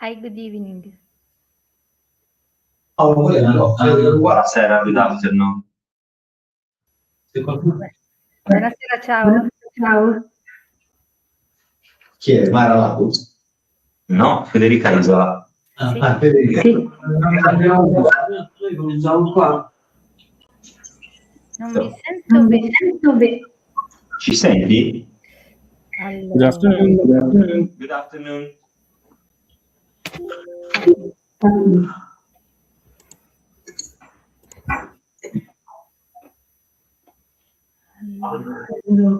Hi, good evening. Oh, buonasera, good afternoon. Buonasera, ciao. Ciao. Chi è? Mara Lapus? No, Federica Isola. Sì. Federica. Sì. Noi cominciamo qua. Non vi sento Non mi bene. sento bene. Ci senti? Allora, Good afternoon. Good afternoon. Good afternoon.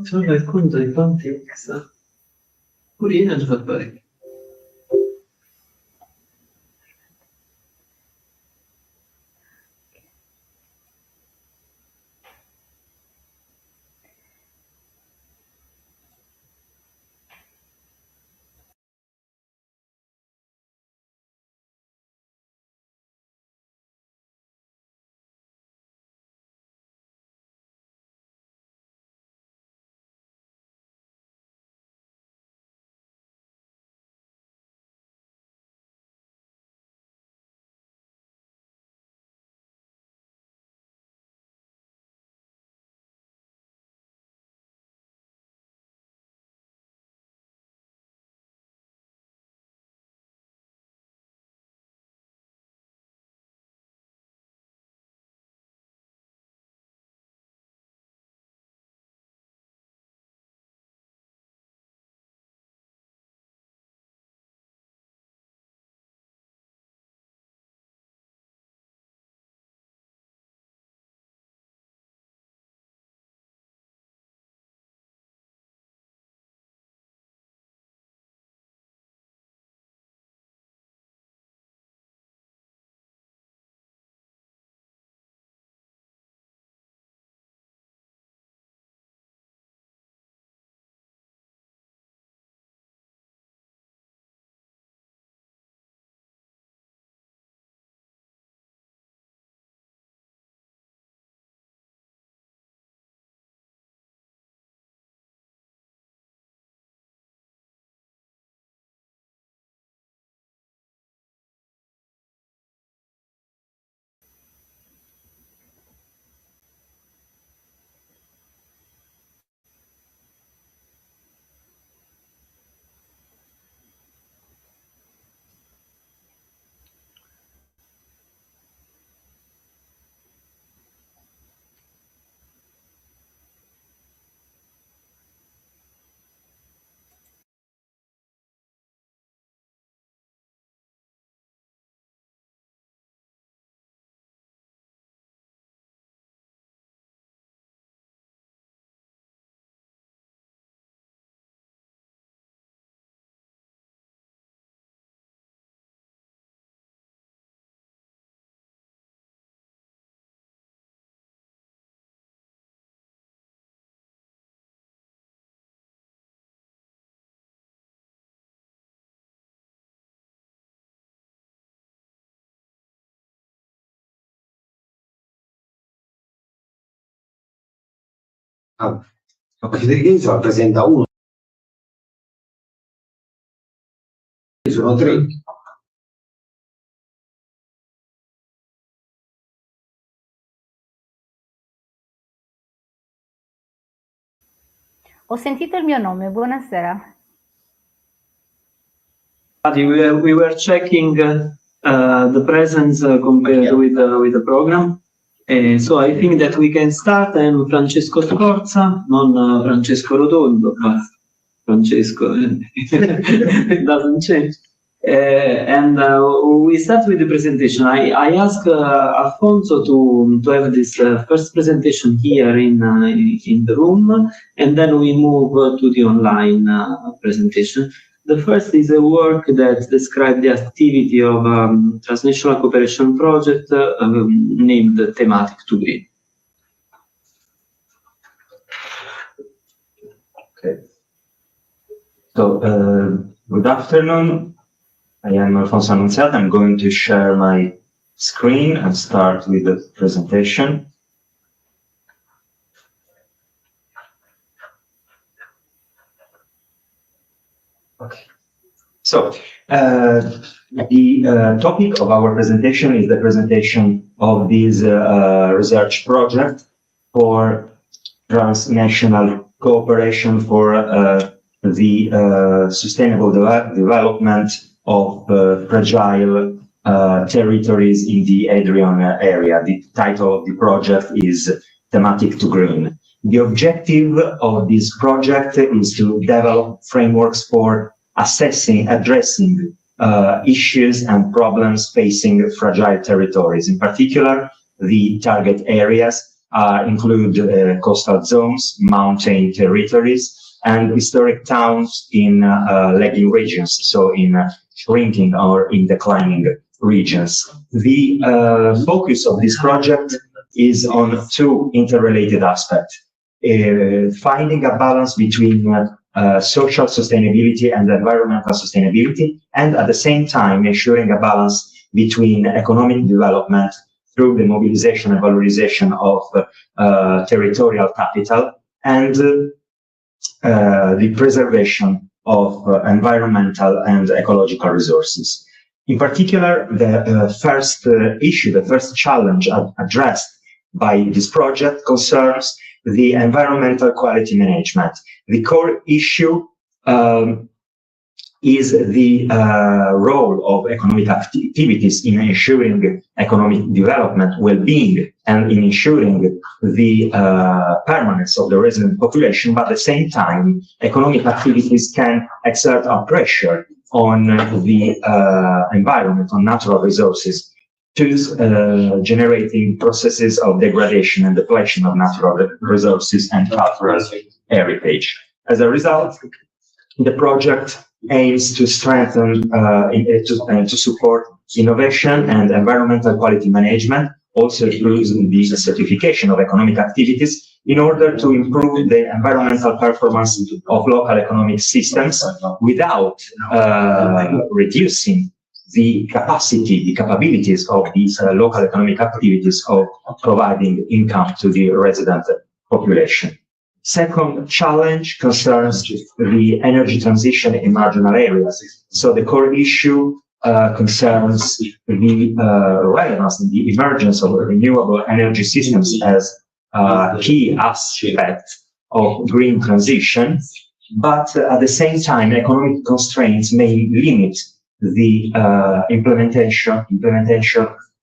Sono il conto di quanti X. Pure io non ci ho fatto parecchio. Federica Isola presenta uno. Sono tre. ho sentito il mio nome, buonasera. We were checking the presence compared with the program. So I think that we can start. I'm Francesco Scorza, non Francesco Rotondo, but Francesco it doesn't change. And we start with the presentation. I asked Alfonso to have this first presentation here in the room, and then we move to the online presentation. The first is a work that describes the activity of a transnational cooperation project named Thematic to Green. Okay. So, good afternoon. I am Alfonso Annunziata. I'm going to share my screen and start with the presentation. Okay. So, the topic of our presentation is the presentation of this research project for transnational cooperation for the sustainable development of fragile territories in the Adrian area. The title of the project is Thematic to Green. The objective of this project is to develop frameworks for addressing issues and problems facing fragile territories. In particular, the target areas include coastal zones, mountain territories, and historic towns in lagging regions, so in shrinking or in declining regions. The focus of this project is on two interrelated aspects. Finding a balance between social sustainability and environmental sustainability, and at the same time ensuring a balance between economic development through the mobilization and valorization of territorial capital and the preservation of environmental and ecological resources. In particular, the first issue, the first challenge addressed by this project concerns the environmental quality management. The core issue is the role of economic activities in ensuring economic development, well-being, and in ensuring the permanence of the resident population, but at the same time, economic activities can exert a pressure on the environment, on natural resources, to generating processes of degradation and depletion of natural resources and cultural heritage. As a result, the project aims to strengthen and to support innovation and environmental quality management, also through the certification of economic activities, in order to improve the environmental performance of local economic systems without reducing the capabilities of these local economic activities of providing income to the resident population. Second challenge concerns the energy transition in marginal areas. So the core issue concerns the relevance and the emergence of renewable energy systems as a key aspect of green transition, but at the same time, economic constraints may limit the implementation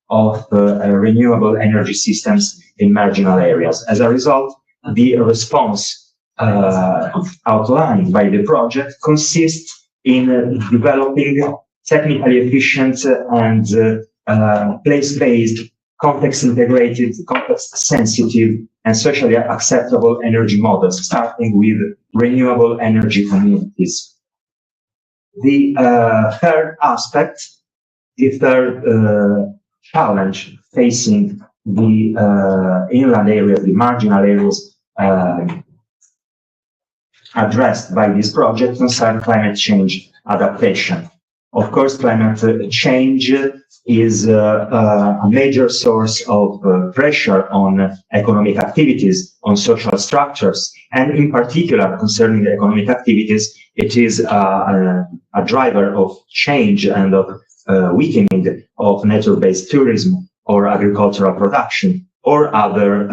of renewable energy systems in marginal areas. As a result, the response outlined by the project consists in developing technically efficient and place-based, context-integrated, context-sensitive, and socially acceptable energy models, starting with renewable energy communities. The third aspect, the third challenge facing the inland areas, the marginal areas addressed by this project concern climate change adaptation. Of course, climate change is a major source of pressure on economic activities, on social structures, and in particular, concerning the economic activities, it is a driver of change and of weakening of nature-based tourism or agricultural production or other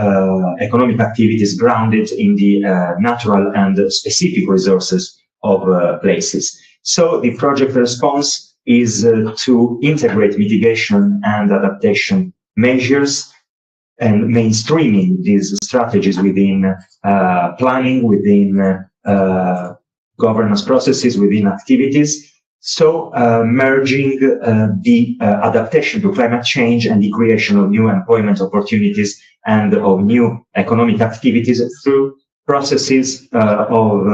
economic activities grounded in the natural and specific resources of places. So the project response is to integrate mitigation and adaptation measures and mainstreaming these strategies within planning, within governance processes, within activities. So merging the adaptation to climate change and the creation of new employment opportunities and of new economic activities through processes of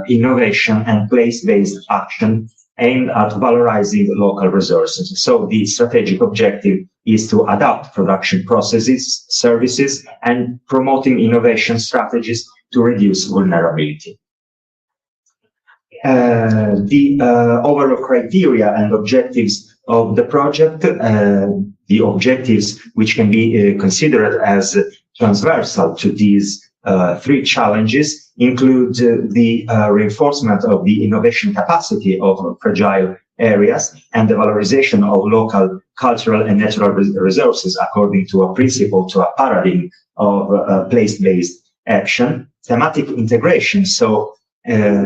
innovation and place-based action aimed at valorizing local resources. So the strategic objective is to adapt production processes, services, and promoting innovation strategies to reduce vulnerability. The overall criteria and objectives of the project, the objectives which can be considered as transversal to these three challenges include the reinforcement of the innovation capacity of fragile areas, and the valorization of local cultural and natural resources according to a principle, to a paradigm of place-based action. Thematic integration, so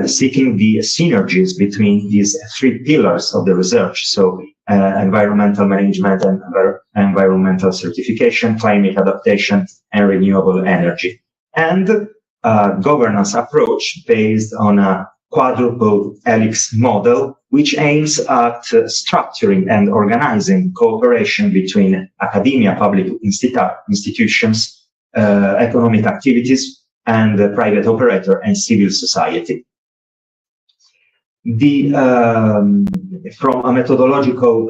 seeking the synergies between these three pillars of the research, so environmental management and environmental certification, climate adaptation, and renewable energy. And governance approach based on a quadruple helix model, which aims at structuring and organizing cooperation between academia, public institutions, economic activities, and the private operator and civil society. From a methodological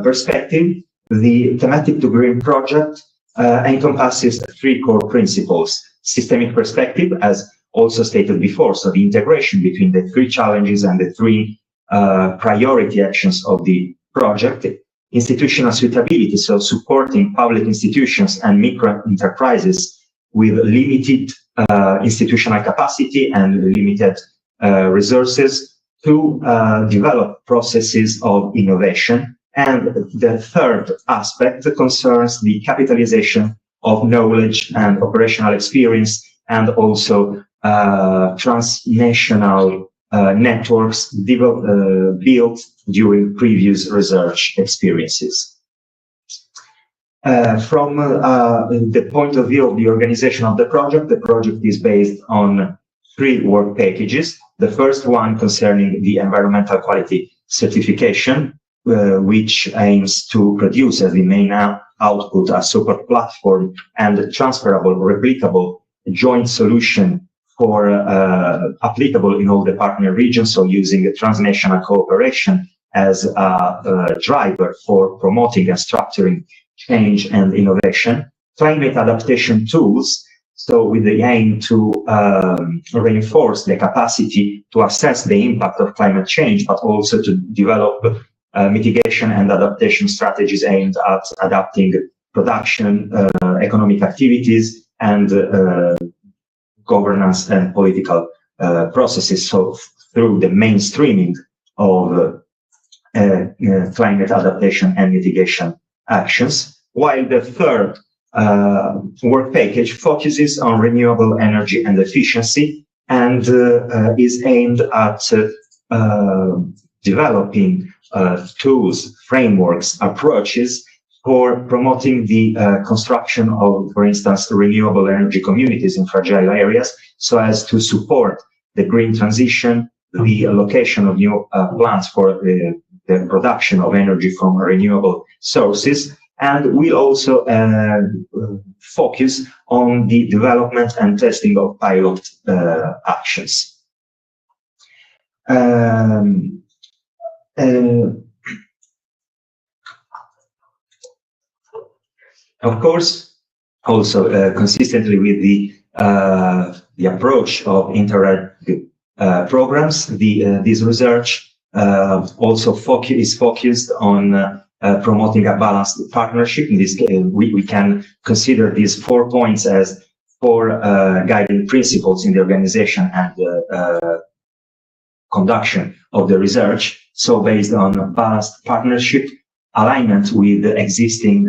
perspective, the Thematic to Green project encompasses three core principles: systemic perspective, as also stated before, so the integration between the three challenges and the three priority actions of the project; institutional suitability, so supporting public institutions and micro enterprises with limited institutional capacity and limited resources to develop processes of innovation. And the third aspect concerns the capitalization of knowledge and operational experience, and also transnational networks built during previous research experiences. From the point of view of the organization of the project is based on three work packages. The first one concerning the environmental quality certification, which aims to produce as the main output a support platform and transferable, replicable joint solution for applicable in all the partner regions, so using transnational cooperation as a driver for promoting and structuring change and innovation. Climate adaptation tools, so with the aim to reinforce the capacity to assess the impact of climate change, but also to develop mitigation and adaptation strategies aimed at adapting production, economic activities, and governance and political processes, so through the mainstreaming of climate adaptation and mitigation actions. While the third work package focuses on renewable energy and efficiency, and is aimed at developing tools, frameworks, approaches for promoting the construction of, for instance, renewable energy communities in fragile areas, so as to support the green transition, the allocation of new plants for the production of energy from renewable sources, and we also focus on the development and testing of pilot actions. Of course, also consistently with the approach of inter programs, this research also is focused on promoting a balanced partnership. In this case, we can consider these 4 points as 4 guiding principles in the organization and conduction of the research. So based on balanced partnership, alignment with existing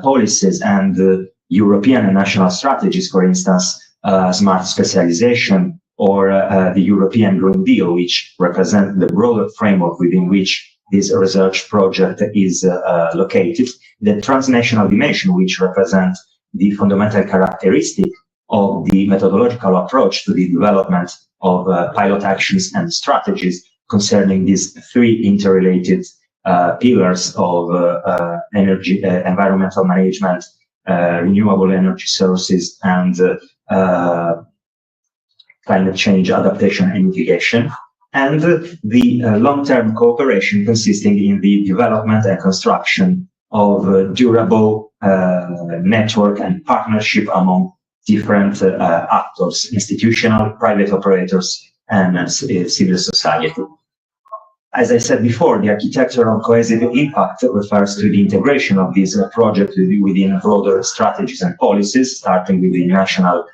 policies and European and national strategies, for instance, smart specialization or the European Green Deal, which represent the broader framework within which this research project is located. The transnational dimension, which represents the fundamental characteristic of the methodological approach to the development of pilot actions and strategies concerning these 3 interrelated pillars of energy, environmental management, renewable energy sources, and climate change adaptation and mitigation, and the long-term cooperation consisting in the development and construction of durable network and partnership among different actors, institutional, private operators, and civil society. As I said before, the architecture of cohesive impact refers to the integration of this project within broader strategies and policies, starting with the national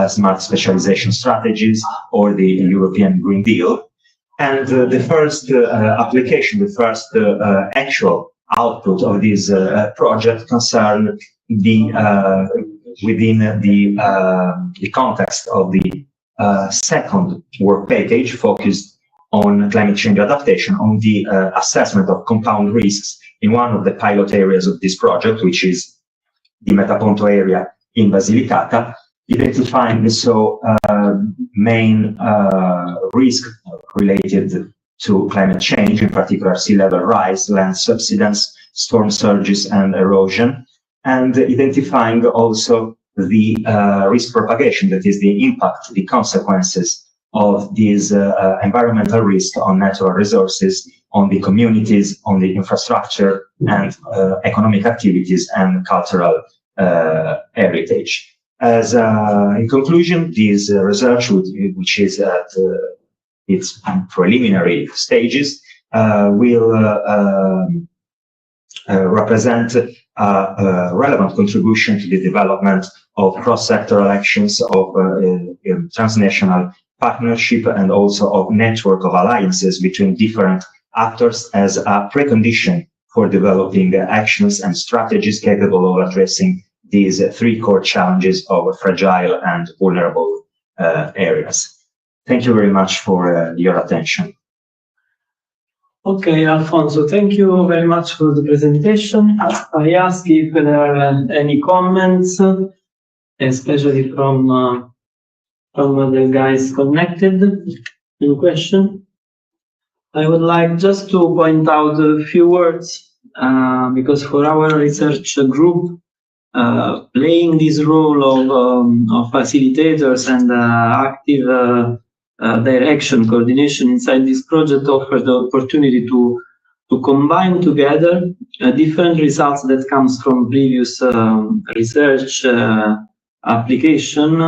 smart specialization strategies or the European Green Deal. And the first application, the first actual output of this project concerned within the context of the second work package focused on climate change adaptation, on the assessment of compound risks in one of the pilot areas of this project, which is the Metaponto area in Basilicata, identifying the main risk related to climate change, in particular sea level rise, land subsidence, storm surges, and erosion, and identifying also the risk propagation, that is the impact, the consequences of these environmental risk on natural resources, on the communities, on the infrastructure and economic activities and cultural heritage. As in conclusion, this research, which is at its preliminary stages, will represent a relevant contribution to the development of cross-sectoral actions, of transnational partnership, and also of network of alliances between different actors as a precondition for developing actions and strategies capable of addressing these three core challenges of fragile and vulnerable areas. Thank you very much for your attention. Okay, Alfonso, thank you very much for the presentation. I ask if there are any comments, especially from the guys connected. Any question? I would like just to point out a few words, because for our research group, playing this role of facilitators and active direction, coordination inside this project offers the opportunity to combine together different results that comes from previous research application,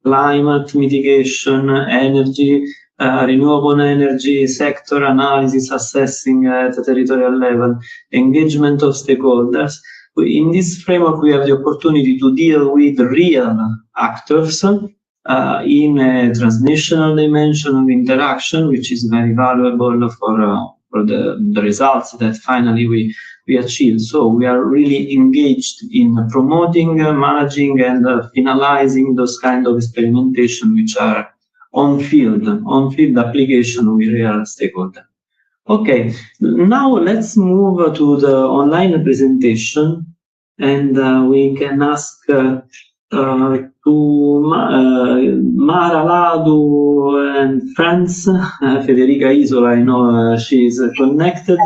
climate mitigation, energy, renewable energy sector analysis, assessing at the territorial level, engagement of stakeholders. In this framework, we have the opportunity to deal with real actors in a transnational dimension of interaction, which is very valuable for the results that finally we achieve. So we are really engaged in promoting, managing, and finalizing those kind of experimentation which are on-field application with real stakeholders. Okay, now let's move to the online presentation, and we can ask to Mara Ladu and friends, Federica Isola, I know she is connected,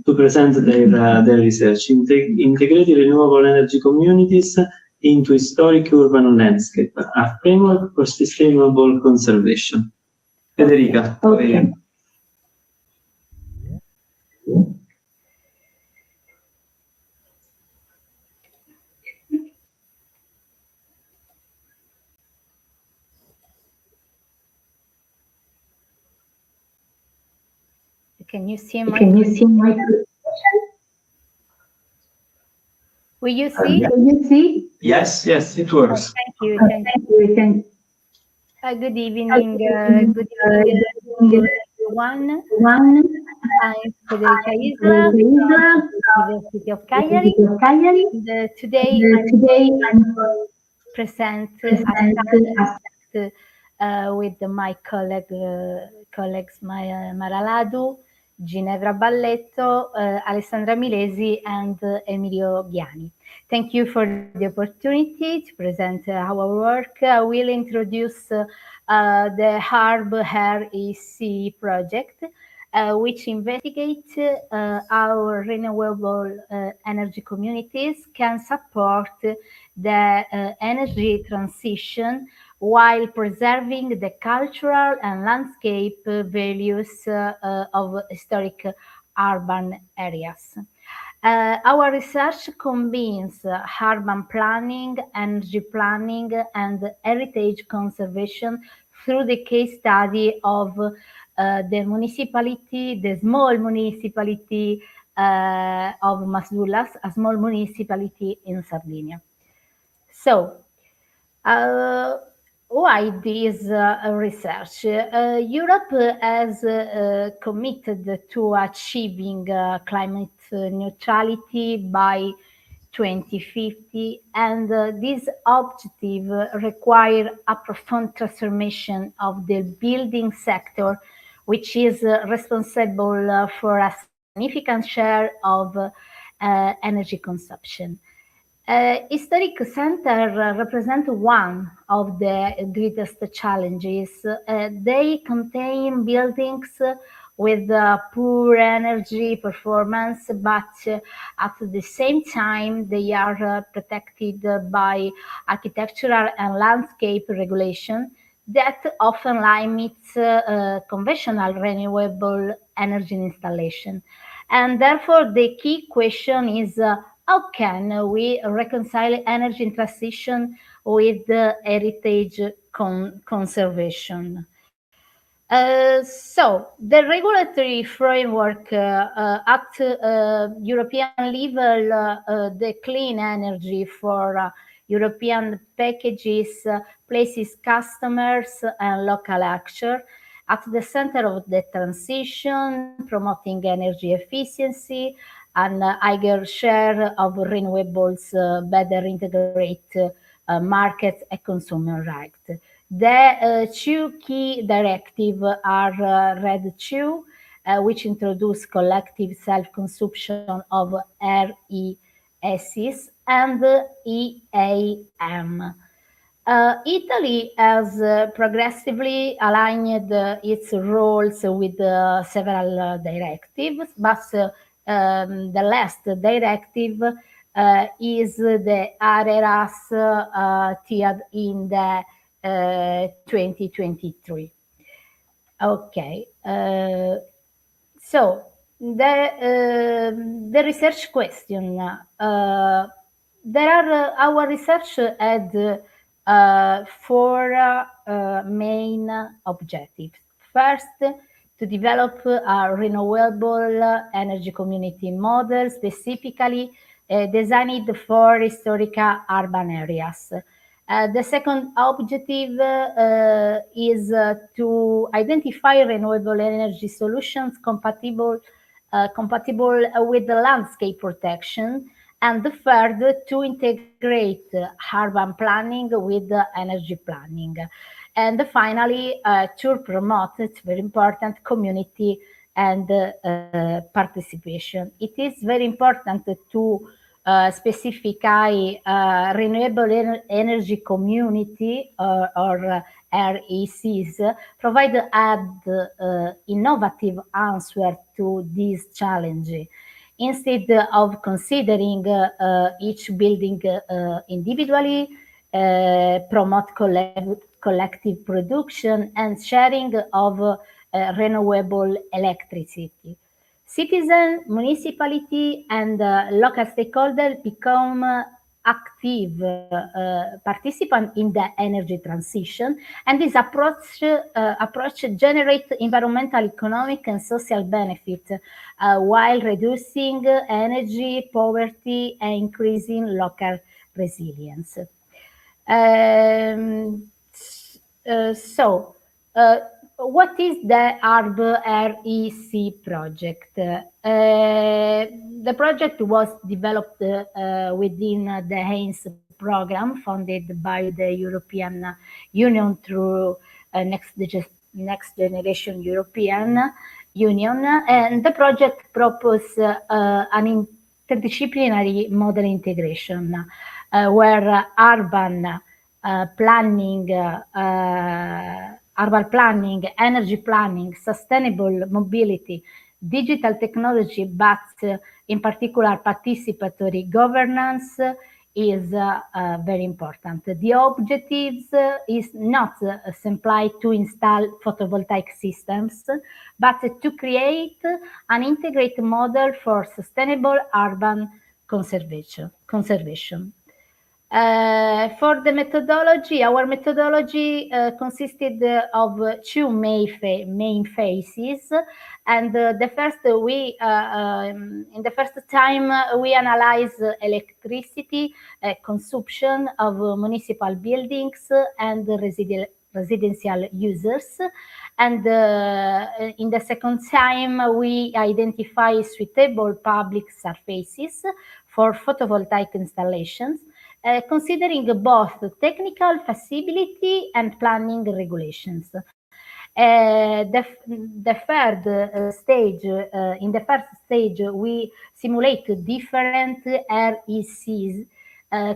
to present their research, integrating renewable energy communities into historic urban landscape, a framework for sustainable conservation. Federica, okay. Can you see my presentation? Will you see? Yes, it works. Oh, thank you. Good evening, everyone. I'm Federica Isola from the University of Cagliari. And, today I'm going to present a project with my colleagues Mara Ladu, Ginevra Balletto, Alessandra Milesi, and Emilio Ghiani. Thank you for the opportunity to present our work. I will introduce the HARB Air EC project, which investigates how renewable energy communities can support the energy transition while preserving the cultural and landscape values of historic urban areas. Our research combines urban planning, energy planning, and heritage conservation through the case study of the small municipality of Masdoulas, a small municipality in Sardinia. So, why this research? Europe has committed to achieving climate neutrality by 2050, and this objective require a profound transformation of the building sector, which is responsible for a significant share of energy consumption. Historic center represent one of the greatest challenges. They contain buildings with poor energy performance, but at the same time they are protected by architectural and landscape regulation that often limits conventional renewable energy installation. And therefore, the key question is how can we reconcile energy transition with heritage conservation? So the regulatory framework at European level, the clean energy for European packages places customers and local actors at the center of the transition, promoting energy efficiency and higher share of renewables, better integrate markets and consumer rights. The two key directives are RED II, which introduce collective self-consumption of RESs, and EAM. Italy has progressively aligned its roles with several directives, but the last directive is the ARERAS tiered in the 2023. Okay, so the research question. There are our research had four main objectives. First, to develop a renewable energy community model specifically designed for historical urban areas. The second objective is to identify renewable energy solutions compatible with the landscape protection, and the third, to integrate urban planning with energy planning. And finally, to promote, it's very important, community and participation. It is very important to specify renewable energy community or RECs, provide innovative answer to this challenge. Instead of considering each building individually, promote collective production and sharing of renewable electricity. Citizen, municipality, and local stakeholders become active participants in the energy transition, and this approach generates environmental, economic, and social benefits while reducing energy poverty and increasing local resilience. What is the ARB REC project? The project was developed within the HAINS program funded by the European Union through Next Generation European Union, and the project proposed an interdisciplinary model integration where urban planning, energy planning, sustainable mobility, digital technology, but in particular participatory governance is very important. The objectives is not simply to install photovoltaic systems, but to create an integrated model for sustainable urban conservation. For the methodology, our methodology consisted of two main phases, and in the first time we analyzed electricity consumption of municipal buildings and residential users, and in the second time we identify suitable public surfaces for photovoltaic installations, considering both technical feasibility and planning regulations. The third stage, in the first stage, we simulate different RECs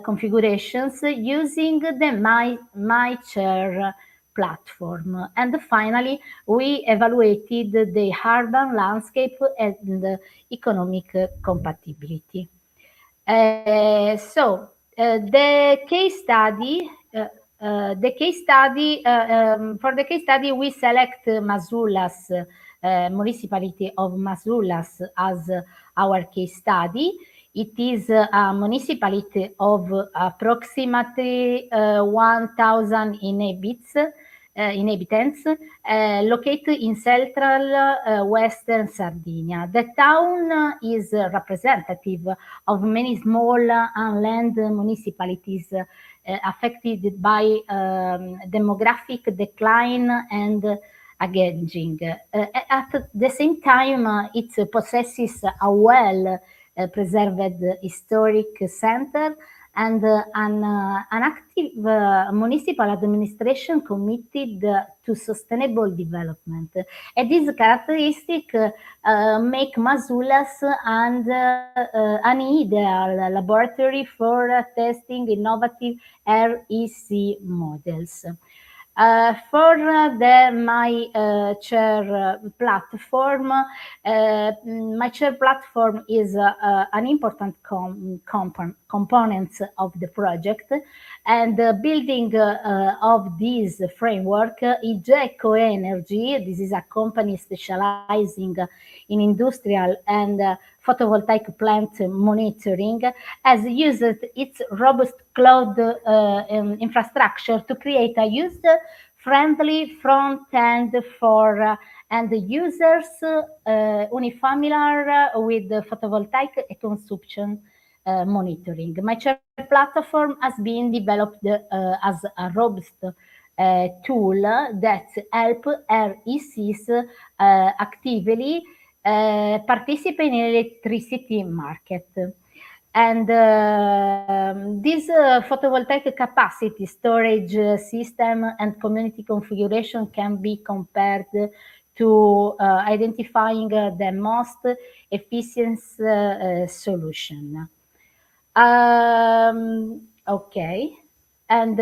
configurations using the MyChair platform. And finally, we evaluated the urban landscape and economic compatibility. The case study, for the case study, we select Masulas, municipality of Masulas as our case study. It is a municipality of approximately 1,000 inhabitants, located in central western Sardinia. The town is representative of many small unland municipalities affected by demographic decline and aging. At the same time, it possesses a well preserved historic center and an active municipal administration committed to sustainable development. And this characteristic make Masulas and an ideal laboratory for testing innovative REC models. For the MyChair platform, MyChair platform is an important component of the project, and the building of this framework, ICCSA Energy, this is a company specializing in industrial and photovoltaic plant monitoring, has used its robust cloud infrastructure to create a user-friendly front end for end users unfamiliar with the photovoltaic consumption monitoring. MyChair platform has been developed as a robust tool that help RECs actively participate in electricity market. And this photovoltaic capacity storage system and community configuration can be compared to identifying the most efficient solution. Okay. And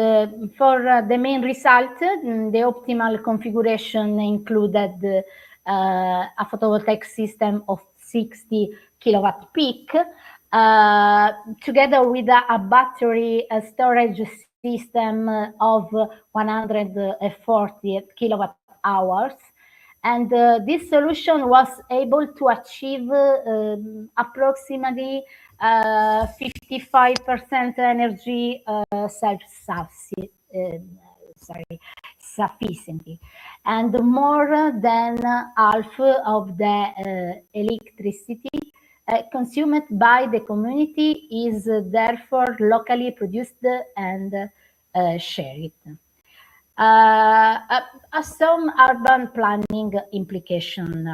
for the main result, the optimal configuration included a photovoltaic system of 60 kilowatt peak, together with a battery storage system of 140 kilowatt hours. And this solution was able to achieve approximately 55% energy self-sufficiency, and more than half of the electricity consumed by the community is therefore locally produced and shared. Some urban planning implication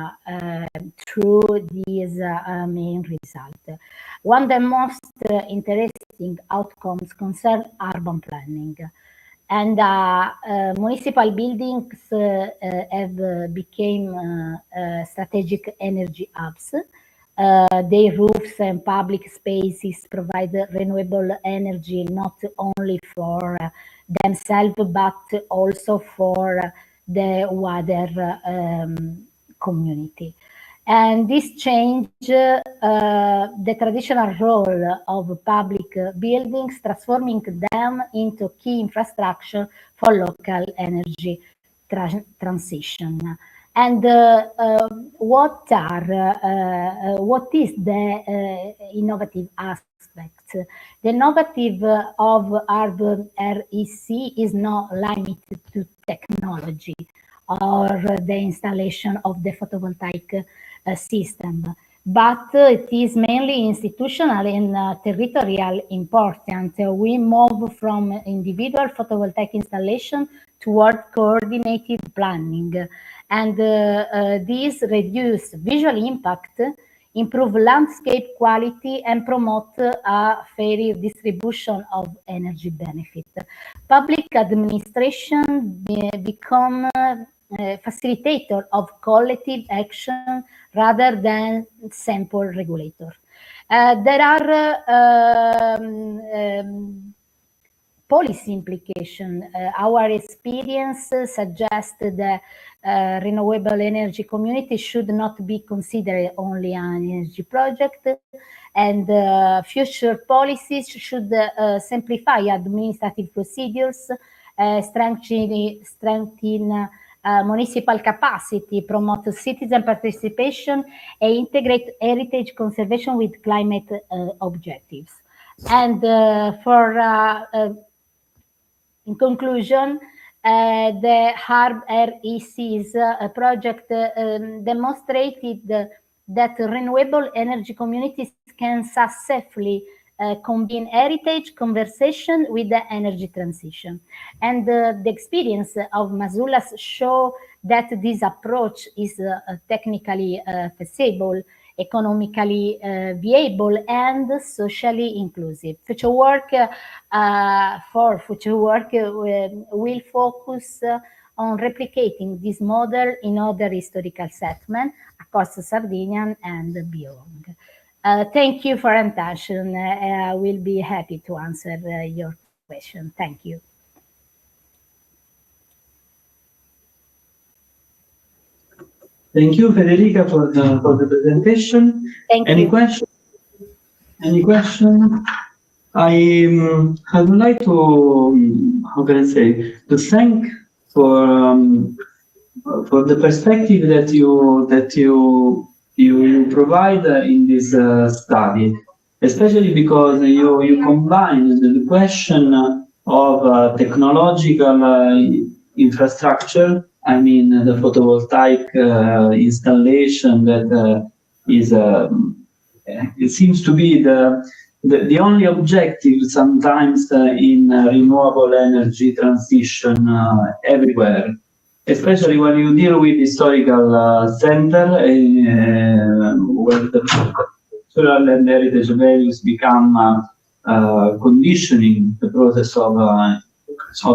through these main result. One of the most interesting outcomes concern urban planning. And municipal buildings have become strategic energy hubs. Their roofs and public spaces provide renewable energy not only for themselves but also for the wider community. And this change the traditional role of public buildings, transforming them into key infrastructure for local energy transition. And what is the innovative aspect? The innovative of urban REC is not limited to technology or the installation of the photovoltaic system, but it is mainly institutional and territorial important. We move from individual photovoltaic installation toward coordinated planning, and these reduce visual impact, improve landscape quality, and promote a fair distribution of energy benefit. Public administration become facilitator of collective action rather than simple regulator. There are policy implication. Our experience suggests that renewable energy community should not be considered only an energy project, and future policies should simplify administrative procedures, strengthen municipal capacity, promote citizen participation, and integrate heritage conservation with climate objectives. And in conclusion, the HARB REC's project demonstrated that renewable energy communities can successfully combine heritage conversation with the energy transition. And the experience of Masulas show that this approach is technically feasible, economically viable, and socially inclusive. Future work will focus on replicating this model in other historical settlements across Sardinia and beyond. Thank you for attention. I will be happy to answer your question. Thank you. Thank you, Federica, for the presentation. Thank Any you. question? Any question? I would like to, how can I say, to thank for the perspective that you provide in this study, especially because you combine the question of technological infrastructure. I mean, the photovoltaic installation that is it seems to be the only objective sometimes in renewable energy transition everywhere, especially when you deal with historical center where the cultural and heritage values become conditioning the process of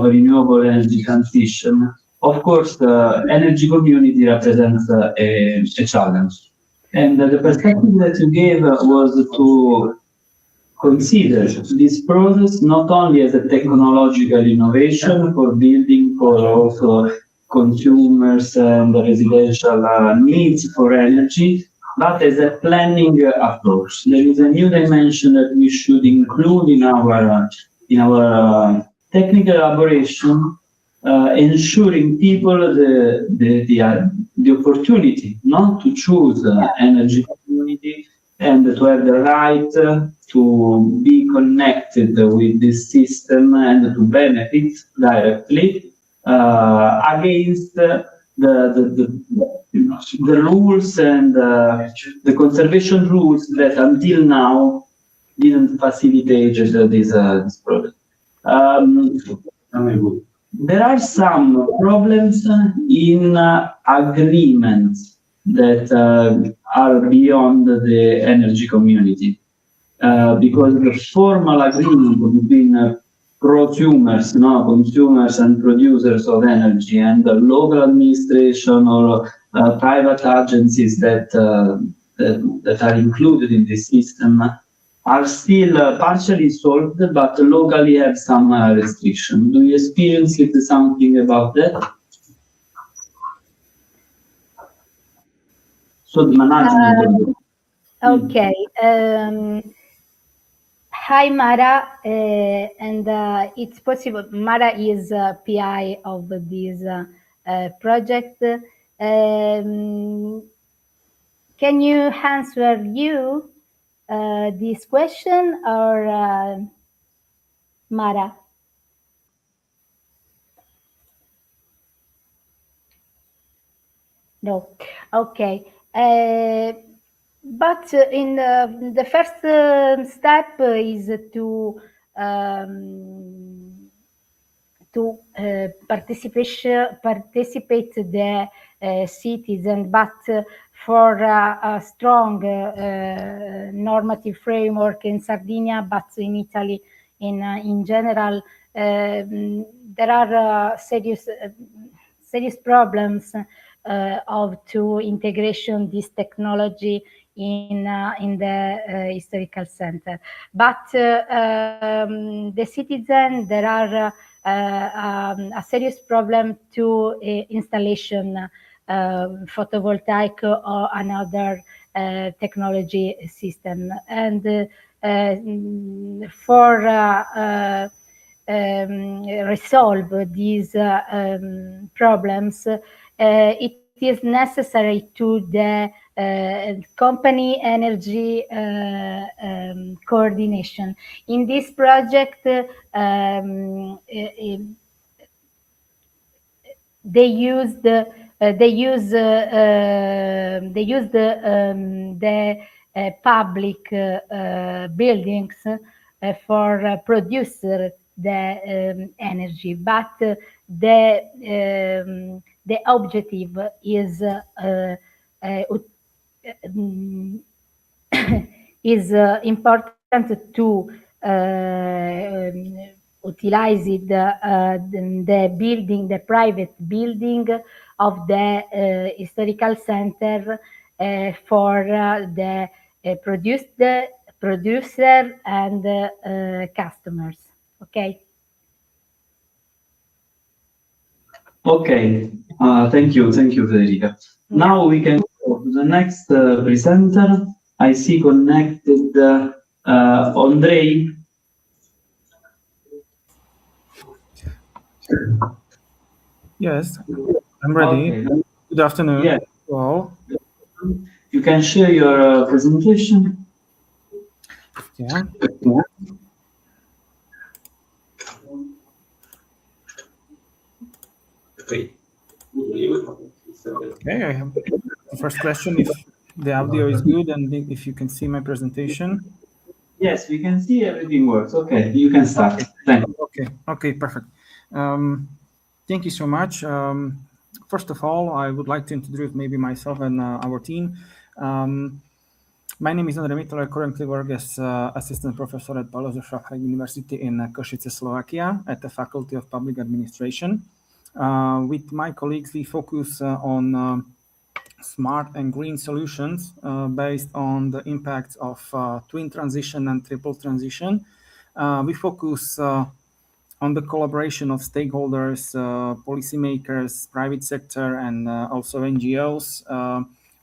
renewable energy transition. Of course, the energy community represents a challenge. And the perspective that you gave was to consider this process not only as a technological innovation for building, for also consumers and residential needs for energy, but as a planning approach. There is a new dimension that we should include in our technical elaboration, ensuring people the opportunity not to choose energy community and to have the right to be connected with this system and to benefit directly against the rules and the conservation rules that until now didn't facilitate this project. There are some problems in agreements that are beyond the energy community, because the formal agreement between prosumers, consumers and producers of energy, and the local administration or private agencies that are included in this system are still partially solved, but locally have some restriction. Do you experience something about that? So the management. Okay. Hi, Mara, and it's possible. Mara is PI of this project. Can you answer this question, or Mara? No. Okay. But in the first step is to participate the citizen, but for a strong normative framework in Sardinia, but in Italy in general, there are serious problems of to integration this technology in the historical center. But the citizen, there are a serious problem to installation photovoltaic or another technology system. And for resolve these problems, it is necessary to the company energy coordination. In this project, they used the public buildings for producer the energy, but the objective is is important to utilize the building, the private building of the historical center for the producer and customers. Okay. Okay. Thank you, Federica. Now we can go to the next presenter. I see connected Andrei. Yes, I'm ready. Okay. Good afternoon. Yeah. Well, you can share your presentation. Yeah. Okay, I have the first question, if the audio is good and if you can see my presentation. Yes, we can see everything works. Okay, you can start. Thank you. Okay, perfect. Thank you so much. First of all, I would like to introduce maybe myself and our team. My name is Andrej Mittal. I currently work as assistant professor at Balázs University in Košice, Slovakia, at the Faculty of Public Administration. With my colleagues, we focus on smart and green solutions based on the impacts of twin transition and triple transition. We focus on the collaboration of stakeholders, policymakers, private sector, and also NGOs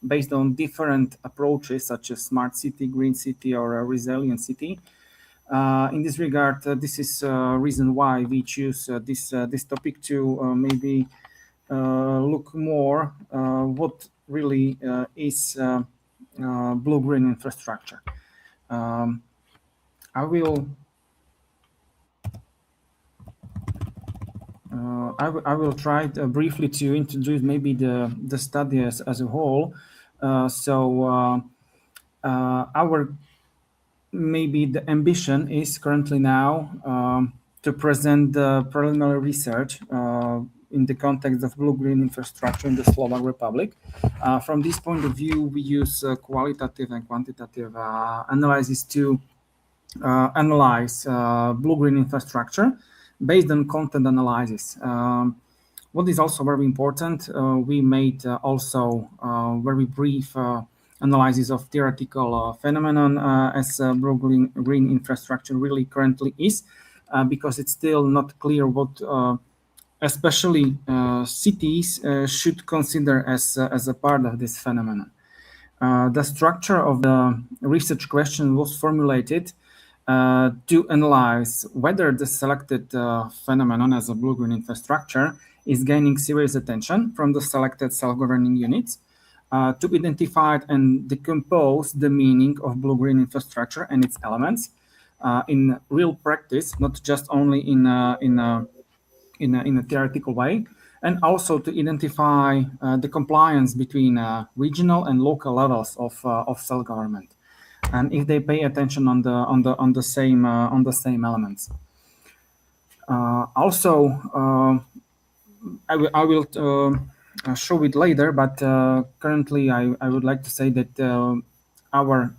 based on different approaches such as smart city, green city, or a resilient city. In this regard, this is a reason why we choose this topic to maybe look more what really is blue-green infrastructure. I will try briefly to introduce maybe the study as a whole. Our maybe the ambition is currently now to present the preliminary research in the context of blue-green infrastructure in the Slovak Republic. From this point of view, we use qualitative and quantitative analysis to analyze blue-green infrastructure based on content analysis. What is also very important, we made also very brief analysis of theoretical phenomenon as blue-green infrastructure really currently is, because it's still not clear what especially cities should consider as a part of this phenomenon. The structure of the research question was formulated to analyze whether the selected phenomenon as a blue-green infrastructure is gaining serious attention from the selected self-governing units to identify and decompose the meaning of blue-green infrastructure and its elements in real practice, not just only in a theoretical way, and also to identify the compliance between regional and local levels of self-government, and if they pay attention on the same elements. Also, I will show it later, but currently I would like to say that our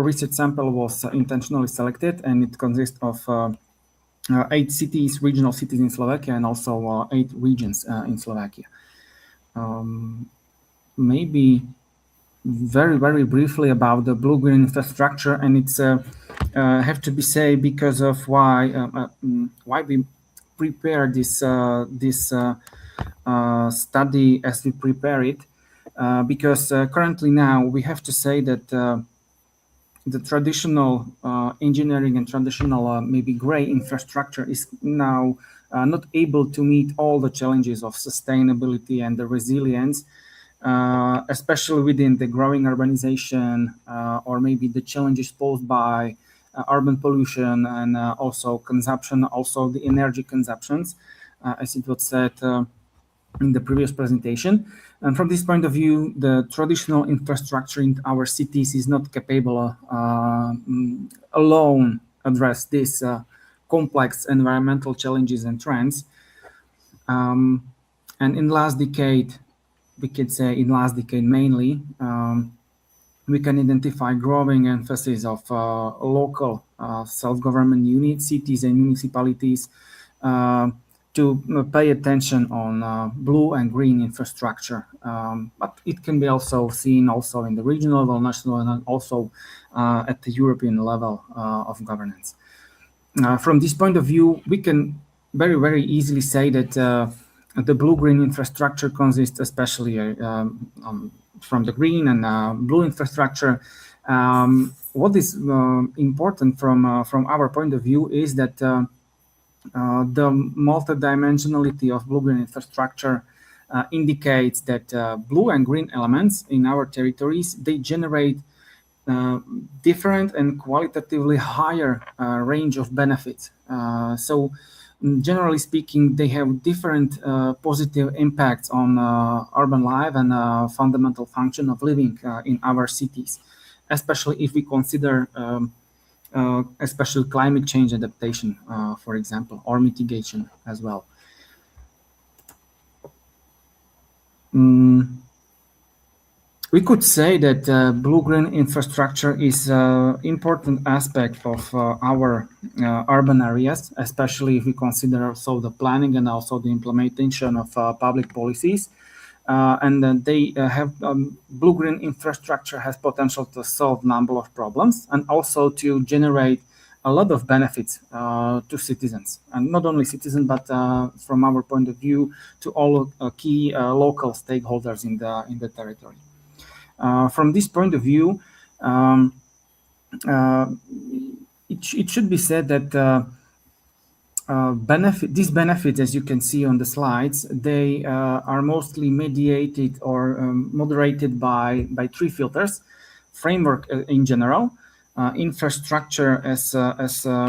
research sample was intentionally selected, and it consists of 8 cities, regional cities in Slovakia, and also 8 regions in Slovakia. Maybe very briefly about the blue-green infrastructure, and it's have to be said because of why we prepare this study as we prepare it, because currently now we have to say that the traditional engineering and traditional maybe gray infrastructure is now not able to meet all the challenges of sustainability and the resilience, especially within the growing urbanization or maybe the challenges posed by urban pollution and also consumption, also the energy consumptions, as it was said in the previous presentation. And from this point of view, the traditional infrastructure in our cities is not capable alone address these complex environmental challenges and trends. And in last decade, we could say in last decade mainly, we can identify growing emphasis of local self-government units, cities and municipalities to pay attention on blue and green infrastructure. But it can be also seen also in the regional level, national, and also at the European level of governance. From this point of view, we can very easily say that the blue-green infrastructure consists especially from the green and blue infrastructure. What is important from our point of view is that the multidimensionality of blue-green infrastructure indicates that blue and green elements in our territories, they generate different and qualitatively higher range of benefits. So generally speaking, they have different positive impacts on urban life and fundamental function of living in our cities, especially if we consider especially climate change adaptation, for example, or mitigation as well. We could say that blue-green infrastructure is an important aspect of our urban areas, especially if we consider also the planning and also the implementation of public policies. And they have blue-green infrastructure has potential to solve a number of problems and also to generate a lot of benefits to citizens, and not only citizens, but from our point of view, to all key local stakeholders in the territory. From this point of view, it should be said that these benefits, as you can see on the slides, they are mostly mediated or moderated by 3 filters: framework in general, infrastructure as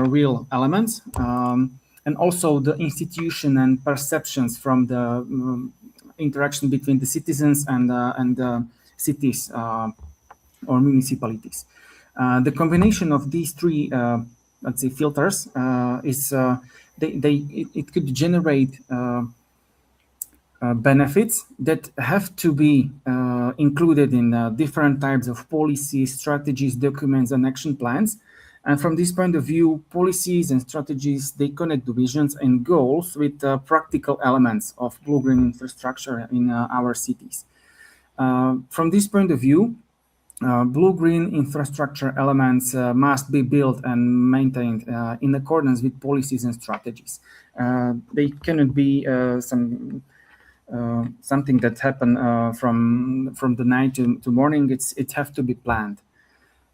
real elements, and also the institution and perceptions from the interaction between the citizens and cities or municipalities. The combination of these 3, let's say, filters is it could generate benefits that have to be included in different types of policies, strategies, documents, and action plans. And from this point of view, policies and strategies, they connect the visions and goals with practical elements of blue-green infrastructure in our cities. From this point of view, blue-green infrastructure elements must be built and maintained in accordance with policies and strategies. They cannot be something that happen from the night to morning. It has to be planned,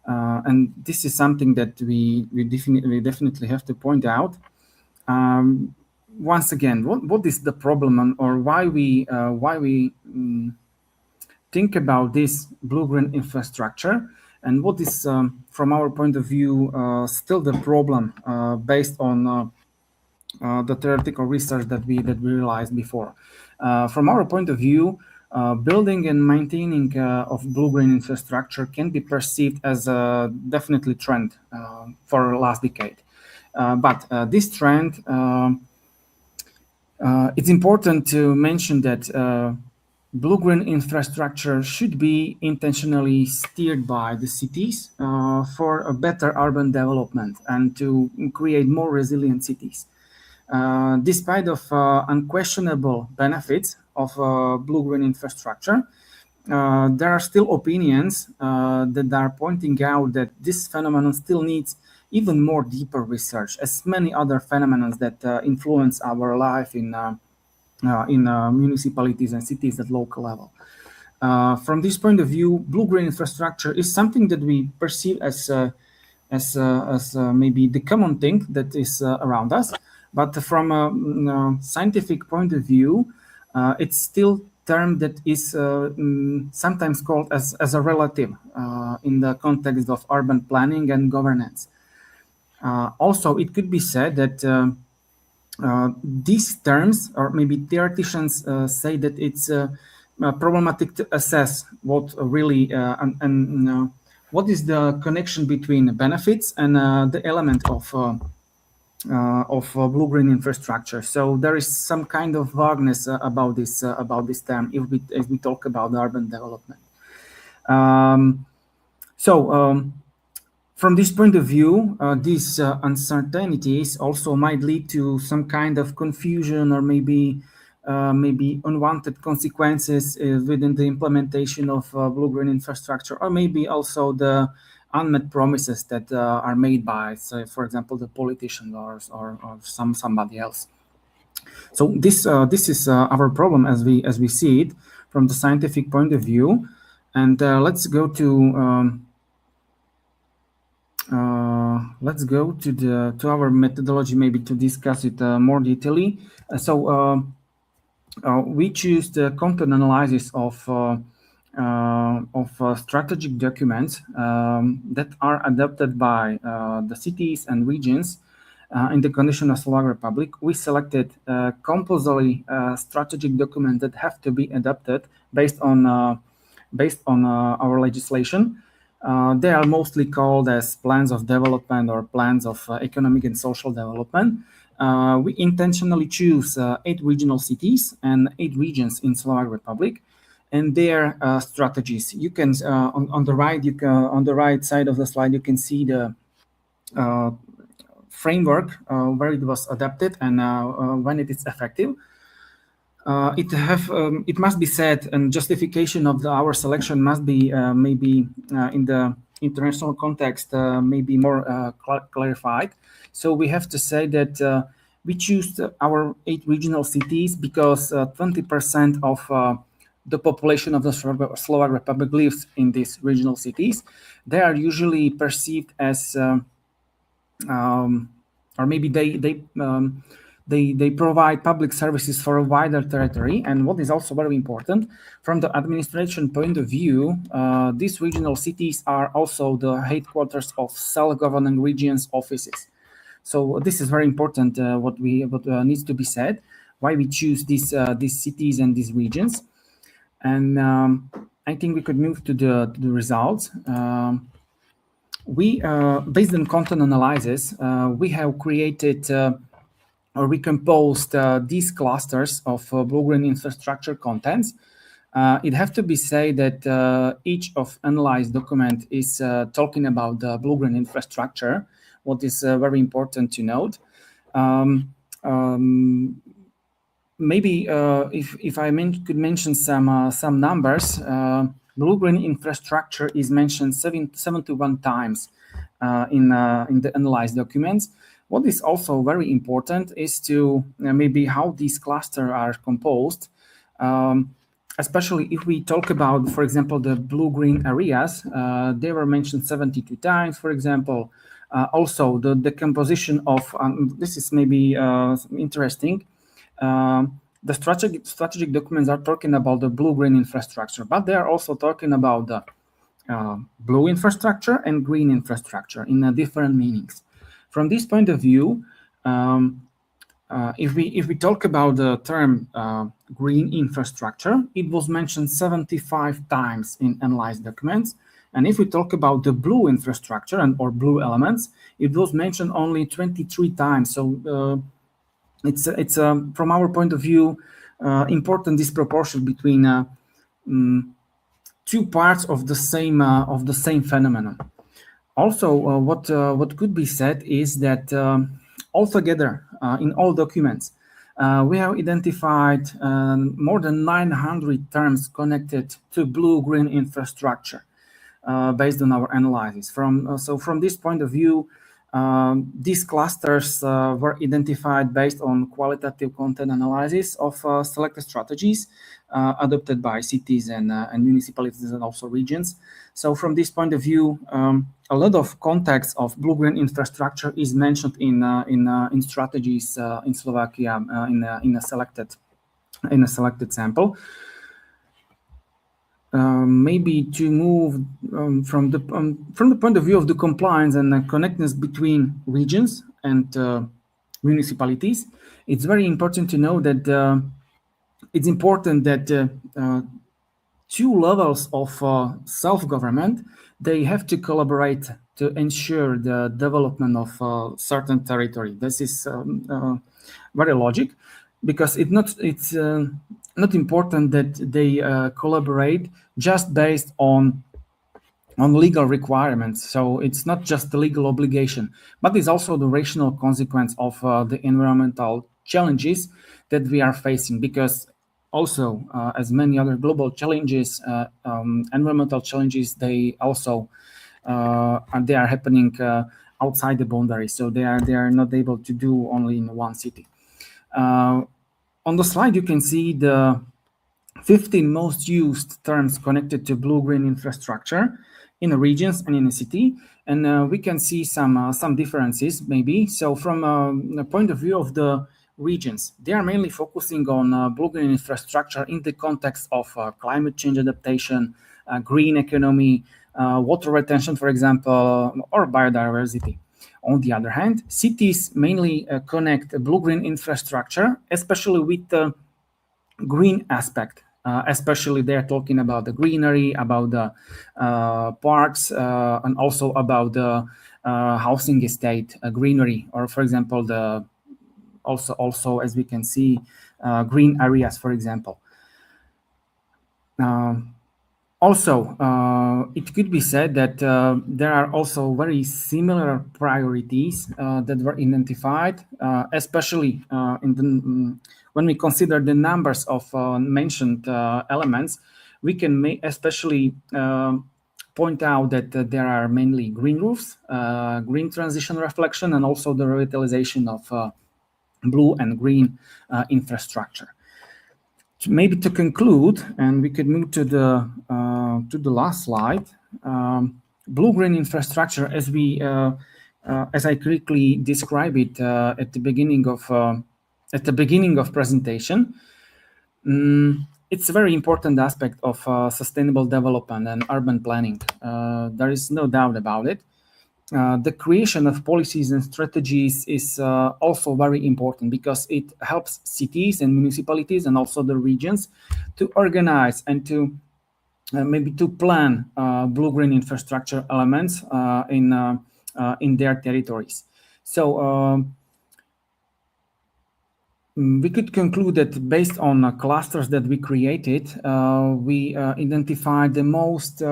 and this is something that we definitely have to point out. once again, what is the problem, or why we think about this blue-green infrastructure, and what is, from our point of view, still the problem based on the theoretical research that we realized before. From our point of view, building and maintaining of blue-green infrastructure can be perceived as a definitely trend for last decade. But this trend, it's important to mention that blue-green infrastructure should be intentionally steered by the cities for a better urban development and to create more resilient cities. Despite of unquestionable benefits of blue-green infrastructure, there are still opinions that are pointing out that this phenomenon still needs even more deeper research, as many other phenomena that influence our life in municipalities and cities at local level. From this point of view, blue-green infrastructure is something that we perceive as maybe the common thing that is around us. But from a scientific point of view, it's still term that is sometimes called as a relative in the context of urban planning and governance. Also, it could be said that these terms, or maybe theoreticians say that it's problematic to assess what really and what is the connection between benefits and the element of blue-green infrastructure. So there is some kind of vagueness about this term if we talk about urban development. From this point of view, these uncertainties also might lead to some kind of confusion or maybe unwanted consequences within the implementation of blue-green infrastructure, or maybe also the unmet promises that are made by, say, for example, the politician or somebody else. So this is our problem as we see it from the scientific point of view, and let's go to our methodology, maybe to discuss it more detailedly. We choose the content analysis of strategic documents that are adopted by the cities and regions in the condition of Slovak Republic. We selected compulsory strategic documents that have to be adopted based on our legislation. They are mostly called as plans of development or plans of economic and social development. We intentionally choose 8 regional cities and 8 regions in Slovak Republic and their strategies. You can on the right side of the slide, you can see the framework where it was adapted and when it is effective. It must be said, and justification of our selection must be maybe in the international context maybe more clarified. So we have to say that we choose our 8 regional cities because 20% of the population of the Slovak Republic lives in these regional cities. They are usually perceived as, or maybe they provide public services for a wider territory. And what is also very important, from the administration point of view, these regional cities are also the headquarters of self-governing regions offices. So this is very important, what needs to be said, why we choose these cities and these regions. And I think we could move to the results. We, based on content analysis, we have created or recomposed these clusters of blue-green infrastructure contents. It has to be said that each of analyzed document is talking about the blue-green infrastructure, what is very important to note. Maybe if I could mention some numbers, blue-green infrastructure is mentioned 71 times in the analyzed documents. What is also very important is to maybe how these clusters are composed, especially if we talk about, for example, the blue-green areas. They were mentioned 72 times, for example. Also, the composition of this is maybe interesting. The strategic documents are talking about the blue-green infrastructure, but they are also talking about the blue infrastructure and green infrastructure in different meanings. From this point of view, if we talk about the term green infrastructure, it was mentioned 75 times in analyzed documents. And if we talk about the blue infrastructure or blue elements, it was mentioned only 23 times. So it's from our point of view important disproportion between two parts of the same phenomenon. Also, what could be said is that altogether in all documents we have identified more than 900 terms connected to blue-green infrastructure based on our analysis. From this point of view, these clusters were identified based on qualitative content analysis of selected strategies adopted by cities and municipalities and also regions. So from this point of view, a lot of context of blue-green infrastructure is mentioned in strategies in Slovakia in a selected sample. Maybe to move from the point of view of the compliance and the connectedness between regions and municipalities, it's very important to know that it's important that two levels of self-government, they have to collaborate to ensure the development of certain territory. This is very logic, because it's not important that they collaborate just based on legal requirements. So it's not just the legal obligation, but it's also the rational consequence of the environmental challenges that we are facing, because also as many other global challenges, environmental challenges, they also they are happening outside the boundaries. So they are not able to do only in one city. On the slide, you can see the 15 most used terms connected to blue-green infrastructure in the regions and in the city, and we can see some differences maybe. So from the point of view of the regions, they are mainly focusing on blue-green infrastructure in the context of climate change adaptation, green economy, water retention, for example, or biodiversity. On the other hand, cities mainly connect blue-green infrastructure, especially with the green aspect. Especially they're talking about the greenery, about the parks, and also about the housing estate greenery, or for example, the also as we can see, green areas, for example. Also, it could be said that there are also very similar priorities that were identified, especially when we consider the numbers of mentioned elements. We can especially point out that there are mainly green roofs, green transition reflection, and also the revitalization of blue and green infrastructure. Maybe to conclude, and we could move to the last slide. Blue-green infrastructure, as I quickly describe it at the beginning of presentation, it's a very important aspect of sustainable development and urban planning. There is no doubt about it. The creation of policies and strategies is also very important, because it helps cities and municipalities and also the regions to organize and to maybe to plan blue-green infrastructure elements in their territories. So we could conclude that based on clusters that we created, we identified the most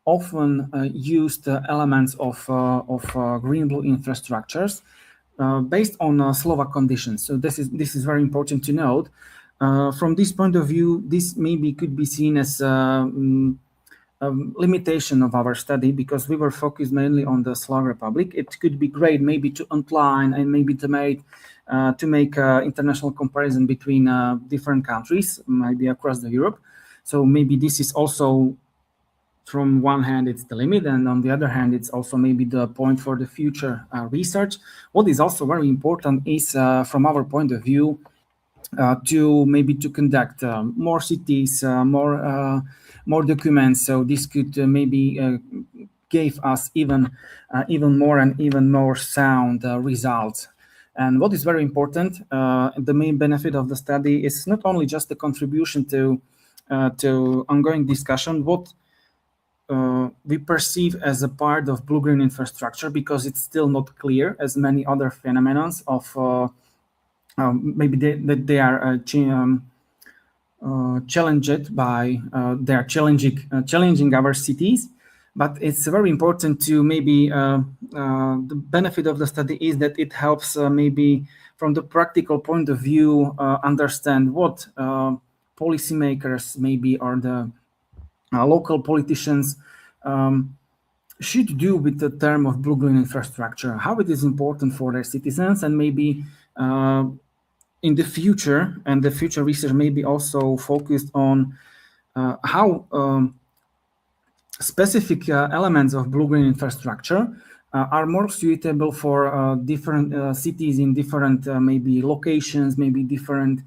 often used elements of green-blue infrastructures based on Slovak conditions. So this is very important to note. From this point of view, this maybe could be seen as a limitation of our study, because we were focused mainly on the Slovak Republic. It could be great maybe to outline and maybe to make international comparison between different countries, maybe across the Europe. So maybe this is also from one hand, it's the limit, and on the other hand, it's also maybe the point for the future research. What is also very important is, from our point of view, to conduct more cities, more documents. So this could maybe give us even more and even more sound results. And what is very important, the main benefit of the study is not only just the contribution to ongoing discussion, what we perceive as a part of blue-green infrastructure, because it's still not clear as many other phenomena of maybe they are challenged by they are challenging our cities. But it's very important to maybe the benefit of the study is that it helps maybe from the practical point of view understand what policymakers maybe or the local politicians should do with the term of blue-green infrastructure, how it is important for their citizens, and maybe in the future, and the future research may be also focused on how specific elements of blue-green infrastructure are more suitable for different cities in different maybe locations, maybe different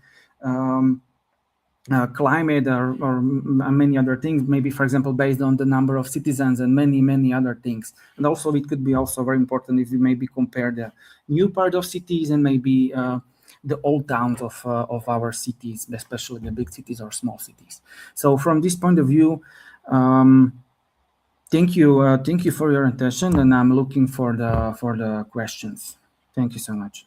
climate or many other things, maybe, for example, based on the number of citizens and many other things. And also it could be also very important if we maybe compare the new part of cities and maybe the old towns of our cities, especially the big cities or small cities. So from this point of view, thank you for your attention, and I'm looking for the questions. Thank you so much.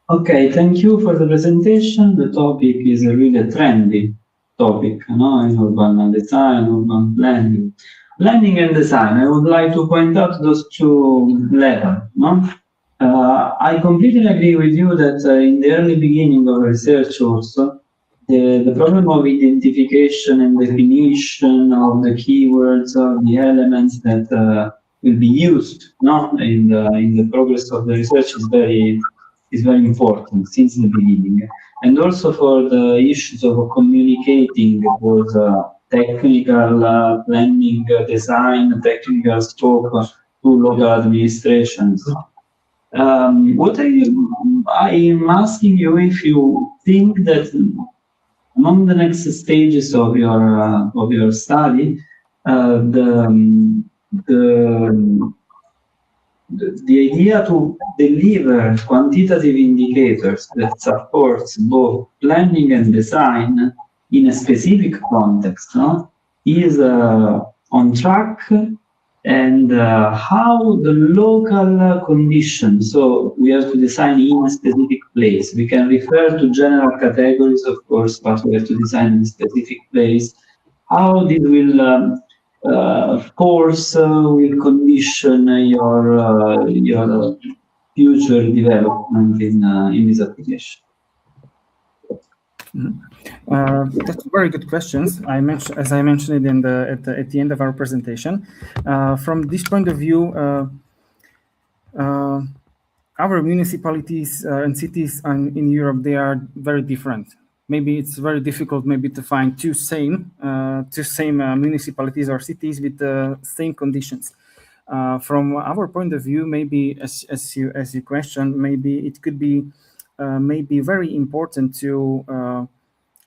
Okay, thank you for the presentation. The topic is a really trendy topic, in urban design, urban planning. Planning and design, I would like to point out those two levels. I completely agree with you that in the early beginning of research also, the problem of identification and definition of the keywords or the elements that will be used in the progress of the research is very important since the beginning. And also for the issues of communicating with technical planning, design, technical scope to local administrations. What I am asking you, if you think that among the next stages of your study, the idea to deliver quantitative indicators that supports both planning and design in a specific context is on track, and how the local conditions, so we have to design in a specific place. We can refer to general categories, of course, but we have to design in a specific place. How this will force will condition your future development in this application? That's very good questions. As I mentioned it at the end of our presentation. From this point of view, our municipalities and cities in Europe, they are very different. Maybe it's very difficult to find two same municipalities or cities with the same conditions. From our point of view, maybe as you question, maybe it could be maybe very important to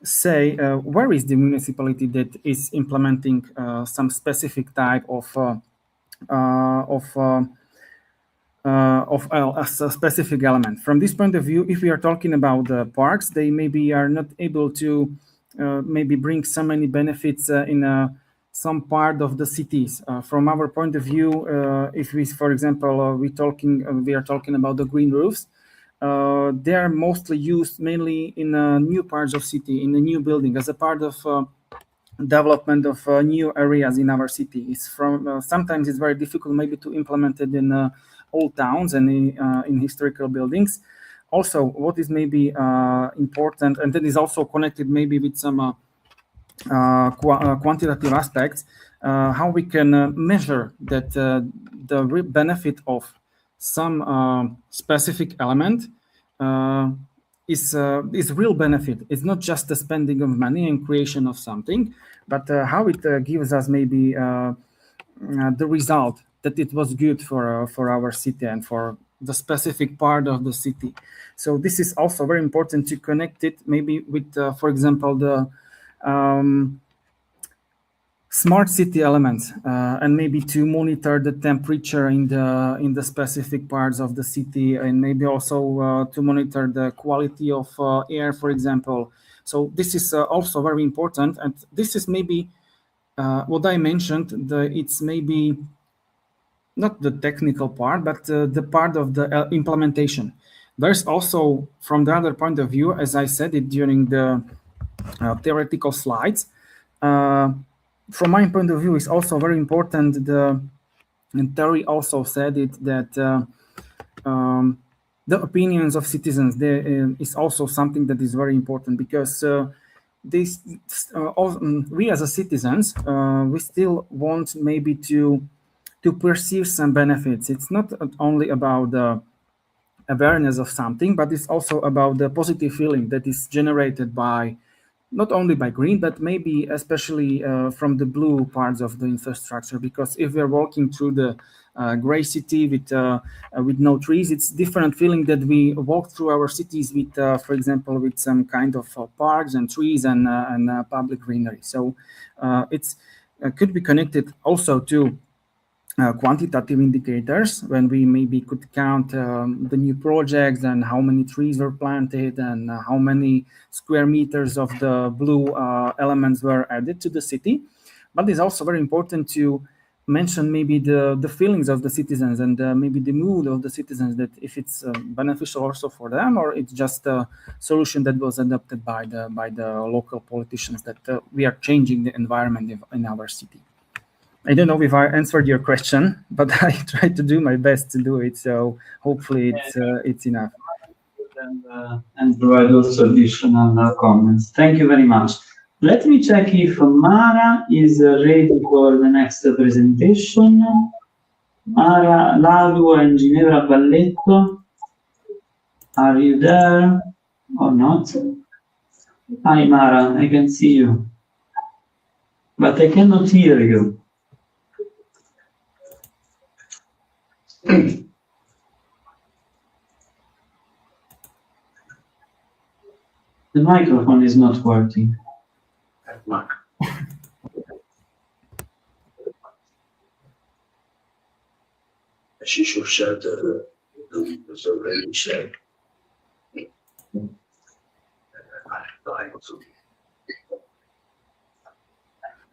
say where is the municipality that is implementing some specific type of a specific element. From this point of view, if we are talking about the parks, they maybe are not able to maybe bring so many benefits in some part of the cities. From our point of view, if we, for example, we are talking about the green roofs, they are mostly used mainly in new parts of city, in the new building, as a part of development of new areas in our city. It's sometimes it's very difficult maybe to implement it in old towns and in historical buildings. Also, what is maybe important, and that is also connected maybe with some quantitative aspects, how we can measure that the benefit of some specific element is real benefit. It's not just the spending of money and creation of something, but how it gives us maybe the result that it was good for our city and for the specific part of the city. So this is also very important to connect it maybe with, for example, the smart city elements, and maybe to monitor the temperature in the specific parts of the city, and maybe also to monitor the quality of air, for example. So this is also very important, and this is maybe what I mentioned. It's maybe not the technical part, but the part of the implementation. There's also, from the other point of view, as I said it during the theoretical slides, from my point of view, it's also very important. And Terry also said it, that the opinions of citizens is also something that is very important, because we as a citizens, we still want maybe to perceive some benefits. It's not only about the awareness of something, but it's also about the positive feeling that is generated by not only by green, but maybe especially from the blue parts of the infrastructure. Because if we're walking through the gray city with no trees, it's different feeling that we walk through our cities with, for example, with some kind of parks and trees and public greenery. So it's could be connected also to quantitative indicators, when we maybe could count the new projects and how many trees were planted and how many square meters of the blue elements were added to the city. But it's also very important to mention maybe the feelings of the citizens and maybe the mood of the citizens, that if it's beneficial also for them, or it's just a solution that was adopted by the local politicians, that we are changing the environment in our city. I don't know if I answered your question, but I tried to do my best to do it. So hopefully it's enough. And provide also additional comments. Thank you very much. Let me check if Mara is ready for the next presentation. Mara Ladu and Ginevra Balletto, are you there or not? Hi Mara, I can see you, but I cannot hear you. The microphone is not working. She should share the already shared.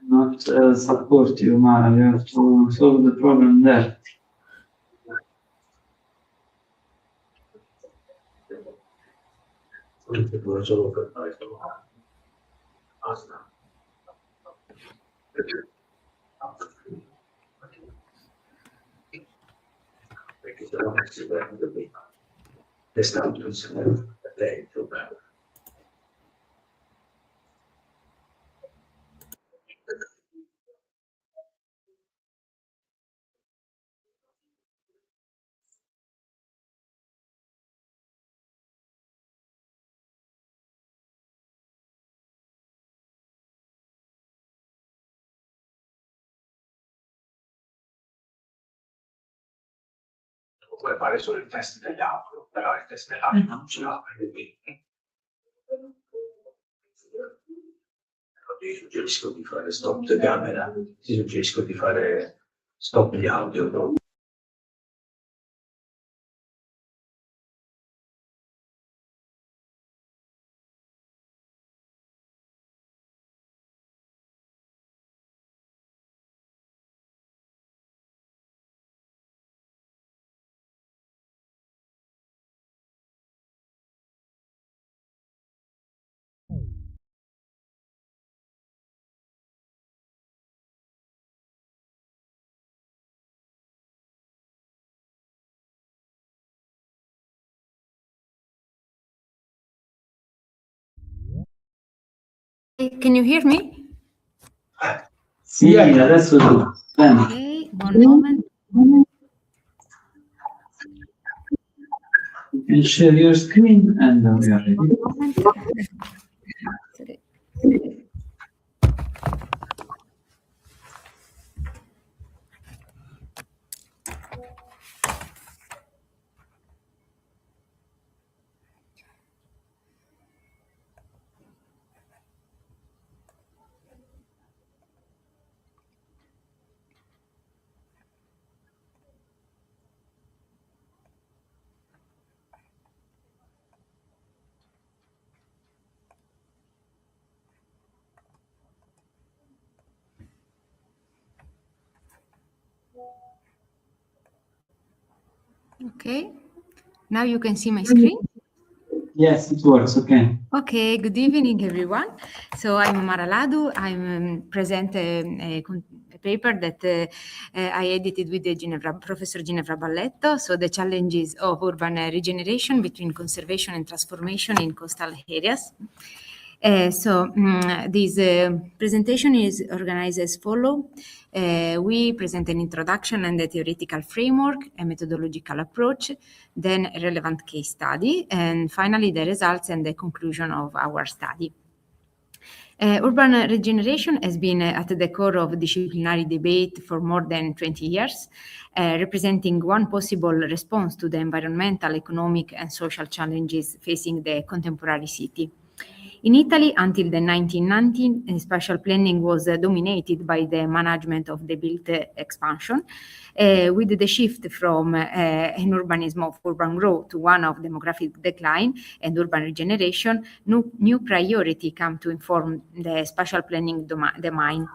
Not support you, Mara. You have to solve the problem there. Solo per fare basta. Perché se no si prende prima. Le stampe lei il problema. Puoi fare solo il test degli audio, però il test dell'audio non ce l'ha, quindi ti suggerisco di fare stop the camera, ti suggerisco di fare stop di audio. No? Can you hear me? Sì, adesso bene. Okay, one moment. can share your screen and we are ready. Sorry. Okay, now you can see my screen. Yes, it works. Okay. Okay, good evening, everyone. So I'm Mara Ladu. I'm present a paper that I edited with the Professor Ginevra Balletto. So the challenges of urban regeneration between conservation and transformation in coastal areas. This presentation is organized as follows. We present an introduction and a theoretical framework, a methodological approach, then a relevant case study, and finally the results and the conclusion of our study. Urban regeneration has been at the core of disciplinary debate for more than 20 years, representing one possible response to the environmental, economic, and social challenges facing the contemporary city. In Italy, until the 1990s, spatial planning was dominated by the management of the built expansion, with the shift from an urbanism of urban growth to one of demographic decline and urban regeneration. New priority come to inform the spatial planning domain.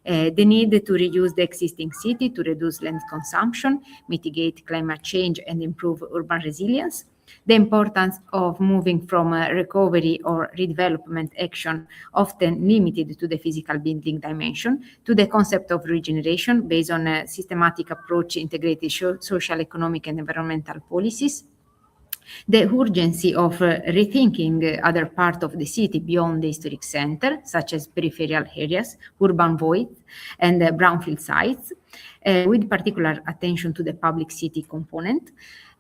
The need to reuse the existing city to reduce land consumption, mitigate climate change, and improve urban resilience. The importance of moving from recovery or redevelopment action, often limited to the physical building dimension, to the concept of regeneration based on a systematic approach integrated social, economic, and environmental policies. The urgency of rethinking other parts of the city beyond the historic center, such as peripheral areas, urban voids, and brownfield sites, with particular attention to the public city component.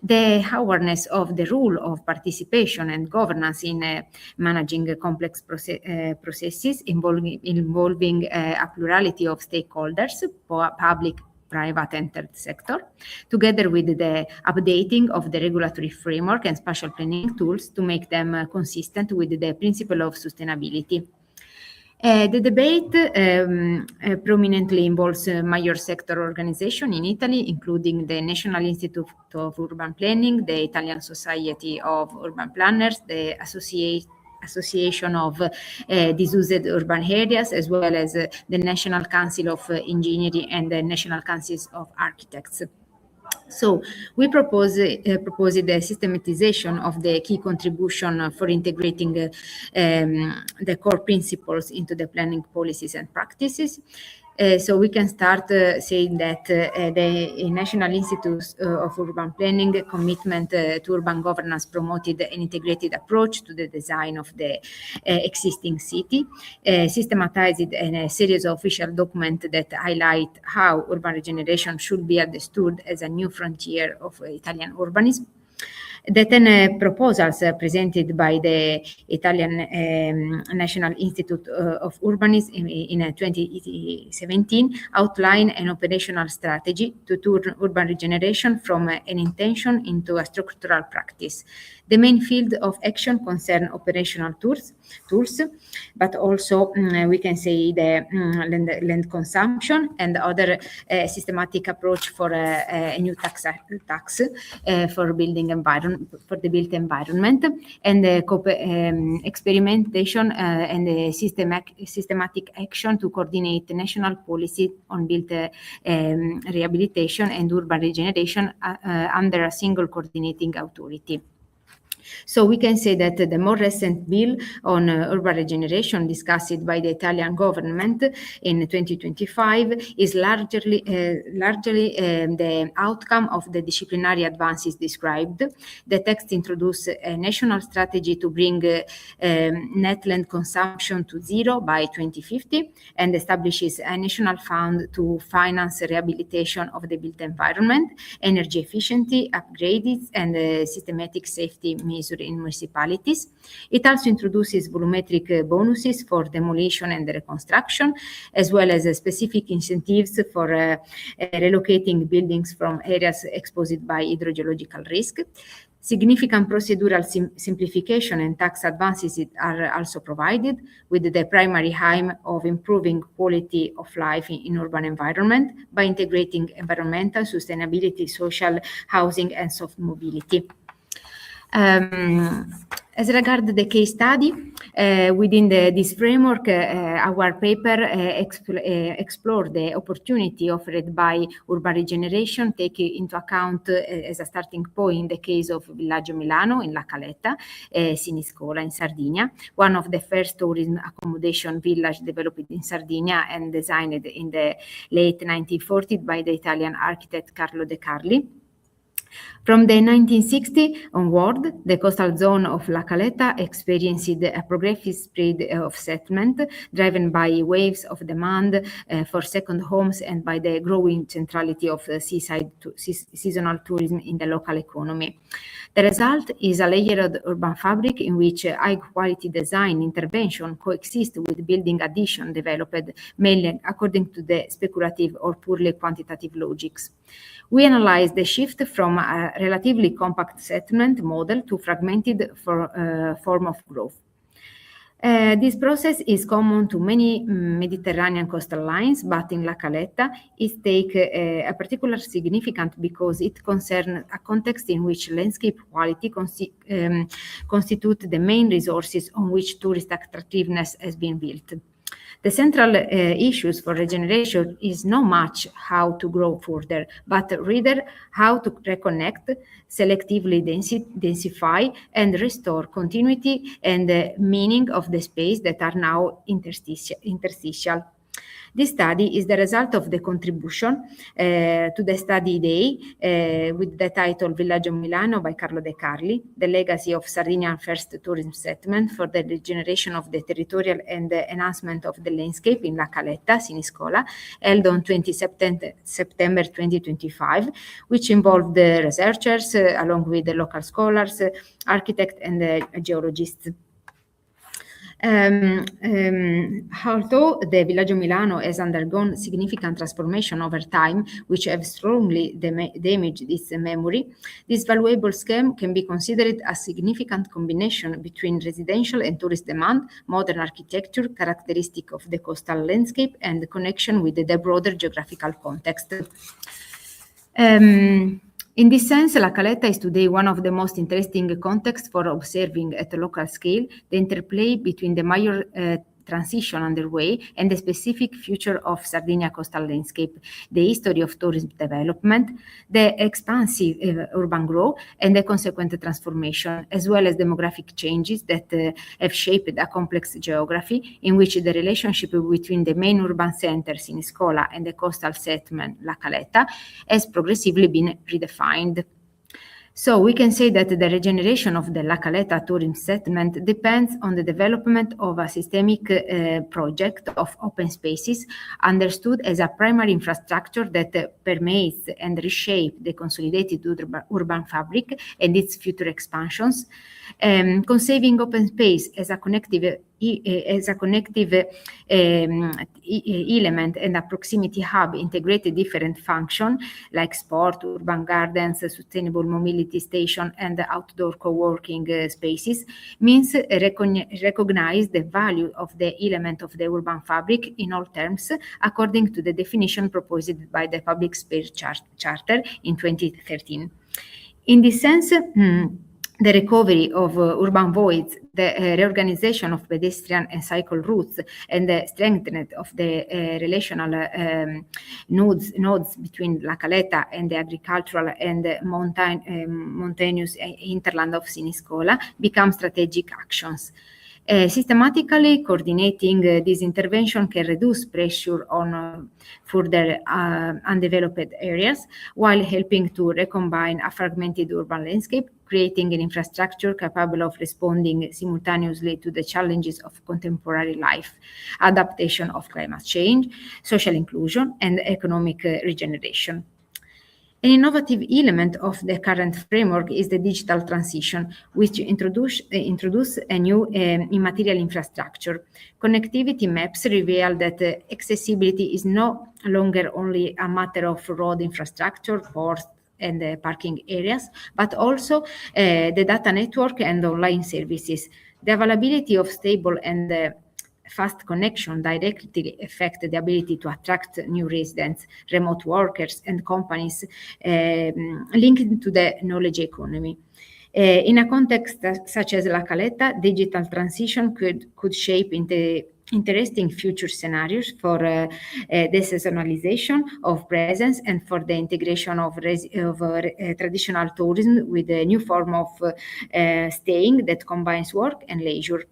The awareness of the role of participation and governance in managing complex processes involving a plurality of stakeholders, public, private, and third sector, together with the updating of the regulatory framework and spatial planning tools to make them consistent with the principle of sustainability. The debate prominently involves major sector organizations in Italy, including the National Institute of Urban Planning, the Italian Society of Urban Planners, the Association of Disused Urban Areas, as well as the National Council of Engineering and the National Councils of Architects. So we proposed the systematization of the key contribution for integrating the core principles into the planning policies and practices. So we can start saying that the National Institute of Urban Planning commitment to urban governance promoted an integrated approach to the design of the existing city, systematized in a series of official documents that highlight how urban regeneration should be understood as a new frontier of Italian urbanism. The 10 proposals presented by the Italian National Institute of Urbanism in 2017 outline an operational strategy to turn urban regeneration from an intention into a structural practice. The main field of action concern operational tools, but also we can say the land consumption and other systematic approach for a new tax for building environment, for the built environment, and experimentation and systematic action to coordinate national policy on built rehabilitation and urban regeneration under a single coordinating authority. So we can say that the more recent bill on urban regeneration discussed by the Italian government in 2025 is largely the outcome of the disciplinary advances described. The text introduces a national strategy to bring net land consumption to zero by 2050 and establishes a national fund to finance rehabilitation of the built environment, energy efficiency upgrades, and systematic safety measures in municipalities. It also introduces volumetric bonuses for demolition and reconstruction, as well as specific incentives for relocating buildings from areas exposed by hydrogeological risk. Significant procedural simplification and tax advances are also provided, with the primary aim of improving quality of life in urban environment by integrating environmental, sustainability, social housing, and soft mobility. As regards the case study, within this framework, our paper explored the opportunity offered by urban regeneration, taking into account as a starting point the case of Villaggio Milano in La Caletta, Siniscola in Sardinia, one of the first tourism accommodation village developed in Sardinia and designed in the late 1940s by the Italian architect Carlo De Carli. From the 1960s onward, the coastal zone of La Caletta experienced a progressive spread of settlement, driven by waves of demand for second homes and by the growing centrality of seaside seasonal tourism in the local economy. The result is a layered urban fabric in which high-quality design intervention coexist with building addition developed mainly according to the speculative or purely quantitative logics. We analyzed the shift from a relatively compact settlement model to fragmented form of growth. This process is common to many Mediterranean coastal lines, but in La Caletta it takes a particular significance because it concerns a context in which landscape quality constitute the main resources on which tourist attractiveness has been built. The central issues for regeneration is not much how to grow further, but rather how to reconnect, selectively densify, and restore continuity and meaning of the space that are now interstitial. This study is the result of the contribution to the study day with the title Villaggio Milano by Carlo De Carli, the legacy of Sardinian first tourism settlement for the regeneration of the territorial and the enhancement of the landscape in La Caletta, Siniscola, held on 20 September 2025, which involved the researchers along with the local scholars, architects, and geologists. Although the Villaggio Milano has undergone significant transformation over time, which have strongly damaged its memory, this valuable scheme can be considered a significant combination between residential and tourist demand, modern architecture, characteristic of the coastal landscape, and the connection with the broader geographical context. In this sense, La Caletta is today one of the most interesting contexts for observing at a local scale the interplay between the major transition underway and the specific future of Sardinia coastal landscape, the history of tourism development, the expansive urban growth, and the consequent transformation, as well as demographic changes that have shaped a complex geography in which the relationship between the main urban centers in Siniscola and the coastal settlement La Caletta has progressively been redefined. So we can say that the regeneration of the La Caletta tourism settlement depends on the development of a systemic project of open spaces understood as a primary infrastructure that permeates and reshapes the consolidated urban fabric and its future expansions, conceiving open space as a connective element and a proximity hub integrated different functions like sport, urban gardens, sustainable mobility station, and outdoor co-working spaces means recognize the value of the element of the urban fabric in all terms according to the definition proposed by the Public Space Charter in 2013. In this sense, the recovery of urban voids, the reorganization of pedestrian and cycle routes, and the strengthening of the relational nodes between La Caleta and the agricultural and mountainous hinterland of Siniscola become strategic actions. Systematically coordinating this intervention can reduce pressure on further undeveloped areas while helping to recombine a fragmented urban landscape, creating an infrastructure capable of responding simultaneously to the challenges of contemporary life, adaptation of climate change, social inclusion, and economic regeneration. An innovative element of the current framework is the digital transition, which introduce a new immaterial infrastructure. Connectivity maps reveal that accessibility is no longer only a matter of road infrastructure, ports, and parking areas, but also the data network and online services. The availability of stable and fast connection directly affect the ability to attract new residents, remote workers, and companies linked to the knowledge economy. In a context such as La Caleta, digital transition could shape into interesting future scenarios for deseasonalization of presence and for the integration of traditional tourism with a new form of staying that combines work and leisure.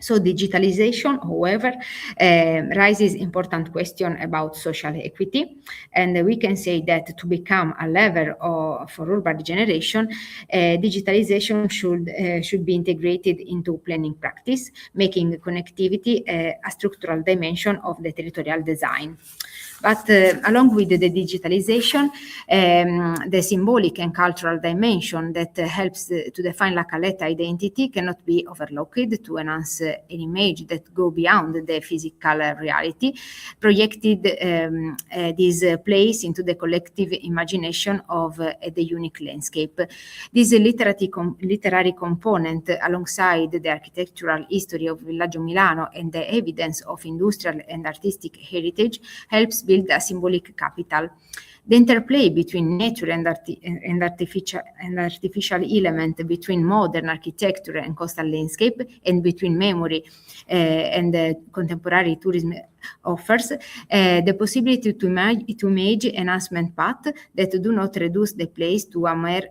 So digitalization, however, raises important question about social equity, and we can say that to become a lever for urban regeneration, digitalization should be integrated into planning practice, making connectivity a structural dimension of the territorial design. But along with the digitalization, the symbolic and cultural dimension that helps to define La Caleta identity cannot be overlooked to enhance an image that go beyond the physical reality, projected this place into the collective imagination of the unique landscape. This literary component, alongside the architectural history of Villaggio Milano and the evidence of industrial and artistic heritage, helps build a symbolic capital. The interplay between nature and artificial element, between modern architecture and coastal landscape, and between memory and contemporary tourism offers the possibility to image enhancement paths that do not reduce the place to a mere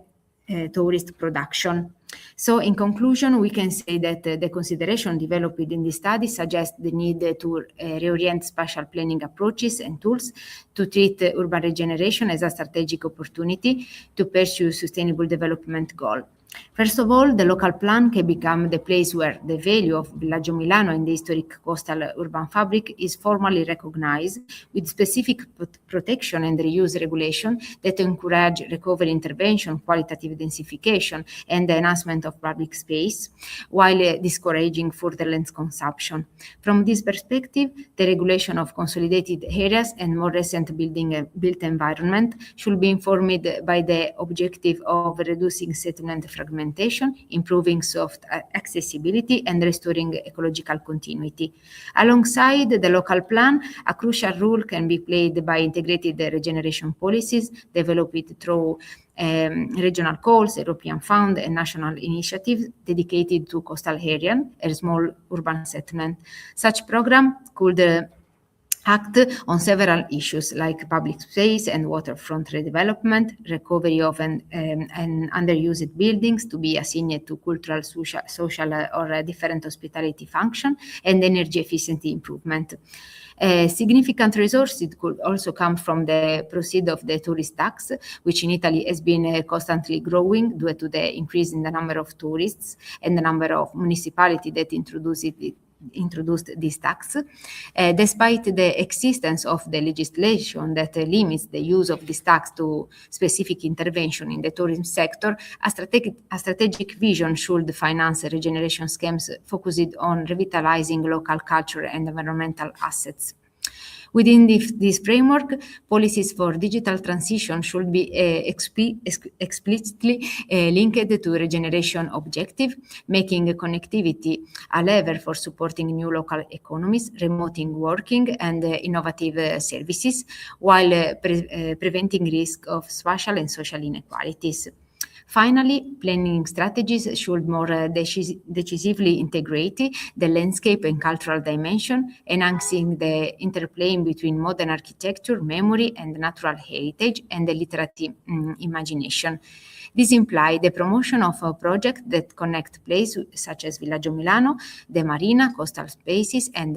tourist production. So in conclusion, we can say that the consideration developed in this study suggests the need to reorient spatial planning approaches and tools to treat urban regeneration as a strategic opportunity to pursue sustainable development goals. First of all, the local plan can become the place where the value of Villaggio Milano and the historic coastal urban fabric is formally recognized, with specific protection and reuse regulation that encourage recovery intervention, qualitative densification, and the enhancement of public space, while discouraging further land consumption. From this perspective, the regulation of consolidated areas and more recent built environment should be informed by the objective of reducing settlement fragmentation, improving soft accessibility, and restoring ecological continuity. Alongside the local plan, a crucial role can be played by integrated regeneration policies developed through regional calls, European fund, and national initiatives dedicated to coastal areas and small urban settlement. Such program could act on several issues like public space and waterfront redevelopment, recovery of and underused buildings to be assigned to cultural, social or different hospitality function, and energy efficiency improvement. Significant resources could also come from the proceeds of the tourist tax, which in Italy has been constantly growing due to the increase in the number of tourists and the number of municipalities that introduced this tax. Despite the existence of the legislation that limits the use of this tax to specific intervention in the tourism sector, a strategic vision should finance regeneration schemes focused on revitalizing local culture and environmental assets. Within this framework, policies for digital transition should be explicitly linked to regeneration objective, making connectivity a lever for supporting new local economies, remote working, and innovative services, while preventing risk of spatial and social inequalities. Finally, planning strategies should more decisively integrate the landscape and cultural dimension, enhancing the interplay between modern architecture, memory, and natural heritage, and the literary imagination. This implies the promotion of a project that connect places such as Villaggio Milano, the marina, coastal spaces, and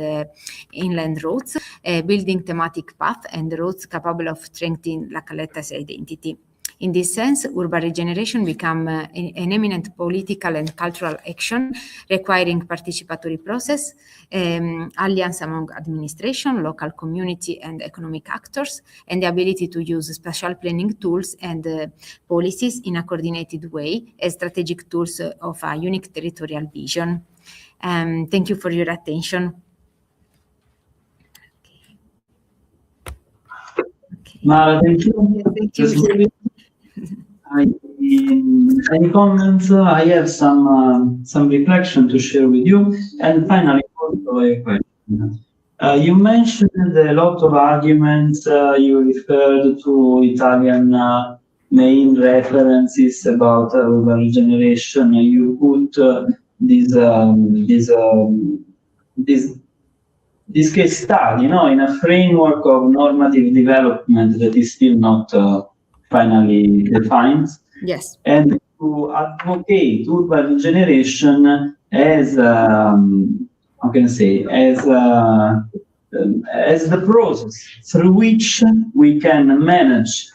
inland roads, building thematic paths and roads capable of strengthening La Caletta's identity. In this sense, urban regeneration become an eminent political and cultural action requiring participatory process, alliance among administration, local community and economic actors, and the ability to use spatial planning tools and policies in a coordinated way as strategic tools of a unique territorial vision. Thank you for your attention. Mara, thank you. Thank you. Any comments? I have some reflection to share with you. And finally, also a question. You mentioned a lot of arguments. You referred to Italian main references about urban regeneration. You put this case study, in a framework of normative development that is still not finally defined. Yes. And to advocate urban regeneration as how can I say, as the process through which we can manage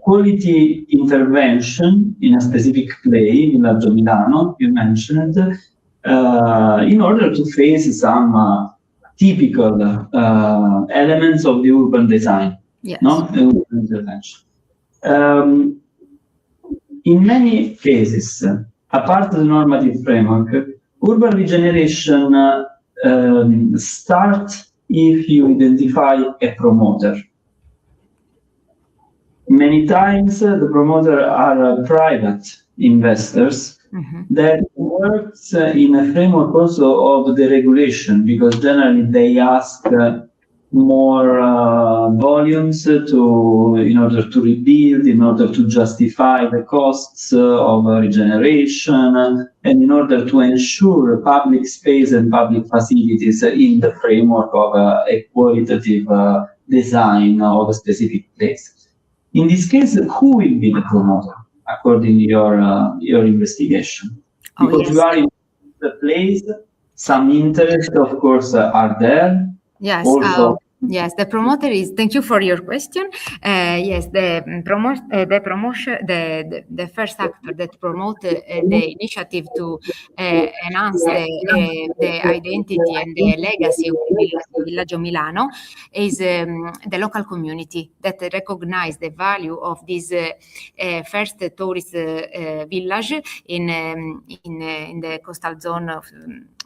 quality intervention in a specific play, Villaggio Milano, you mentioned, in order to face some typical elements of the urban design. Yes. No? The urban intervention. In many cases, apart from the normative framework, urban regeneration starts if you identify a promoter. Many times, the promoter are private investors that works in a framework also of the regulation, because generally they ask more volumes in order to rebuild, in order to justify the costs of regeneration, and in order to ensure public space and public facilities in the framework of a qualitative design of a specific place. In this case, who will be the promoter, according to your investigation? Because you are in the place, some interest, of course, are there. Yes. Also, yes, the promoter is. Thank you for your question. Yes, the first actor that promote the initiative to enhance the identity and the legacy of Villaggio Milano is the local community that recognize the value of this first tourist village in the coastal zone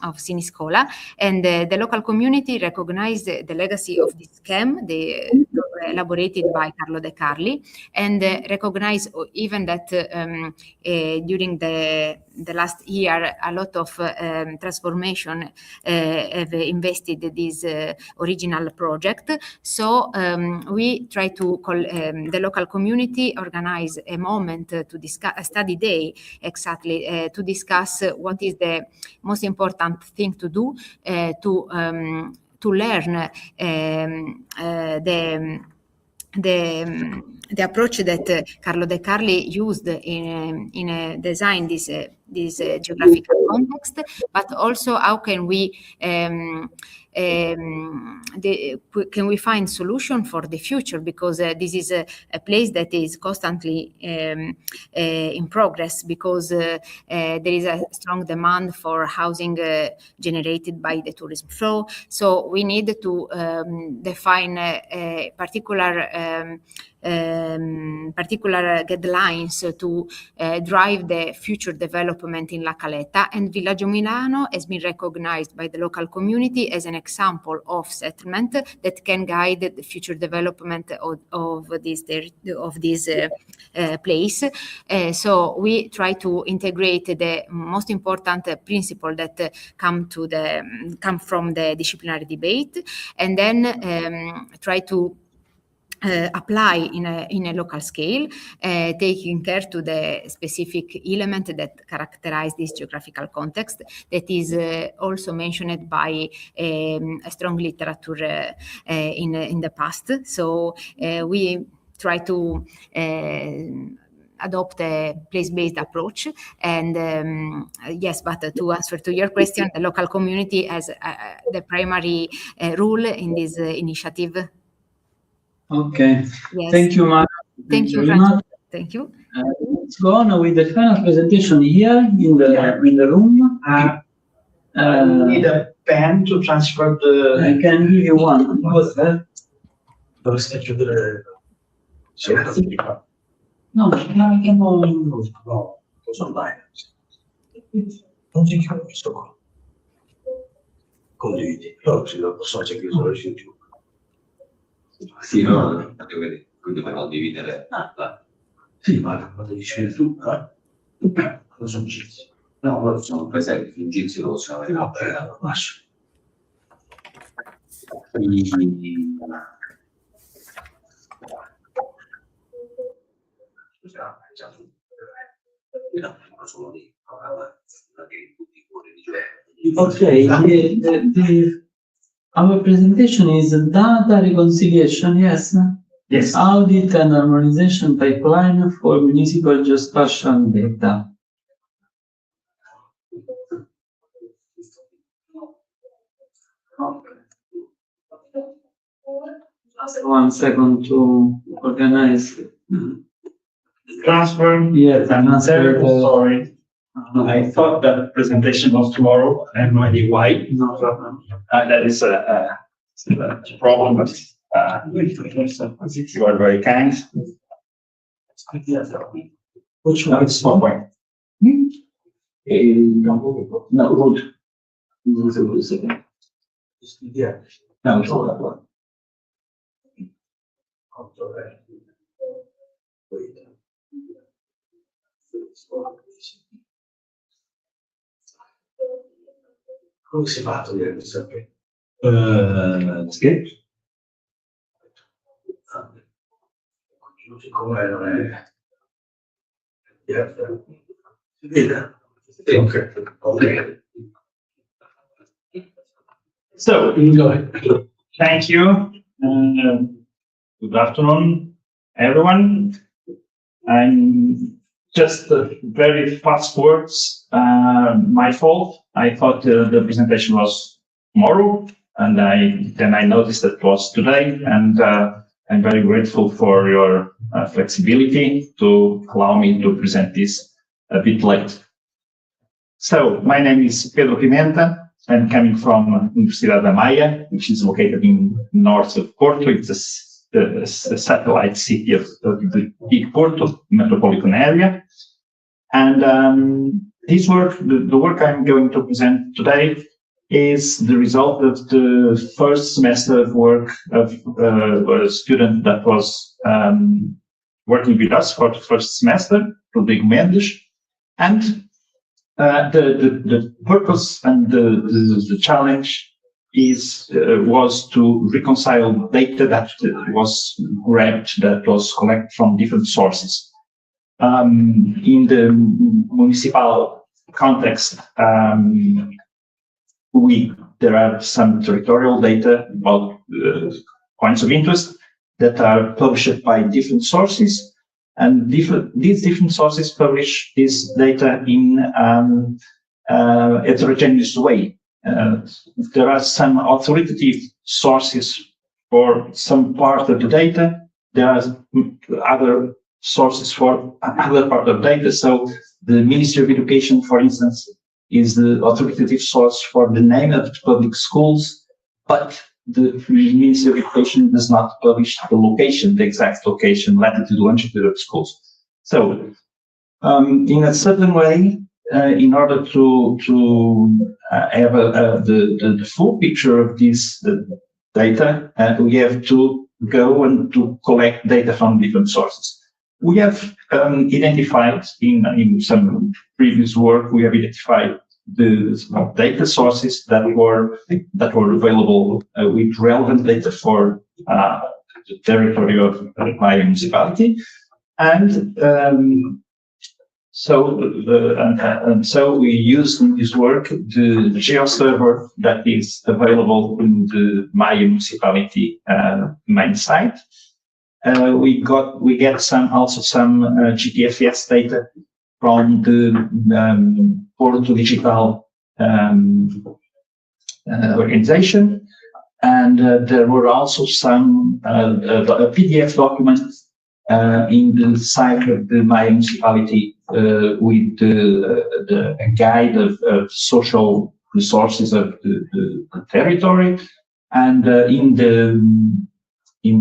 of Siniscola, and the local community recognize the legacy of this scheme, elaborated by Carlo De Carli, and recognize even that during the last year a lot of transformation have invested this original project. So we try to call the local community organize a moment to discuss a study day exactly to discuss what is the most important thing to do to learn the approach that Carlo De Carli used in design this geographical context, but also how can we find solution for the future, because this is a place that is constantly in progress, because there is a strong demand for housing generated by the tourism flow. So we need to define a particular guidelines to drive the future development in La Caletta, and Villaggio Milano has been recognized by the local community as an example of settlement that can guide the future development of this place. So we try to integrate the most important principle that come from the disciplinary debate, and then try to apply in a local scale, taking care to the specific element that characterize this geographical context that is also mentioned by a strong literature in the past. So we try to adopt a place-based approach. And yes, but to answer to your question, the local community has the primary role in this initiative. Okay. Yes. Thank you, Mark. Thank you, very much. Thank you. Let's go on with the final presentation here in the room. I need a pen to transfer the. I can give you one. No, I can No, online. Non si chiama questo qua. Condividi. No, sì, lo so, c'è chiuso lo YouTube. Sì, no, quindi dobbiamo condividere. Sì, ma lo devi scegliere tu, lo sono giusto. No, loro sono presenti, in gizio lo so. Vabbè, lo lascio. Okay, our presentation is data reconciliation, yes? Yes. Audit and harmonization pipeline for municipal geospatial data. Just 1 second to organize. Transfer. Yes, I'm transfer very the- sorry. I thought that presentation was tomorrow. I have no idea why. No problem. That is a problem, but you are very kind. Which No, one? it's one point. No, good. Yeah. No, it's not that one. Come si fa a togliere questo qui? Skip. Siccome non è. Si vede? Ok. So, thank you. Good afternoon, everyone. I'm just very fast words. My fault. I thought the presentation was tomorrow, and then I noticed that it was today. And I'm very grateful for your flexibility to allow me to present this a bit late. So, my name is Pedro Pimenta. I'm coming from Universidade da Maia, which is located in north of Porto. It's a satellite city of the big Porto metropolitan area. And this work, the work I'm going to present today, is the result of the first semester of work of a student that was working with us for the first semester, Rodrigo Mendes. And the purpose and the challenge was to reconcile data that was grabbed, that was collected from different sources. In the municipal context, there are some territorial data about points of interest that are published by different sources. And these different sources publish this data in a heterogeneous way. There are some authoritative sources for some part of the data. There are other sources for other part of data. So the Ministry of Education, for instance, is the authoritative source for the name of the public schools, but the Ministry of Education does not publish the location, the exact location, latitude, longitude of schools. So, in a certain way, in order to have the full picture of this data, we have to go and to collect data from different sources. We have identified in some previous work, we have identified the data sources that were available with relevant data for the territory of my municipality, and so we use in this work the GeoServer that is available in the my municipality main site. We get some GTFS data from the Porto Digital organization, and there were also some PDF documents in the site of the my municipality with the guide of social resources of the territory, and in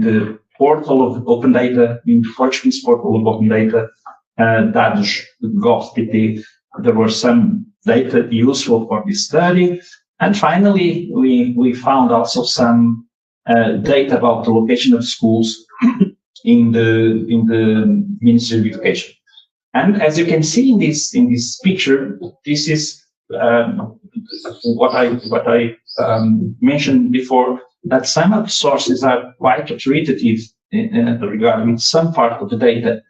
the portal of open data, in the Portuguese portal of open data, dados.gov.pt, there were some data useful for this study. And finally, we found also some data about the location of schools in the Ministry of Education. And as you can see in this picture, this is what I mentioned before, that some of the sources are quite authoritative regarding some part of the data,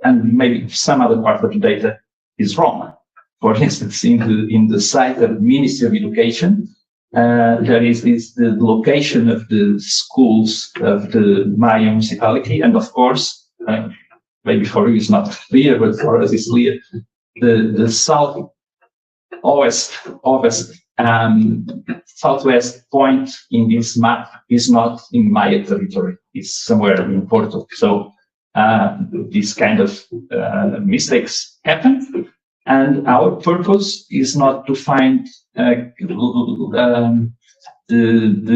and maybe some other part of the data is wrong. For instance, in the site of the Ministry of Education, there is the location of the schools of the Maya municipality, and of course, maybe for you it's not clear, but for us it's clear. The southwest point in this map is not in Maya territory; it's somewhere in Porto. So these kind of mistakes happen. And our purpose is not to find the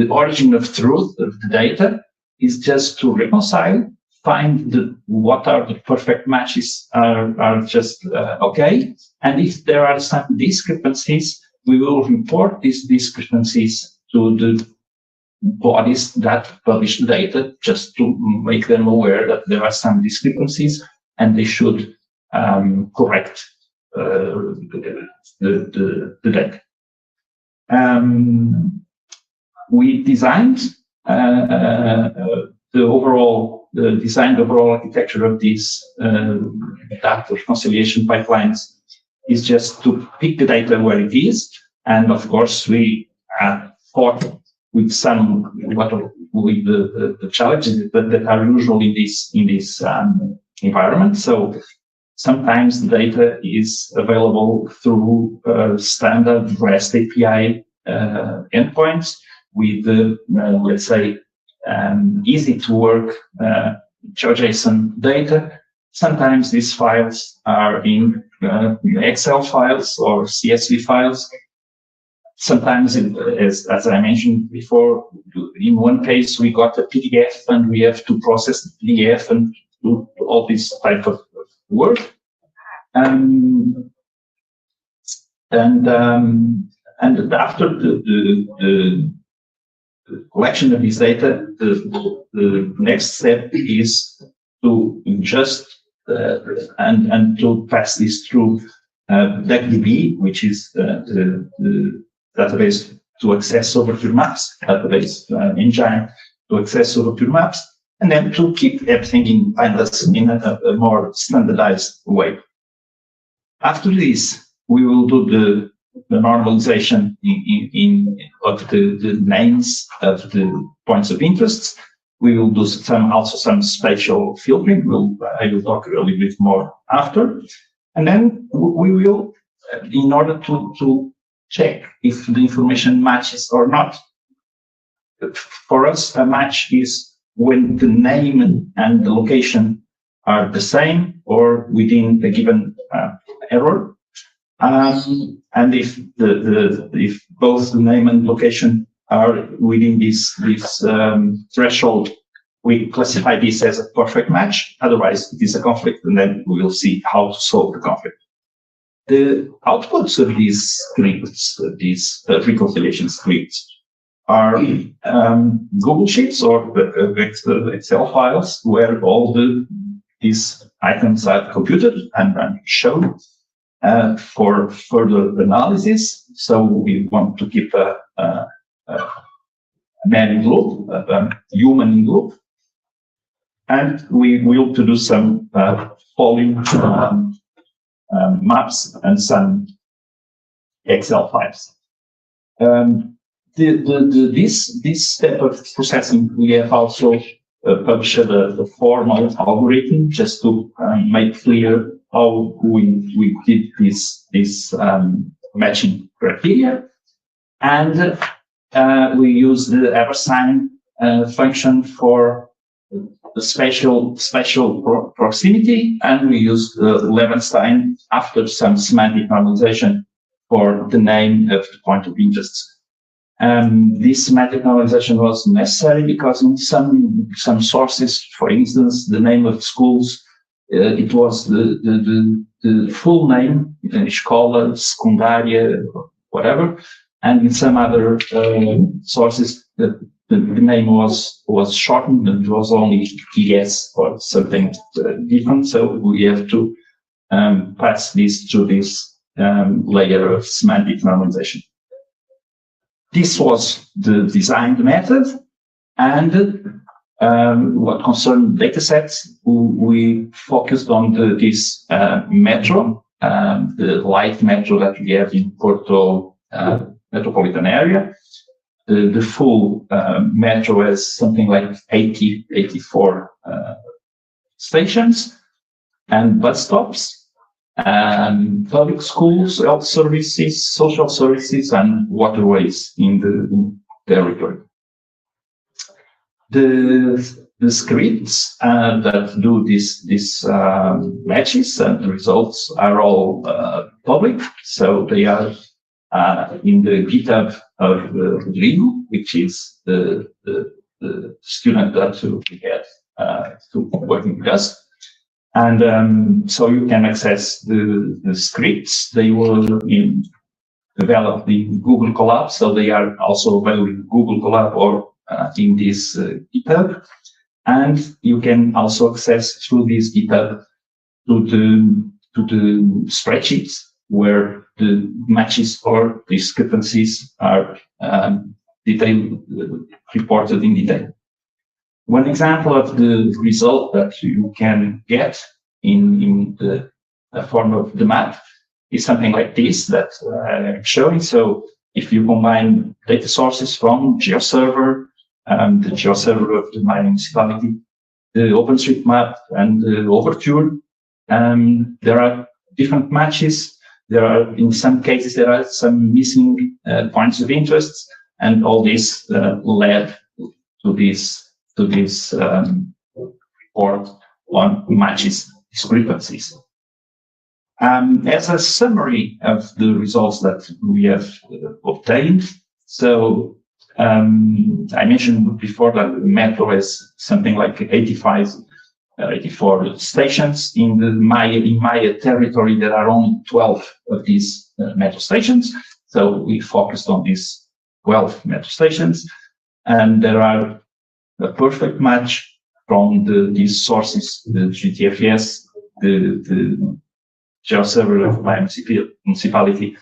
origin of truth of the data, is just to reconcile, find what are the perfect matches are just okay. And if there are some discrepancies, we will report these discrepancies to the bodies that publish the data, just to make them aware that there are some discrepancies and they should correct the data. We designed the overall architecture of these data reconciliation pipelines is just to pick the data where it is, and of course we fought with the challenges that are usual in this environment. So sometimes the data is available through standard REST API endpoints with, let's say, easy to work JSON data. Sometimes these files are in Excel files or CSV files. Sometimes, as I mentioned before, in one case we got a PDF and we have to process the PDF and do all this type of work. And after the collection of this data, the next step is to just and to pass this through DuckDB, which is the database to access over pure maps, database engine to access over pure maps, and then to keep everything in pandas in a more standardized way. After this, we will do the normalization of the names of the points of interest. We will do also some spatial filtering. I will talk a little bit more after. And then we will, in order to check if the information matches or not, for us, a match is when the name and the location are the same or within a given error. And if if both the name and location are within this threshold, we classify this as a perfect match. Otherwise, it is a conflict, and then we will see how to solve the conflict. The outputs of these scripts, these reconciliation scripts, are Google Sheets or Excel files where all these items are computed and shown for further analysis. So we want to keep a man in loop, a human in loop. and we will to do some volume maps and some Excel files. This step of processing, we have also published a formal algorithm just to make clear how we did this matching criteria, and we use the =sign function for the special proximity, and we use the Levenstein after some semantic normalization for the name of the point of interest. This semantic normalization was necessary because in some sources, for instance, the name of schools, it was the full name, Escola Secundária, whatever, and in some other sources, the name was shortened and it was only ES or something different. So we have to pass this through this layer of semantic normalization. This was the designed method, and what concerned datasets, we focused on this metro, the light metro that we have in Porto metropolitan area. The full metro has something like 84 stations and bus stops, public schools, health services, social services, and waterways in the territory. The scripts that do these matches and results are all public, so they are in the GitHub of Rodrigo, which is the student that we had working with us. And so you can access the scripts. They were developed in Google Colab, so they are also available in Google Colab or in this GitHub. And you can also access through this GitHub to the spreadsheets where the matches or discrepancies are reported in detail. One example of the result that you can get in the form of the map is something like this that I'm showing. So if you combine data sources from GeoServer, the GeoServer of the my municipality, the OpenStreetMap, and the Overture, there are different matches. There are, in some cases, there are some missing points of interest, and all this led to this report on matches discrepancies. As a summary of the results that we have obtained, so I mentioned before that the metro has something like 84 stations. In the Maya territory, there are only 12 of these metro stations. So we focused on these 12 metro stations, and there are a perfect match from these sources, the GTFS, the GeoServer of my municipality,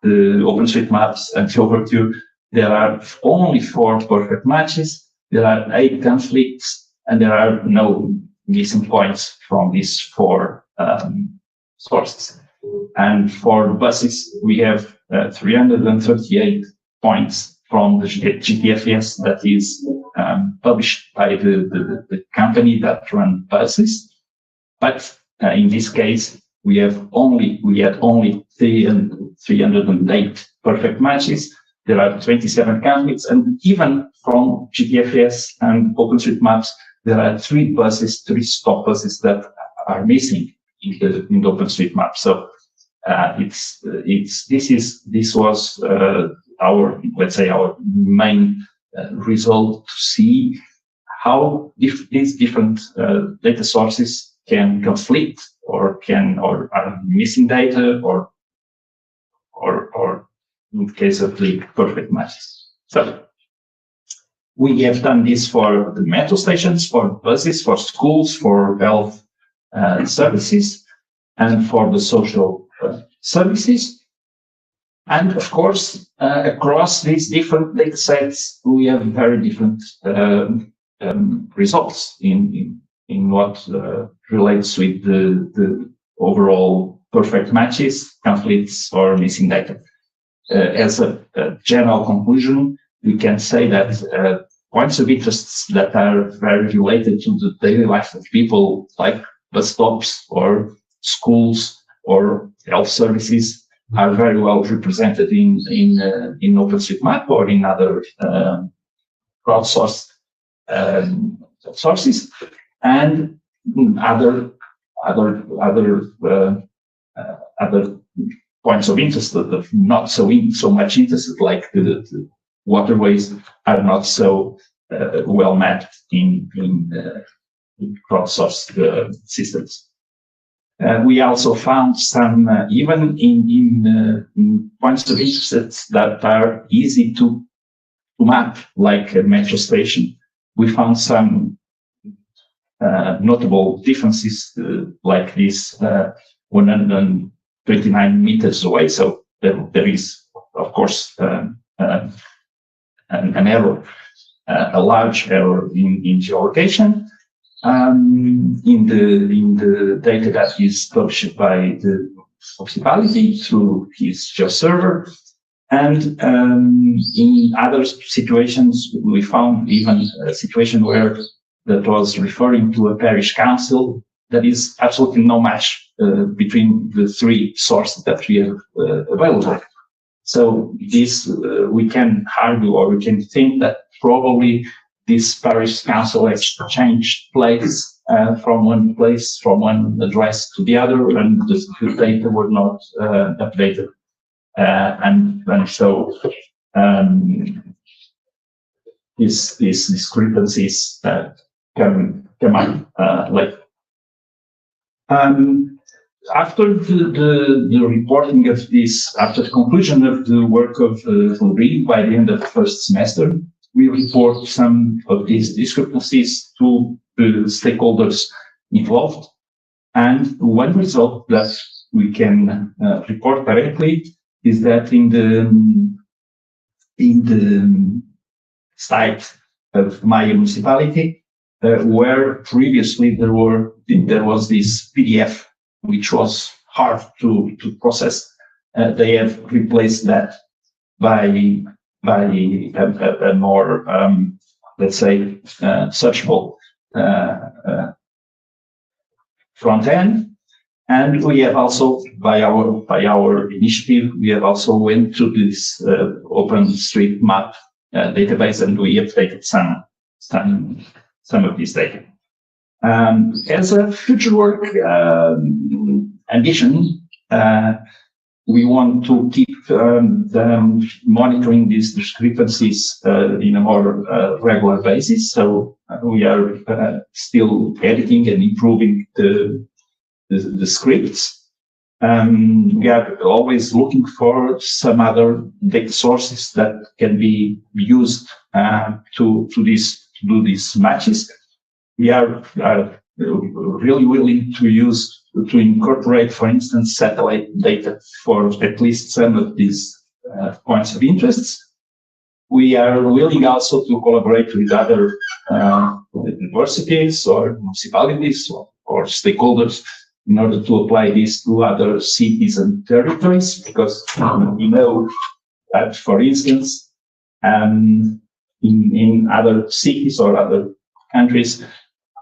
the OpenStreetMaps, and the Overture. There are only 4 perfect matches. There are 8 conflicts, and there are no missing points from these 4 sources. And for buses, we have 338 points from the GTFS that is published by the company that runs buses. But in this case, we had only 308 perfect matches. There are 27 conflicts, and even from GTFS and OpenStreetMaps, there are 3 stop buses that are missing in the OpenStreetMap. So this was our, let's say, our main result to see how these different data sources can conflict or are missing data or in the case of the perfect matches. So we have done this for the metro stations, for buses, for schools, for health services, and for the social services. And of course, across these different data sets, we have very different results in in what relates with the overall perfect matches, conflicts, or missing data. As a general conclusion, we can say that points of interest that are very related to the daily life of people, like bus stops or schools or health services, are very well represented in OpenStreetMap or in other crowdsourced sources, and other points of interest that are not so much interested, like the waterways, are not so well mapped in crowdsourced systems. We also found some, even in points of interest that are easy to map, like a metro station, we found some notable differences, like this 129 meters away. So there is, of course, an error, a large error in geolocation. In the data that is published by the municipality through his GeoServer, and in other situations we found even a situation where that was referring to a parish council. That is absolutely no match between the three sources that we have available. So this we can argue, or we can think that probably this parish council has changed place from one address to the other, and the data were not updated, and so these discrepancies come up later. After the reporting of this, after the conclusion of the work of Ulrich by the end of the first semester, we report some of these discrepancies to the stakeholders involved. And one result that we can report directly is that in the site of my municipality, where previously there was this PDF which was hard to process, they have replaced that by a more, let's say, searchable front end. And we have also, by our initiative, we have also went to this OpenStreetMap database, and we updated some of this data. As a future work ambition, we want to keep monitoring these discrepancies in a more regular basis. So we are still editing and improving the scripts. We are always looking for some other data sources that can be used to do these matches. We are really willing to incorporate, for instance, satellite data for at least some of these points of interest. We are willing also to collaborate with other universities or municipalities or stakeholders in order to apply this to other cities and territories, because we know that, for instance, in other cities or other countries,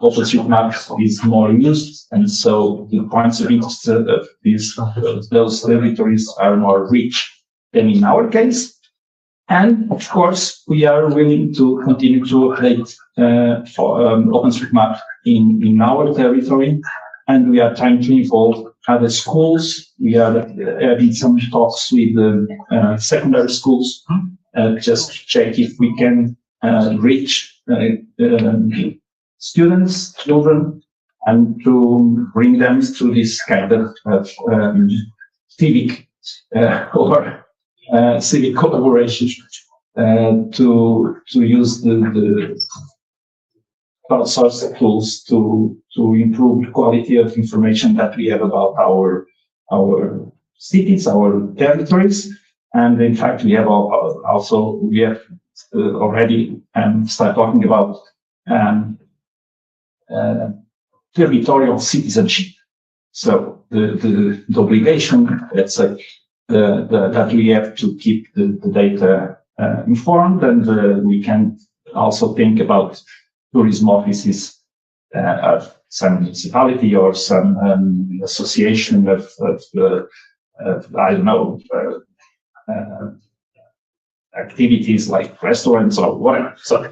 OpenStreetMap is more used, and so the points of interest of those territories are more rich than in our case. And of course, we are willing to continue to update OpenStreetMap in our territory, and we are trying to involve other schools. We are having some talks with secondary schools, just to check if we can reach students, children, and to bring them to this kind of civic or civic collaboration to use the crowdsourced tools to improve the quality of information that we have about our cities, our territories. And in fact, we have already started talking about territorial citizenship. So the obligation, let's say, that we have to keep the data informed, and we can also think about tourism offices of some municipality or some association of I don't know, activities like restaurants or whatever. So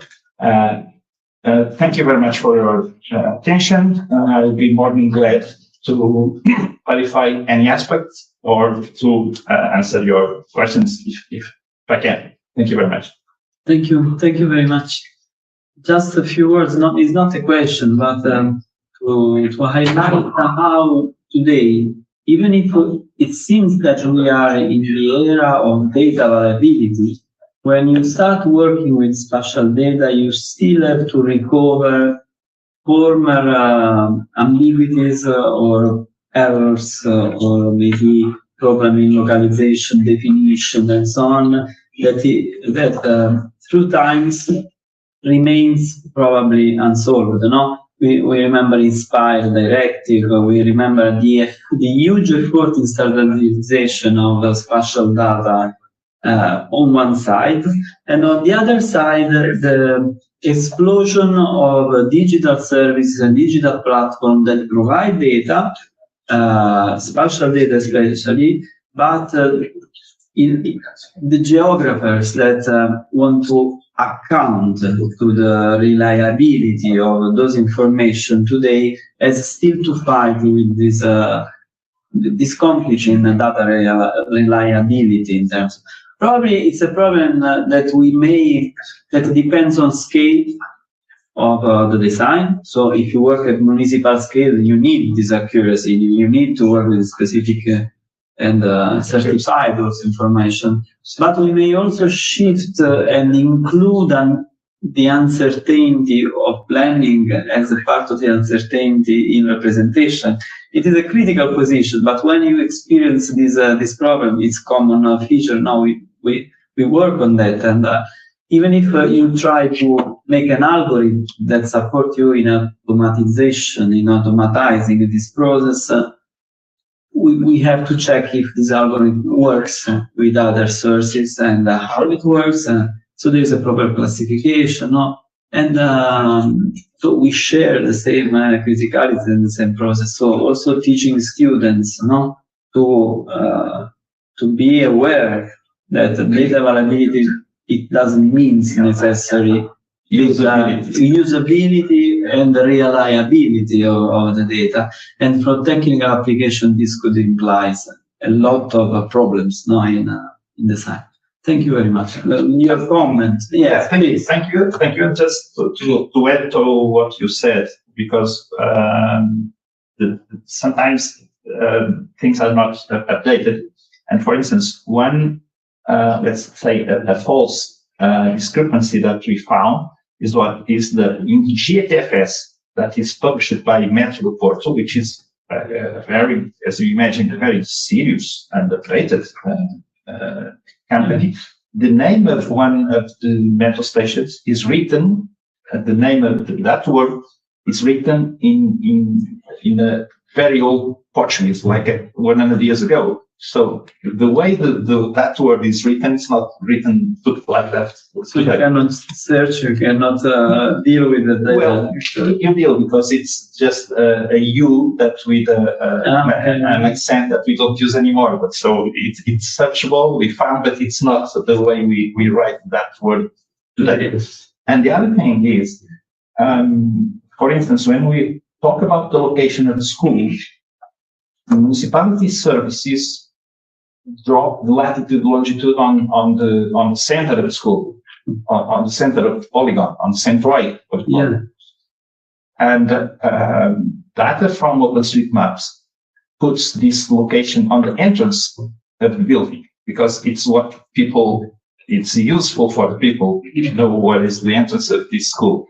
thank you very much for your attention. I'll be more than glad to clarify any aspects or to answer your questions if I can. Thank you very much. Thank you very much. Just a few words. It's not a question, but to highlight how today, even if it seems that we are in the era of data availability, when you start working with spatial data, you still have to recover former ambiguities or errors or maybe problem in localization, definition, and so on, that through times remains probably unsolved. We remember Inspire Directive, we remember the huge effort in standardization of spatial data on one side, and on the other side, the explosion of digital services and digital platforms that provide data, spatial data especially, but the geographers that want to account to the reliability of those information today has still to fight with this conflict in data reliability in terms. Probably it's a problem that depends on scale of the design. So if you work at municipal scale, you need this accuracy. You need to work with specific and certify those information. But we may also shift and include the uncertainty of planning as a part of the uncertainty in representation. It is a critical position, but when you experience this problem, it's common feature. Now we work on that, and even if you try to make an algorithm that supports you in automatization, in automatizing this process, we have to check if this algorithm works with other sources and how it works. So there's a proper classification, and so we share the same criticality and the same process. So also teaching students, to be aware that data availability, it doesn't mean necessarily usability and the reliability of the data. And for technical application, this could imply a lot of problems in design. Thank you very much. Your comment. Yeah, thank you. Just to add to what you said, because sometimes things are not updated. And for instance, one, let's say a false discrepancy that we found is what is in the GFS that is published by Metro Porto, which is very, as you imagine, a very serious and updated company. The name of one of the metro stations is written, the name of that word is written in a very old Portuguese, like 100 years ago. So the way that word is written, it's not written like that. So you cannot search, you cannot deal with the data. Well, you deal because it's just a U that with an accent that we don't use anymore. But so it's searchable, we found, but it's not the way we write that word today. And the other thing is, for instance, when we talk about the location of the school, the municipality services drop the latitude, longitude on the center of the school, on the center of the polygon, on the centroid of the polygon. And data from OpenStreetMaps puts this location on the entrance of the building, because it's it's useful for the people to know what is the entrance of this school.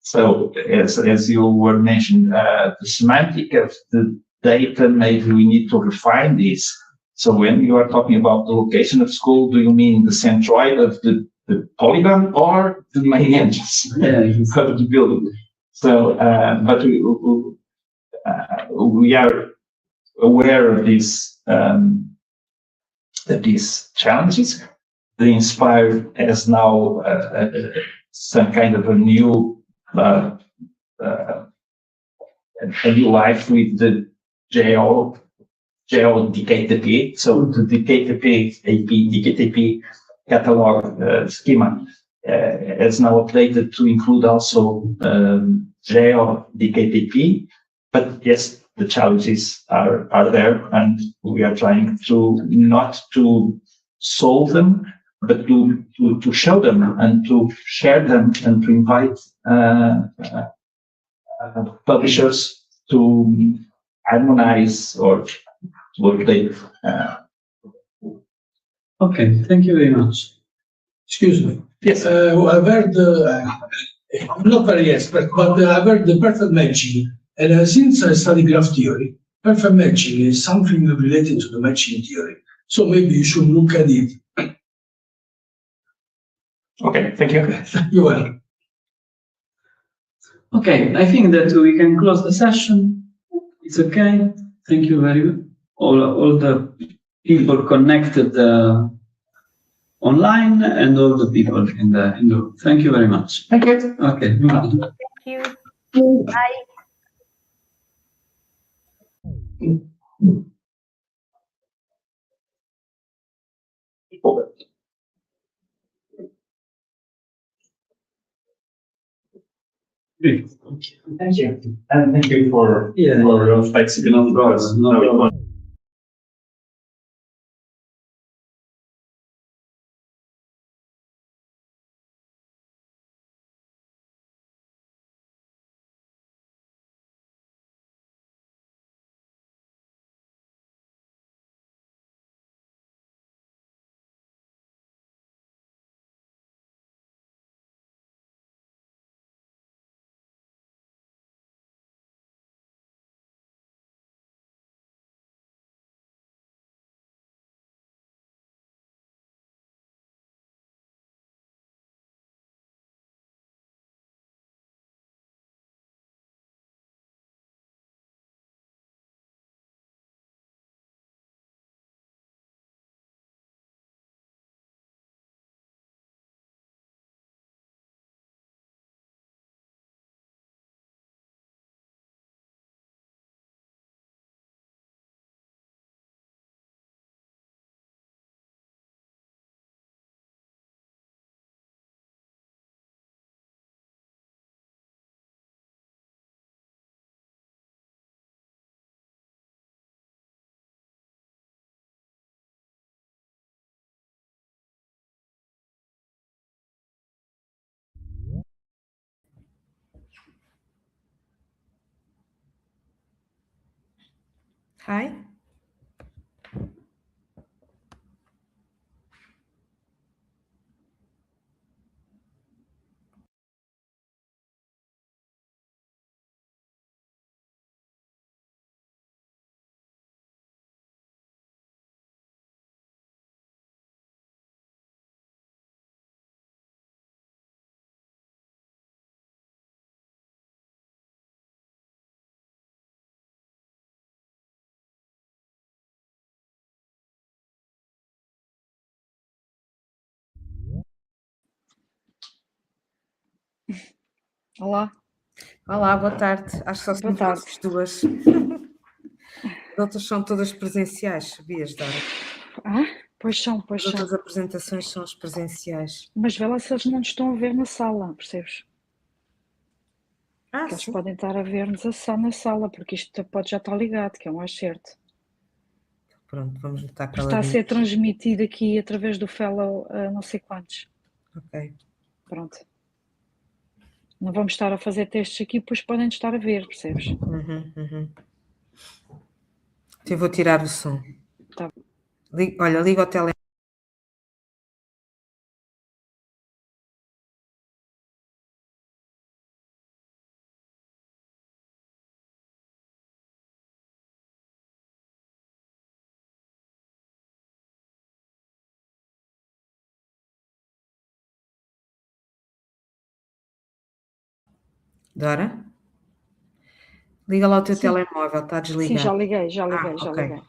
So as you were mentioning, the semantic of the data, maybe we need to refine this. So when you are talking about the location of school, do you mean the centroid of the polygon or the main entrance of the building? So, but we are aware of these challenges. The Inspire has now some kind of a new life with the GeoDKTP. So the DKTP catalog schema is now updated to include also GeoDKTP. But yes, the challenges are there, and we are trying to not to solve them, but to show them and to share them and to invite publishers to harmonize or to update. Okay, thank you very much. Excuse me. Yes. I've heard, I'm not very expert, but I've heard the perfect matching. And since I study graph theory, perfect matching is something related to the matching theory. So maybe you should look at it. Okay, thank you. You're welcome. Okay, I think that we can close the session. It's okay. Thank you very much. All the people connected online and all the people in the room. Thank you very much. Thank you. Okay. Thank you. Bye. Great. Thank you. And thank you for flexibility. No problem. No problem. Hi. Olá, Olá, boa tarde. Acho que só boa somos tarde. nós duas. As outras são todas presenciais, sabias, Dara? Pois são, pois As são. outras apresentações são as presenciais. Mas vê lá se eles não nos estão a ver na sala, percebes? Que eles Sim. podem estar a ver-nos na sala, porque isto pode já estar ligado, que é o mais certo. Pronto, vamos estar Está a ser transmitido aqui através do fellow não sei quantos. Ok. Pronto. Não vamos estar a fazer testes aqui, pois podem estar a ver, percebes? Eu vou tirar o som. Tá. Olha, liga o telemóvel. Dora? Liga lá o teu Sim. telemóvel, está Sim, desligado. já liguei, já liguei, já ok. liguei.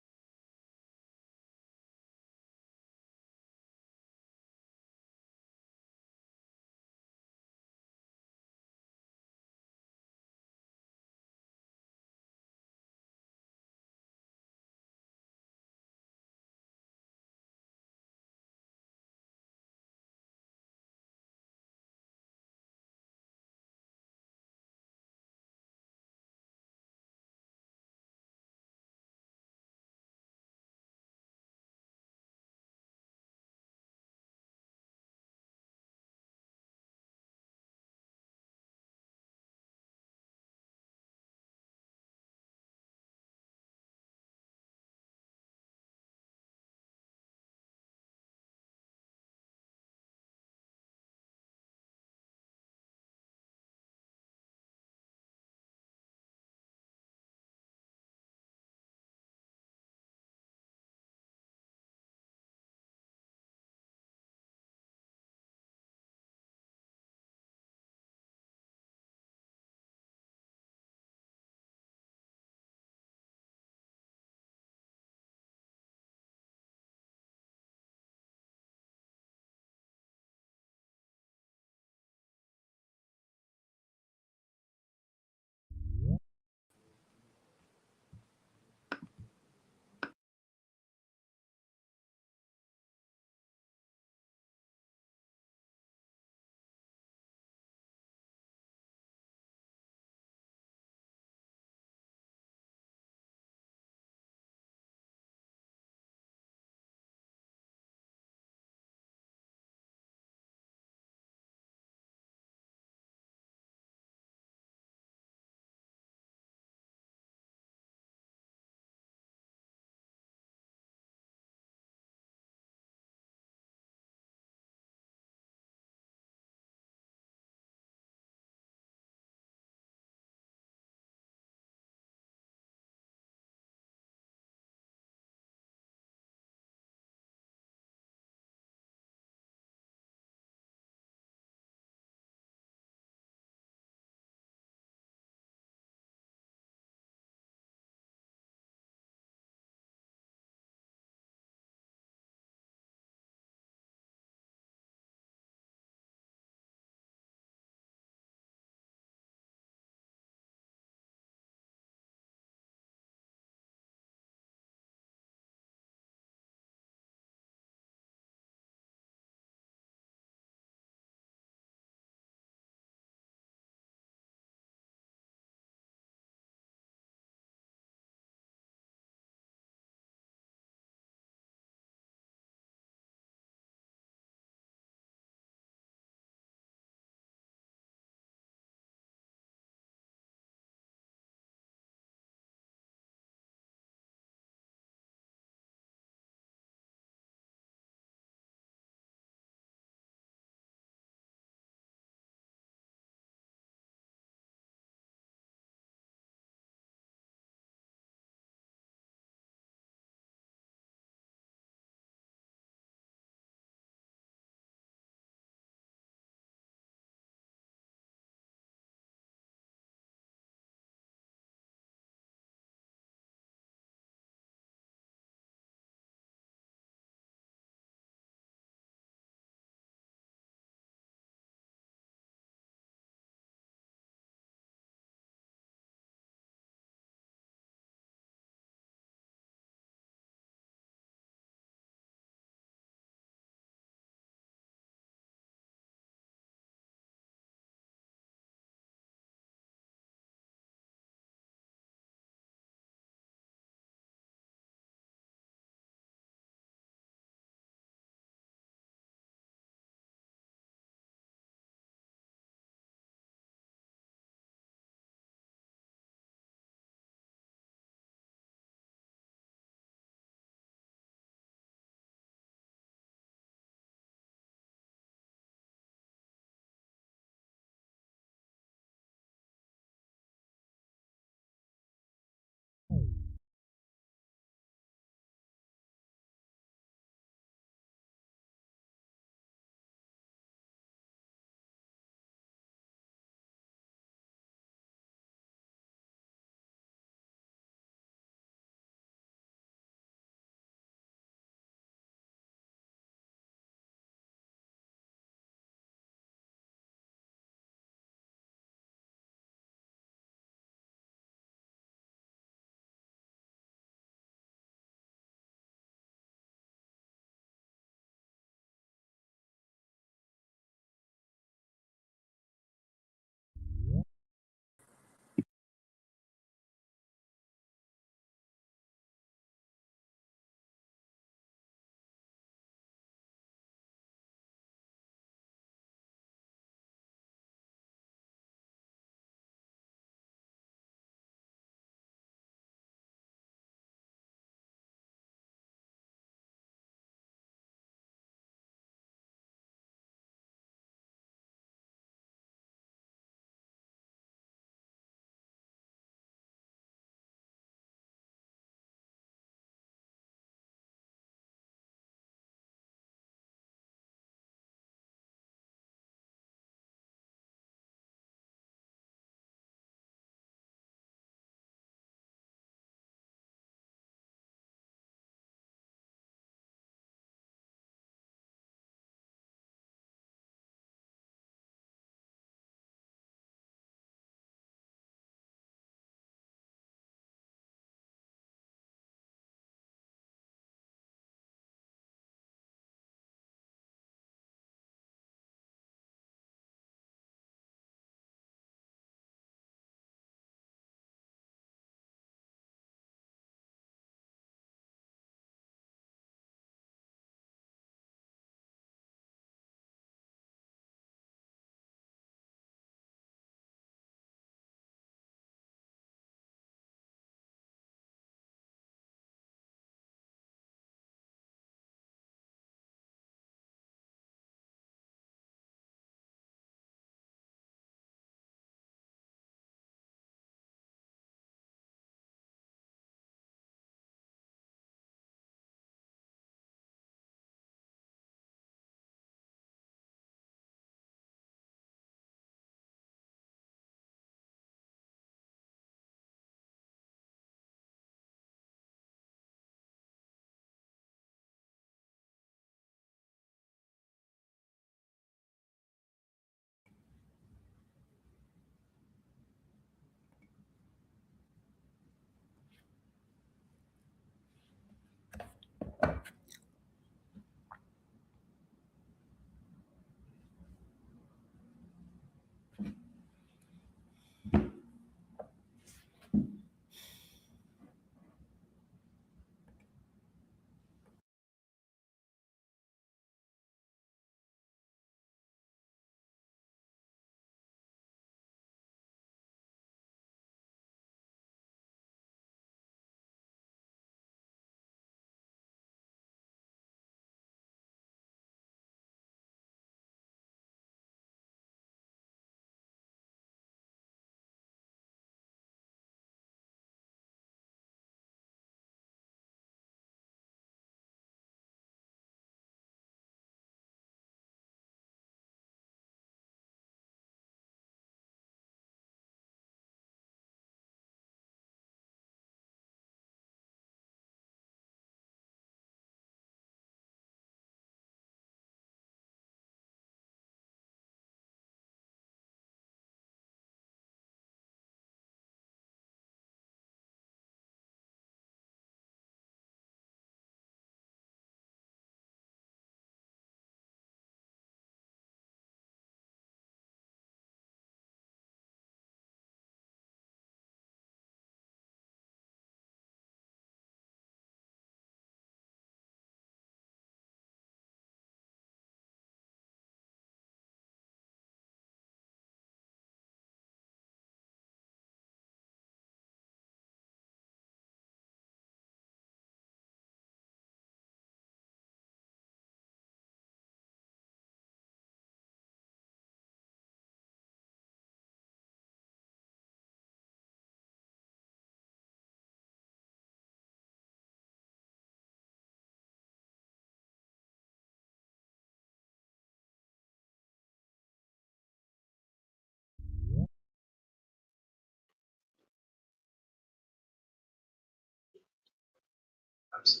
Is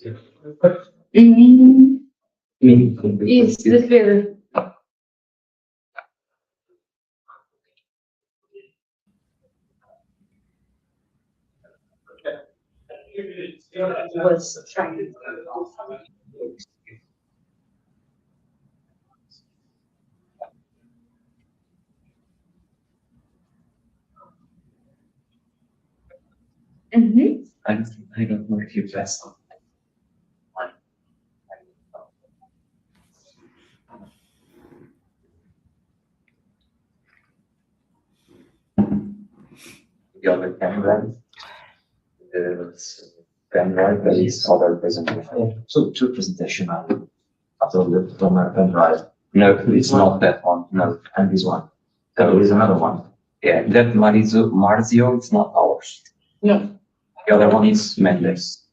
the field. Was trying. I don't know if you pressed on. The other camera, the pen drive, there is other presentation. So two presentations uploaded from a pen drive. No, it's not that one. No, And this one. There is another one. yeah, that Marzio, it's not ours. No. The other one is Mendes.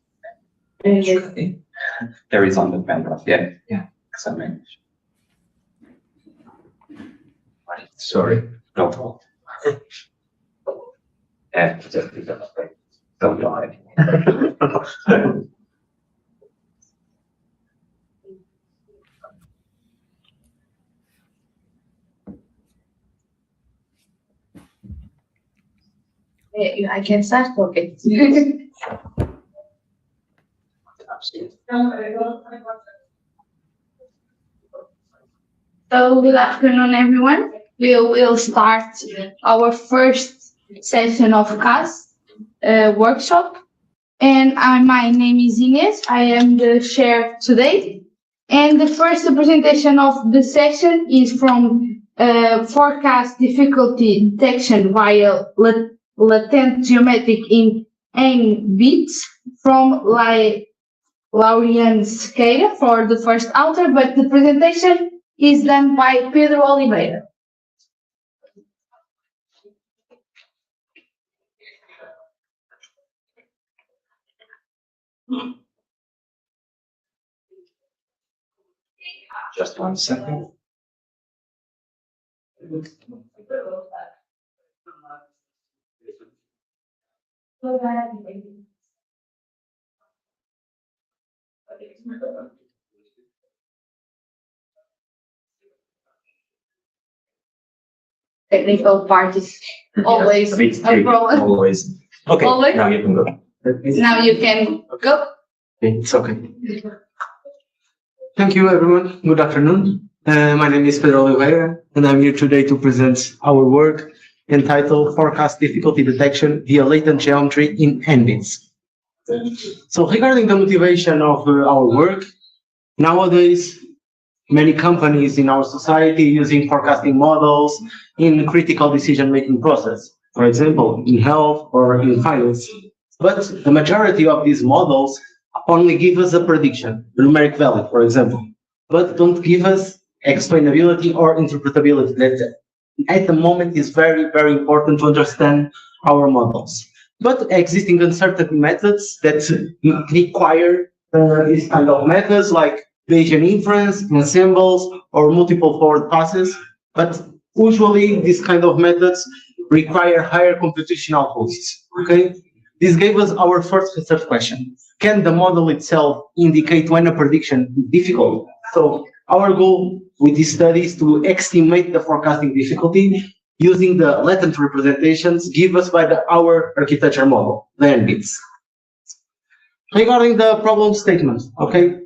There is on the pen drive. Yeah, Yeah. it's a Mendes. Sorry. No problem. Yeah, just don't lie. I can start talking. So good afternoon, everyone. We will start our first session of CAS workshop. And my name is Ines. I am the chair today. And the first presentation of the session is from forecast difficulty detection via latent geometric in N bits from Laurian scale for the first author, but the presentation is done by Pedro Oliveira. Just 1 second. Technical part is always A bit a tricky, problem. always. Okay, Always? now you can go. Now you can go. It's okay. Thank you, everyone. Good afternoon. My name is Pedro Oliveira, and I'm here today to present our work entitled Forecast Difficulty Detection via Latent Geometry in N-bits. So regarding the motivation of our work, nowadays, many companies in our society using forecasting models in critical decision-making process, for example, in health or in finance. But the majority of these models only give us a prediction, a numeric value, for example, but don't give us explainability or interpretability. That at the moment is very, very important to understand our models. But existing uncertainty methods that require this kind of methods like Bayesian inference, ensembles, or multiple forward passes. But usually these kind of methods require higher computational costs. Okay, this gave us our first research question. Can the model itself indicate when a prediction is difficult? So our goal with this study is to estimate the forecasting difficulty using the latent representations given us by our architecture model, the N-bits. Regarding the problem statement, okay,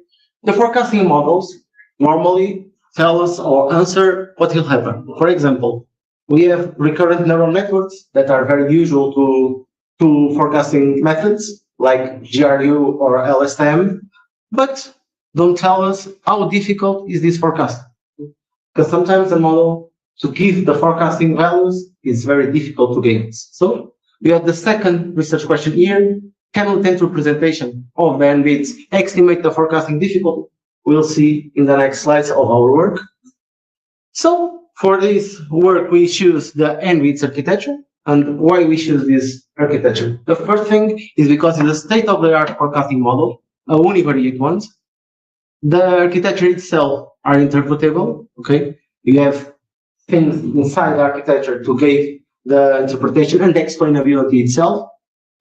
the forecasting models normally tell us or answer what will happen. For example, we have recurrent neural networks that are very usual to forecasting methods like GRU or LSTM, but don't tell us how difficult is this forecast. Because sometimes the model to give the forecasting values is very difficult to gain. So we have the second research question here. Can latent representation of the N-bits estimate the forecasting difficulty? We'll see in the next slides of our work. So for this work, we choose the N-bits architecture. And why we choose this architecture? The first thing is because it's a state-of-the-art forecasting model, a univariate one. The architecture itself are interpretable. Okay, you have things inside the architecture to give the interpretation and the explainability itself.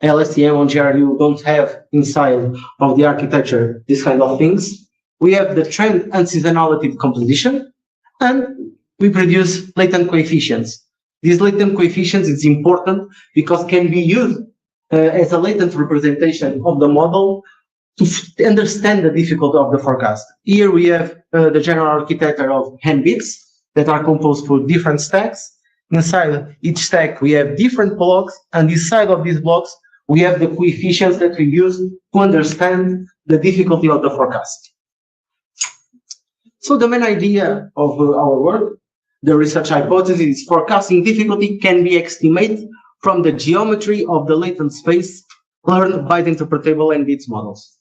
LSTM on GRU don't have inside of the architecture these kind of things. We have the trend and seasonality composition, and we produce latent coefficients. These latent coefficients is important because can be used as a latent representation of the model to understand the difficulty of the forecast. Here we have the general architecture of n bits that are composed for different stacks. Inside each stack we have different blocks, and inside of these blocks we have the coefficients that we use to understand the difficulty of the forecast. So the main idea of our work, the research hypothesis, is forecasting difficulty can be estimated from the geometry of the latent space learned by the interpretable n-bits models.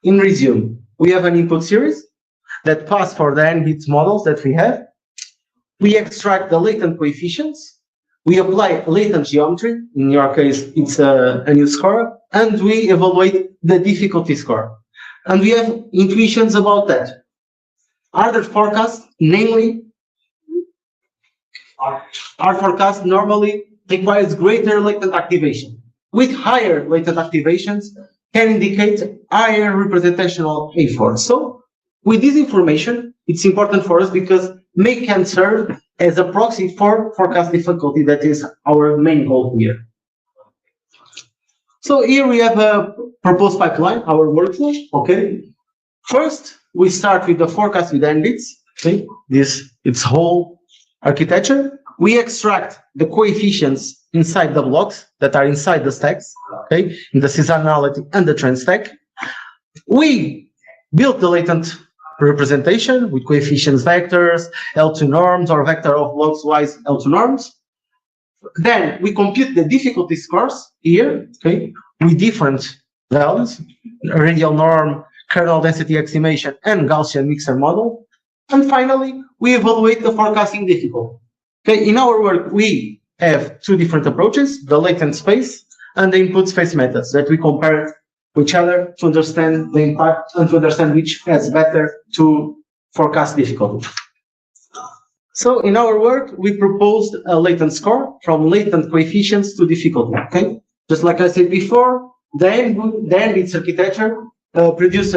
In resume, we have an input series that pass for the n-bits models that we have. We extract the latent coefficients. We apply latent geometry. In your case, it's a new score, and we evaluate the difficulty score. And we have intuitions about that. Other forecasts, namely, our forecast normally requires greater latent activation. With higher latent activations, can indicate higher representational efforts. So, with this information, it's important for us because may can serve as a proxy for forecast difficulty. That is our main goal here. So here we have a proposed pipeline, our workflow. Okay. First, we start with the forecast with n-bits. Okay. Its whole architecture. We extract the coefficients inside the blocks that are inside the stacks. Okay. In the seasonality and the trend stack. We build the latent representation with coefficients vectors, L2 norms, or vector of blocks-wise L2 norms. Then we compute the difficulty scores here, okay, with different values, radial norm, kernel density estimation, and Gaussian mixer model. And finally, we evaluate the forecasting difficulty. Okay, in our work, we have two different approaches, the latent space and the input space methods that we compare each other to understand the impact and to understand which has better to forecast difficulty. So in our work, we proposed a latent score from latent coefficients to difficulty. Okay, just like I said before, the n-bits architecture produce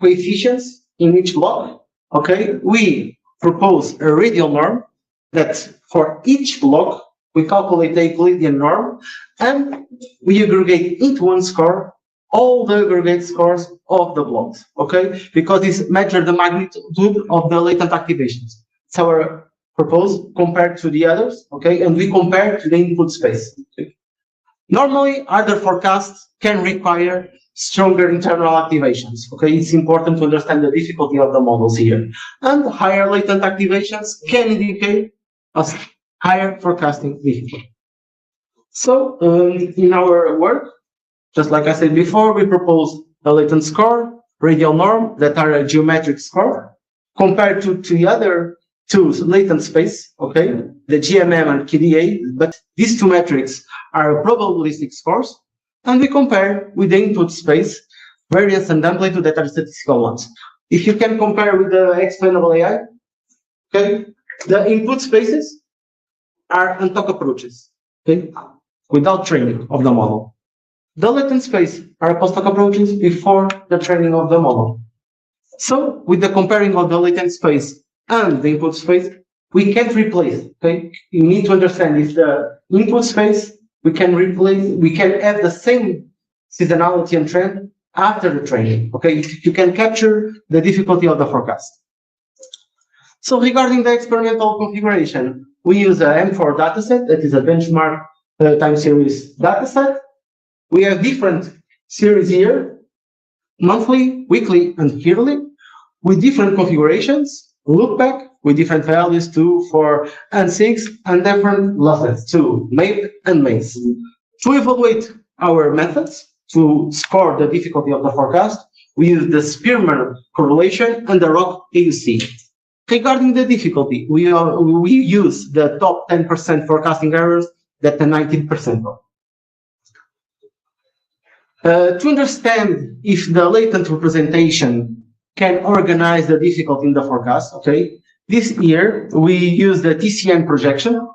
coefficients in each block. Okay, we propose a radial norm that for each block we calculate the Euclidean norm, and we aggregate into one score all the aggregate scores of the blocks, okay? Because this measures the magnitude of the latent activations. It's our proposal compared to the others, okay? And we compare to the input space. Okay? Normally, other forecasts can require stronger internal activations, okay? It's important to understand the difficulty of the models here. And higher latent activations can indicate a higher forecasting difficulty. So, in our work, just like I said before, we propose a latent score, radial norm, that are a geometric score, compared to the other two latent space, okay, the GMM and KDA, but these two metrics are probabilistic scores, and we compare with the input space, variance and amplitude that are statistical ones. If you can compare with the explainable AI, okay, the input spaces are on top approaches, okay, without training of the model. The latent space are post-hoc approaches before the training of the model. So, with the comparing of the latent space and the input space, we can't replace. Okay, you need to understand if the input space we can have the same seasonality and trend after the training. Okay, you can capture the difficulty of the forecast. So, regarding the experimental configuration, we use a M4 dataset that is a benchmark time series dataset. We have different series here, monthly, weekly, and yearly, with different configurations, look back with different values, 2, 4, and 6, and different losses, 2, MAPE and MACE. To evaluate our methods, to score the difficulty of the forecast, we use the Spearman correlation and the ROC AUC. Regarding the difficulty, we use the top 10% forecasting errors that the 19% of. To understand if the latent representation can organize the difficulty in the forecast, okay, this year we use the TCN projection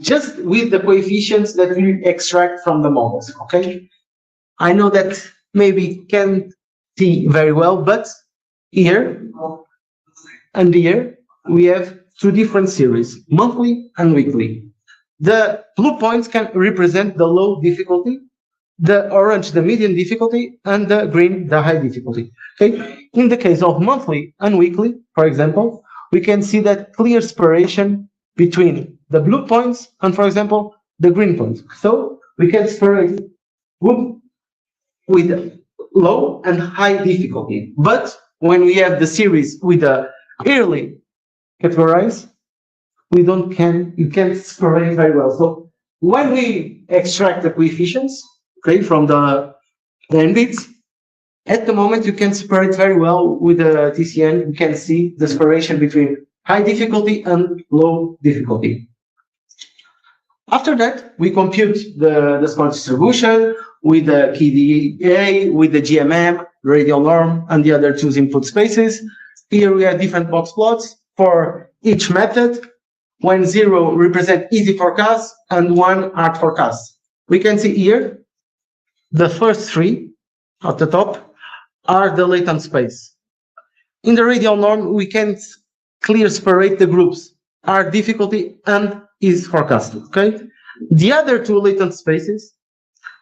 just with the coefficients that we extract from the models, okay? I know that maybe can't see very well, but here and here we have two different series, monthly and weekly. The blue points can represent the low difficulty, the orange the medium difficulty, and the green the high difficulty. Okay. In the case of monthly and weekly, for example, we can see that clear separation between the blue points and, for example, the green points. So we can separate with low and high difficulty. But when we have the series with the early categorized, you can't separate very well. So when we extract the coefficients, okay, from the n bits, at the moment you can separate very well with the TCN. You can see the separation between high difficulty and low difficulty. After that, we compute the score distribution with the KDA, with the GMM, radial norm, and the other two input spaces. Here we have different box plots for each method, when 0 represents easy forecast and 1 hard forecast. We can see here the first three at the top are the latent space. In the radial norm, we can clearly separate the groups, hard difficulty and easy forecast. Okay? The other two latent spaces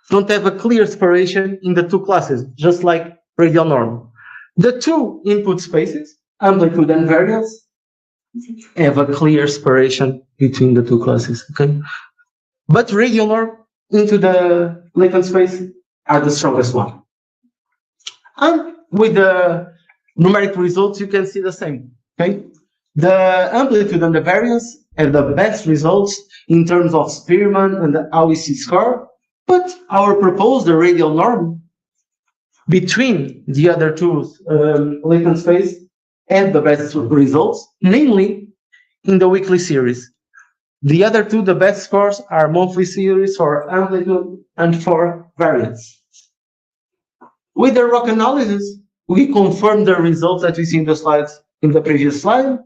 don't have a clear separation in the two classes, just like radial norm. The two input spaces, amplitude and variance, have a clear separation between the two classes. Okay, but radial norm into the latent space are the strongest one. And with the numeric results, you can see the same. Okay, the amplitude and the variance have the best results in terms of Spearman and the AOC score, but our proposed radial norm between the other two latent space and the best results, namely in the weekly series. The other two, the best scores are monthly series for amplitude and for variance. With the ROC analysis, we confirm the results that we see in the slides in the previous slide.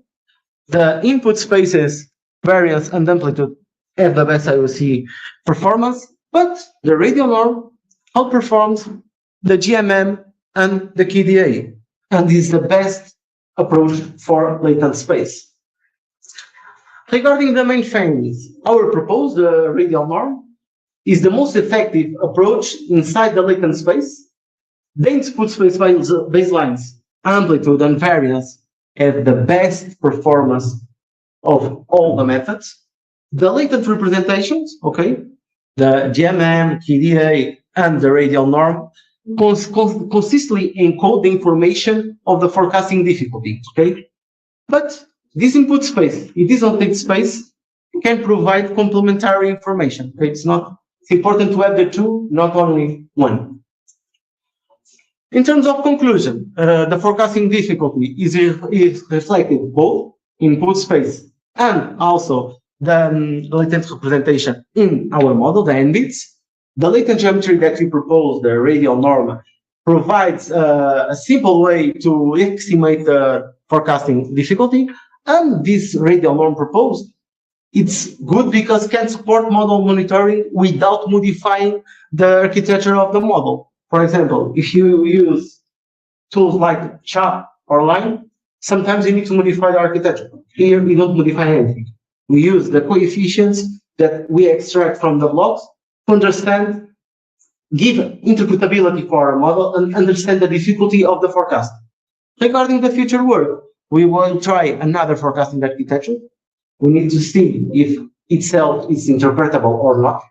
The input spaces, variance and amplitude have the best IOC performance, but the radial norm outperforms the GMM and the KDA, and is the best approach for latent space. Regarding the main findings, our proposed radial norm is the most effective approach inside the latent space. The input space baselines, amplitude and variance have the best performance of all the methods. The latent representations, okay, the GMM, KDA, and the radial norm consistently encode the information of the forecasting difficulty, okay? But this input space, this output space, can provide complementary information. Okay? It's important to have the two, not only one. In terms of conclusion, the forecasting difficulty is reflected both input space and also the latent representation in our model, the n bits. The latent geometry that we propose, the radial norm, provides a simple way to estimate the forecasting difficulty. And this radial norm proposed, it's good because it can support model monitoring without modifying the architecture of the model. For example, if you use tools like CHAP or Line, sometimes you need to modify the architecture. Here, we don't modify anything. We use the coefficients that we extract from the blocks to understand, give interpretability for our model and understand the difficulty of the forecast. Regarding the future work, we will try another forecasting architecture. We need to see if itself is interpretable or not,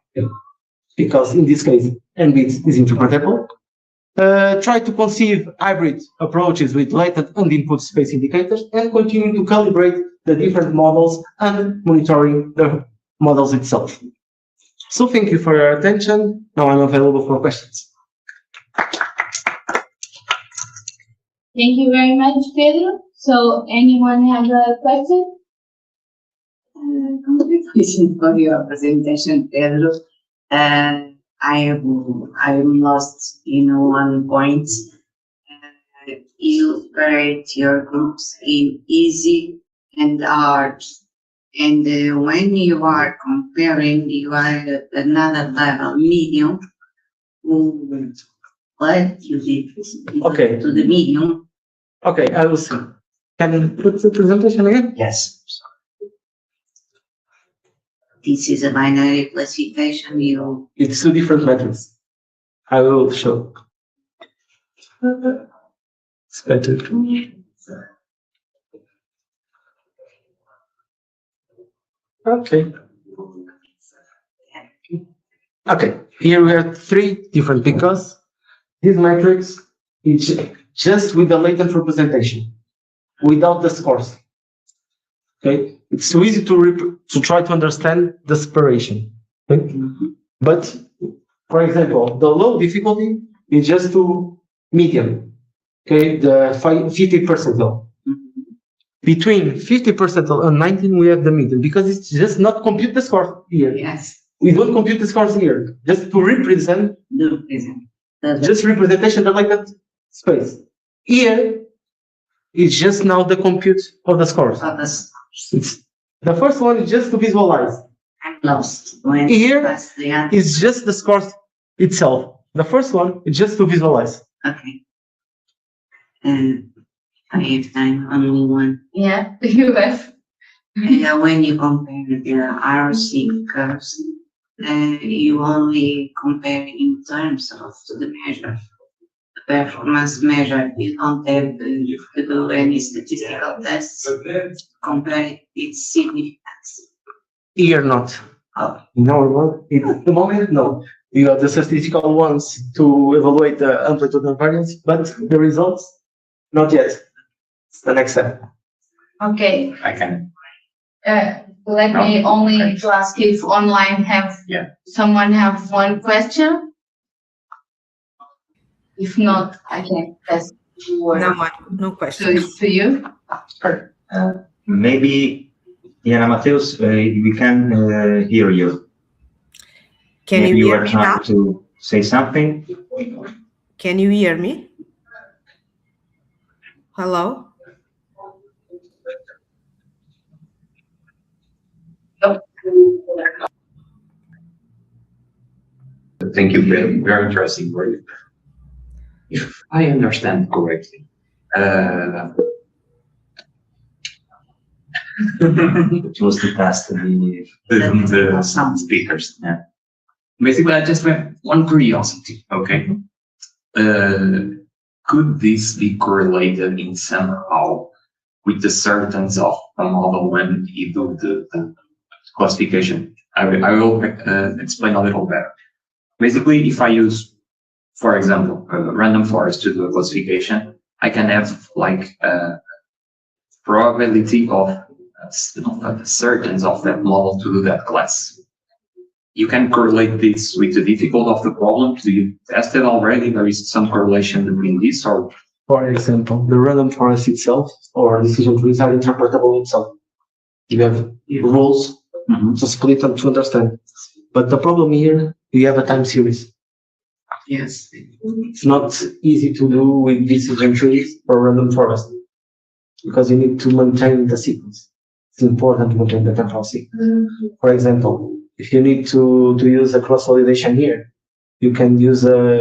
because in this case, NBITS is interpretable. Try to conceive hybrid approaches with latent and input space indicators, and continue to calibrate the different models and monitoring the models itself. So thank you for your attention. Now I'm available for questions. Thank you very much, Pedro. So anyone have a question? Congratulations for your presentation, Pedro. I am lost in one point. You separate your groups in easy and hard, And when you are comparing, you are at another level, medium. What you did Okay. to the medium. Okay, I will see. Can you put the presentation again? Yes. This is a binary classification. It's two different methods. I will show. It's better. Okay. Okay, here we have three different, because this matrix is just with the latent representation, without the scores. Okay, it's too easy to try to understand the separation. Okay? But for example, the low difficulty is just to medium. Okay, the 50 percentile. Between 50 percentile and 19, we have the median, because it's just not compute the score here. Yes. We don't compute the scores here, just to represent, just representation of like that space. Here, it's just now the compute of the scores. It's, the first one is just to visualize. I'm lost. Here is just the scores itself. The first one is just to visualize. Okay. I have time, only one. Yeah, you have. When you compare the RC curves, you only compare in terms of the measure, the performance measure. You don't have to do any statistical tests to compare its significance. Here not. Oh. No, at the moment, no. You have the statistical ones to evaluate the amplitude and variance, but the results, not yet. It's the next step. Okay. I can. Let me only to ask if online someone have one question. If not, I can pass the word. No question. To you. Maybe, Diana Mateus, we can hear you. Can Maybe you you hear were me trying now? to say something. Can you hear me? Hello? Thank you, very, very interesting work. If I understand correctly, It was to test the sound speakers. Yeah. Basically, I just have one curiosity. Okay, could this be correlated in somehow with the certainty of a model when you do the classification? I will explain a little better. Basically, if I use, for example, a random forest to do a classification, I can have like a probability of the certainty of that model to do that class. You can correlate this with the difficulty of the problem. Do you test it already? There is some correlation between this, or? For example, the random forest itself or decision trees are interpretable itself. You have rules to split them to understand. But the problem here, you have a time series. Yes. It's not easy to do with decision trees or random forest, because you need to maintain the sequence. It's important to maintain the temporal sequence. For example, if you need to use a cross-validation here, you can use a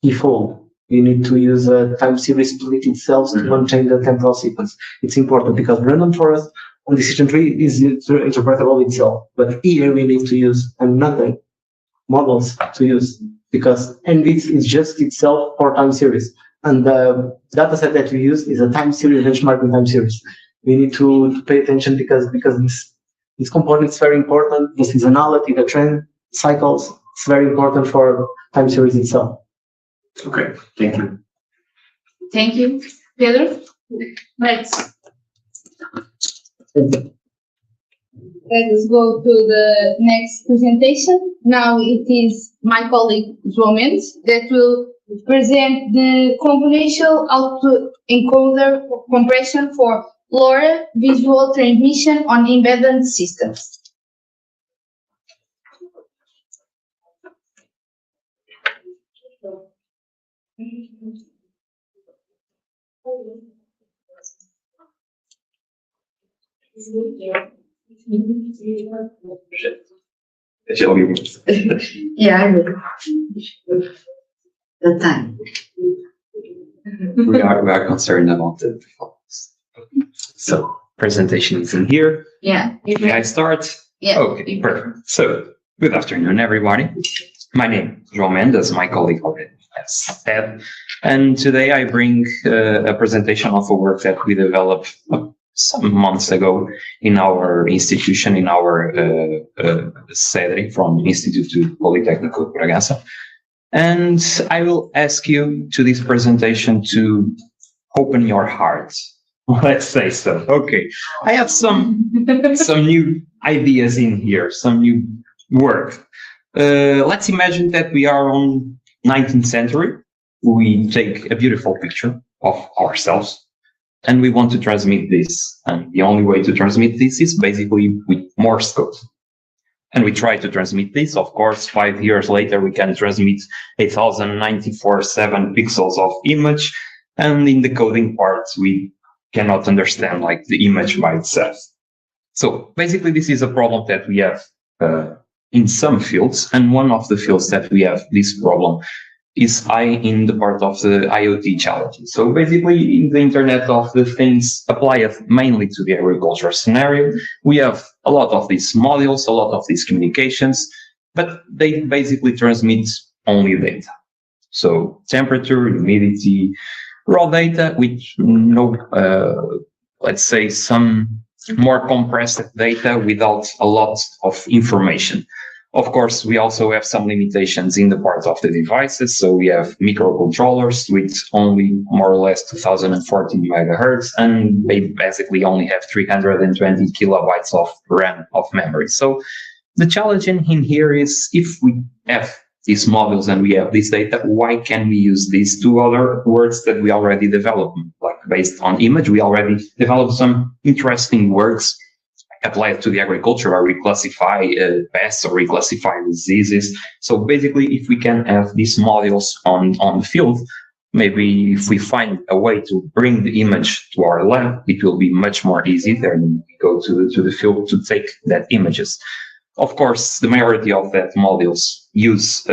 key-fold. You need to use a time series split itself to maintain the temporal sequence. It's important because random forest on decision tree is interpretable itself. But here we need to use another models to use, because NBITS is just itself for time series. And the dataset that we use is a time series benchmarking time series. We need to pay attention because this component is very important. The seasonality, the trend, cycles, it's very important for time series itself. Okay, thank you. Thank you. Pedro, let's go to the next presentation. Now it is my colleague João Mendes that will present the computational output encoder compression for LoRa visual transmission on embedded systems. Shall we? Yeah, I will. The time. We are concerned about the performance. So presentation is in here. Yeah. May I start? Yeah. Okay, perfect. So good afternoon, everybody. My name is João Mendes, my colleague already has said, and today I bring a presentation of a work that we developed some months ago in our institution, in our sede from Instituto Politécnico de Bragança. And I will ask you to this presentation to open your heart. Let's say so. Okay. I have some new ideas in here, some new work. Let's imagine that we are on 19th century. We take a beautiful picture of ourselves and we want to transmit this. And the only way to transmit this is basically with Morse code. And we try to transmit this. Of course, 5 years later, we can transmit 8,094.7 pixels of image. And in the coding part, we cannot understand like the image by itself. So basically, this is a problem that we have in some fields. And one of the fields that we have this problem is in the part of the IoT challenges. So basically, in the Internet of the Things apply mainly to the agriculture scenario. We have a lot of these modules, a lot of these communications, but they basically transmit only data. So temperature, humidity, raw data with no, let's say, some more compressed data without a lot of information. Of course, we also have some limitations in the part of the devices. So we have microcontrollers with only more or less 2014 megahertz, and they basically only have 320 kilobytes of RAM of memory. So the challenge in here is if we have these models and we have this data, why can we use these two other words that we already developed? Like based on image, we already developed some interesting works applied to the agriculture, where we classify pests or we classify diseases. So basically, if we can have these modules on the field, maybe if we find a way to bring the image to our lab, it will be much more easy than we go to the field to take that images. Of course, the majority of that modules use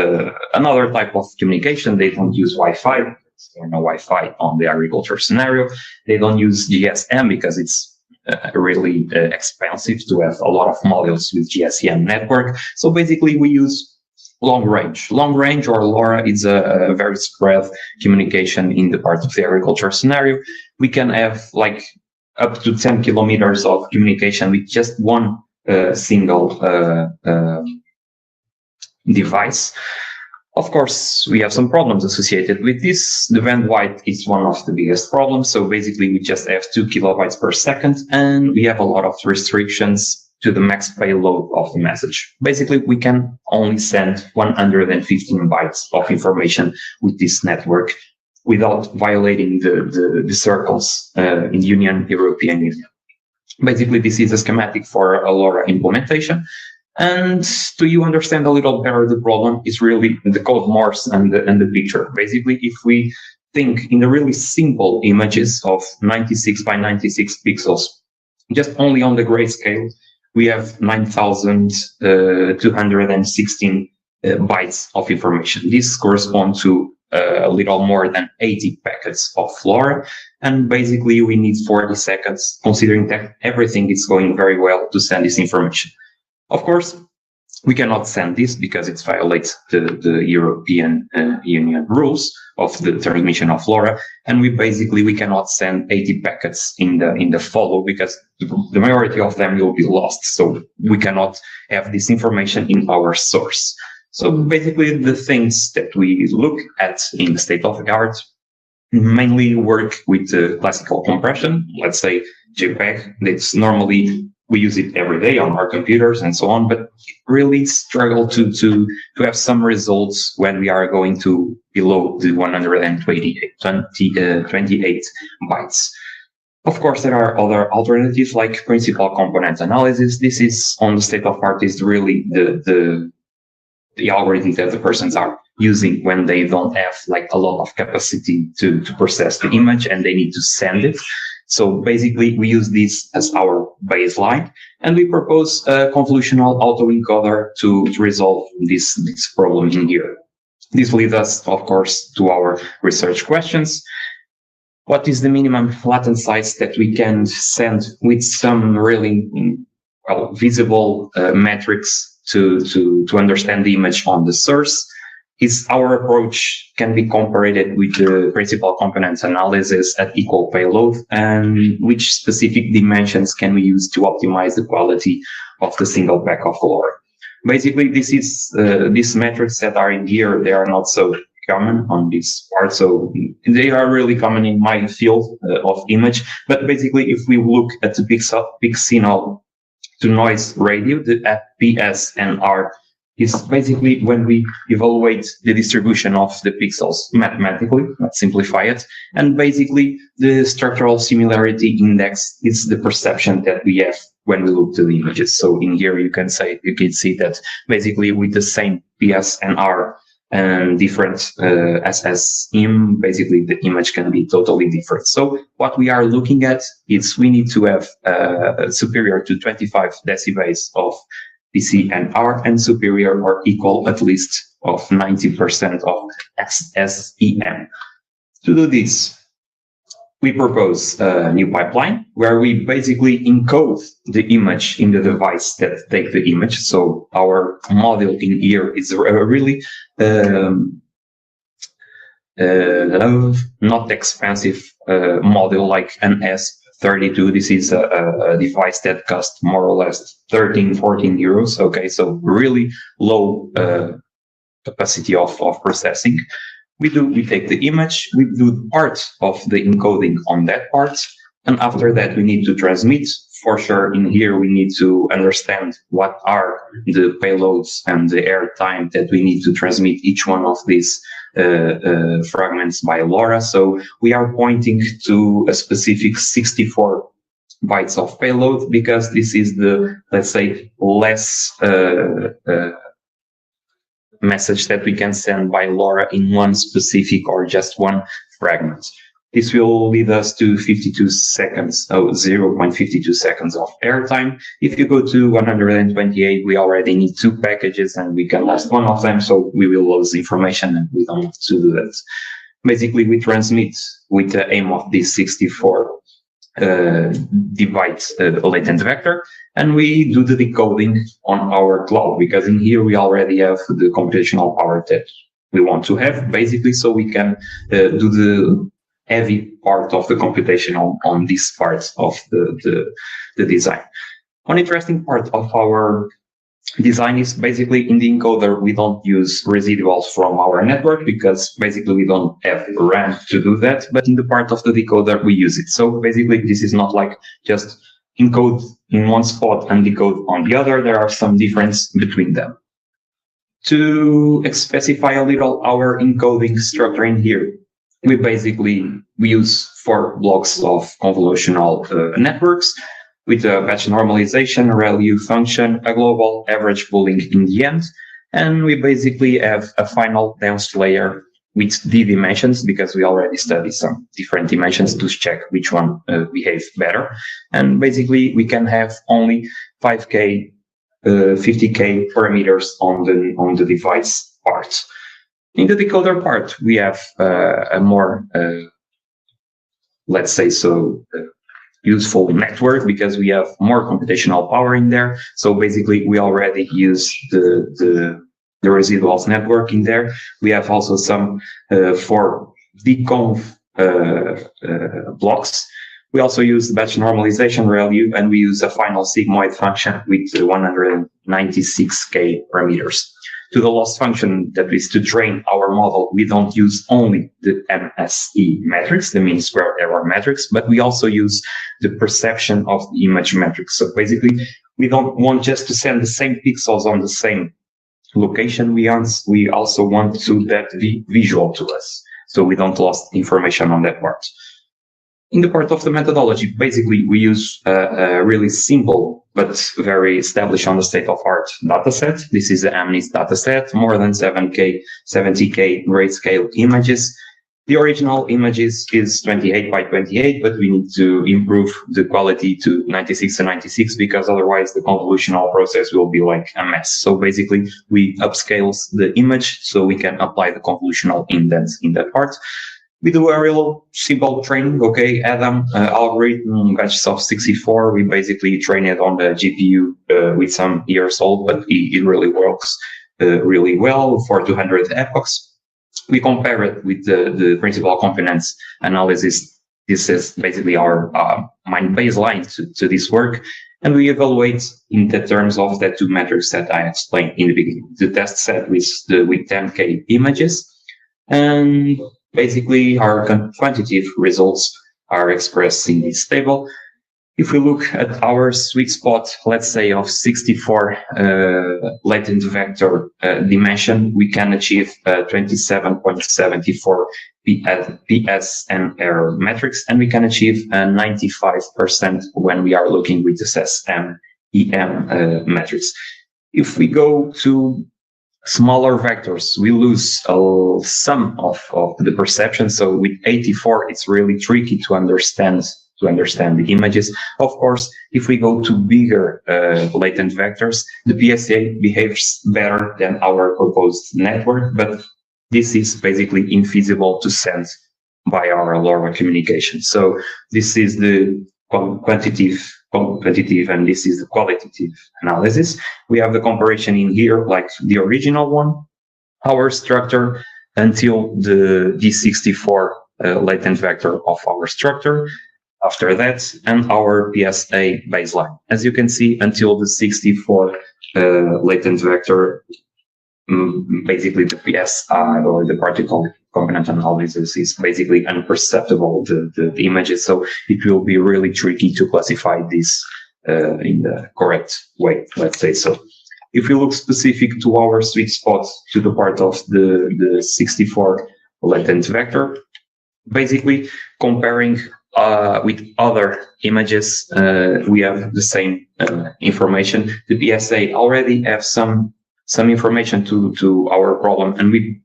another type of communication. They don't use Wi-Fi. There's no Wi-Fi on the agriculture scenario. They don't use GSM because it's really expensive to have a lot of modules with GSM network. So basically we use long range. Long range, or LoRa, is a very spread communication in the part of the agriculture scenario. We can have like up to 10 kilometers of communication with just one single device. Of course, we have some problems associated with this. The bandwidth is one of the biggest problems. So basically, we just have 2 kilobytes per second, and we have a lot of restrictions to the max payload of the message. Basically, we can only send 115 bytes of information with this network without violating the circles in European Union. Basically, this is a schematic for a LoRa implementation. And to you understand a little better the problem is really the code Morse and the picture. Basically, if we think in the really simple images of 96 by 96 pixels, just only on the grayscale, we have 9,216 bytes of information. This corresponds to a little more than 80 packets of LoRa. And basically, we need 40 seconds, considering that everything is going very well to send this information. Of course, we cannot send this because it violates the European Union rules of the transmission of LoRa, and we cannot send 80 packets in the follow because the majority of them will be lost. So we cannot have this information in our source. So basically, the things that we look at in the state of the art mainly work with classical compression. Let's say JPEG. It's normally we use it every day on our computers and so on, but really struggle to have some results when we are going to below the 128 bytes. Of course, there are other alternatives like principal component analysis. This is on the state of art is really the algorithm that the persons are using when they don't have like a lot of capacity to process the image and they need to send it. So basically, we use this as our baseline, and we propose a convolutional autoencoder to resolve this problem in here. This leads us, of course, to our research questions. What is the minimum latent size that we can send with some really visible metrics to understand the image on the source? Is our approach can be compared with the principal components analysis at equal payload, and which specific dimensions can we use to optimize the quality of the single pack of LoRa? Basically, this is these metrics that are in here, they are not so common on this part, so they are really common in my field of image. But basically, if we look at the pixel to noise ratio, the FPS and R is basically when we evaluate the distribution of the pixels mathematically, let's simplify it. And basically, the structural similarity index is the perception that we have when we look to the images. So in here, you can see that basically with the same PS and R and different SSIM, basically the image can be totally different. So what we are looking at is we need to have superior to 25 decibels of PC and R, and superior or equal at least of 90% of SSIM. To do this, we propose a new pipeline where we basically encode the image in the device that take the image. So our module in here is a really not expensive module like an S32. This is a device that costs more or less 13-14 euros. Okay, so really low capacity of processing. We take the image, we do part of the encoding on that part, and after that we need to transmit. For sure, in here we need to understand what are the payloads and the airtime that we need to transmit each one of these fragments by LoRa. So we are pointing to a specific 64 bytes of payload because this is the, let's say, less message that we can send by LoRa in one specific or just one fragment. This will lead us to 52 seconds, 0.52 seconds of airtime. If you go to 128, we already need 2 packages and we can lose one of them, so we will lose information and we don't have to do that. Basically, we transmit with the aim of this 64 divide latent vector, and we do the decoding on our cloud, because in here we already have the computational power that we want to have, basically, so we can do the heavy part of the computation on this part of the design. One interesting part of our design is basically in the encoder, we don't use residuals from our network because basically we don't have RAM to do that, but in the part of the decoder we use it. So basically this is not like just encode in one spot and decode on the other. There are some difference between them. To specify a little our encoding structure in here, we use 4 blocks of convolutional networks with a batch normalization, ReLU function, a global average pooling in the end, and we basically have a final dense layer with D dimensions, because we already studied some different dimensions to check which one behaves better. And basically we can have only 5K, 50K parameters on the device part. In the decoder part, we have a more, let's say so, useful network, because we have more computational power in there. So basically, we already use the residuals network in there. We have also some for deconv blocks. We also use batch normalization ReLU, and we use a final sigmoid function with 196K parameters. To the loss function, that is to train our model, we don't use only the MSE metrics, the mean square error metrics, but we also use the perception of the image metrics. So basically, we don't want just to send the same pixels on the same location. We also want to that be visual to us, so we don't lose information on that part. In the part of the methodology, basically, we use a really simple but very established on the state-of-art dataset. This is the AMNIS dataset, more than 70K grayscale images. The original images is 28 by 28, but we need to improve the quality to 96 to 96 because otherwise the convolutional process will be like a mess. So basically we upscale the image so we can apply the convolutional indents in that part. We do a real simple training, okay, Adam algorithm, batches of 64, we basically train it on the GPU with some years old, but it really works really well for 200 epochs. We compare it with the principal components analysis. This is basically our main baseline to this work. And we evaluate in the terms of the two metrics that I explained in the beginning. The test set with 10K images. And basically our quantitative results are expressed in this table. If we look at our sweet spot, let's say of 64 latent vector dimension, we can achieve 27.74 PS and error metrics, and we can achieve 95% when we are looking with the SEM EM metrics. If we go to smaller vectors, we lose some of the perception. So with 84, it's really tricky to understand the images. Of course, if we go to bigger latent vectors, the PSA behaves better than our proposed network, but this is basically infeasible to sense by our LoRa communication. So this is the quantitative, and this is the qualitative analysis. We have the comparison in here, like the original one, our structure until the D64 latent vector of our structure. After that, and our PSA baseline. As you can see, until the 64 latent vector, basically the PSI or the particle component analysis is basically imperceptible, the images. So it will be really tricky to classify this in the correct way, let's say so. If we look specific to our sweet spot, to the part of the 64 latent vector, basically comparing with other images, we have the same information. The PSA already have some information to our problem, and we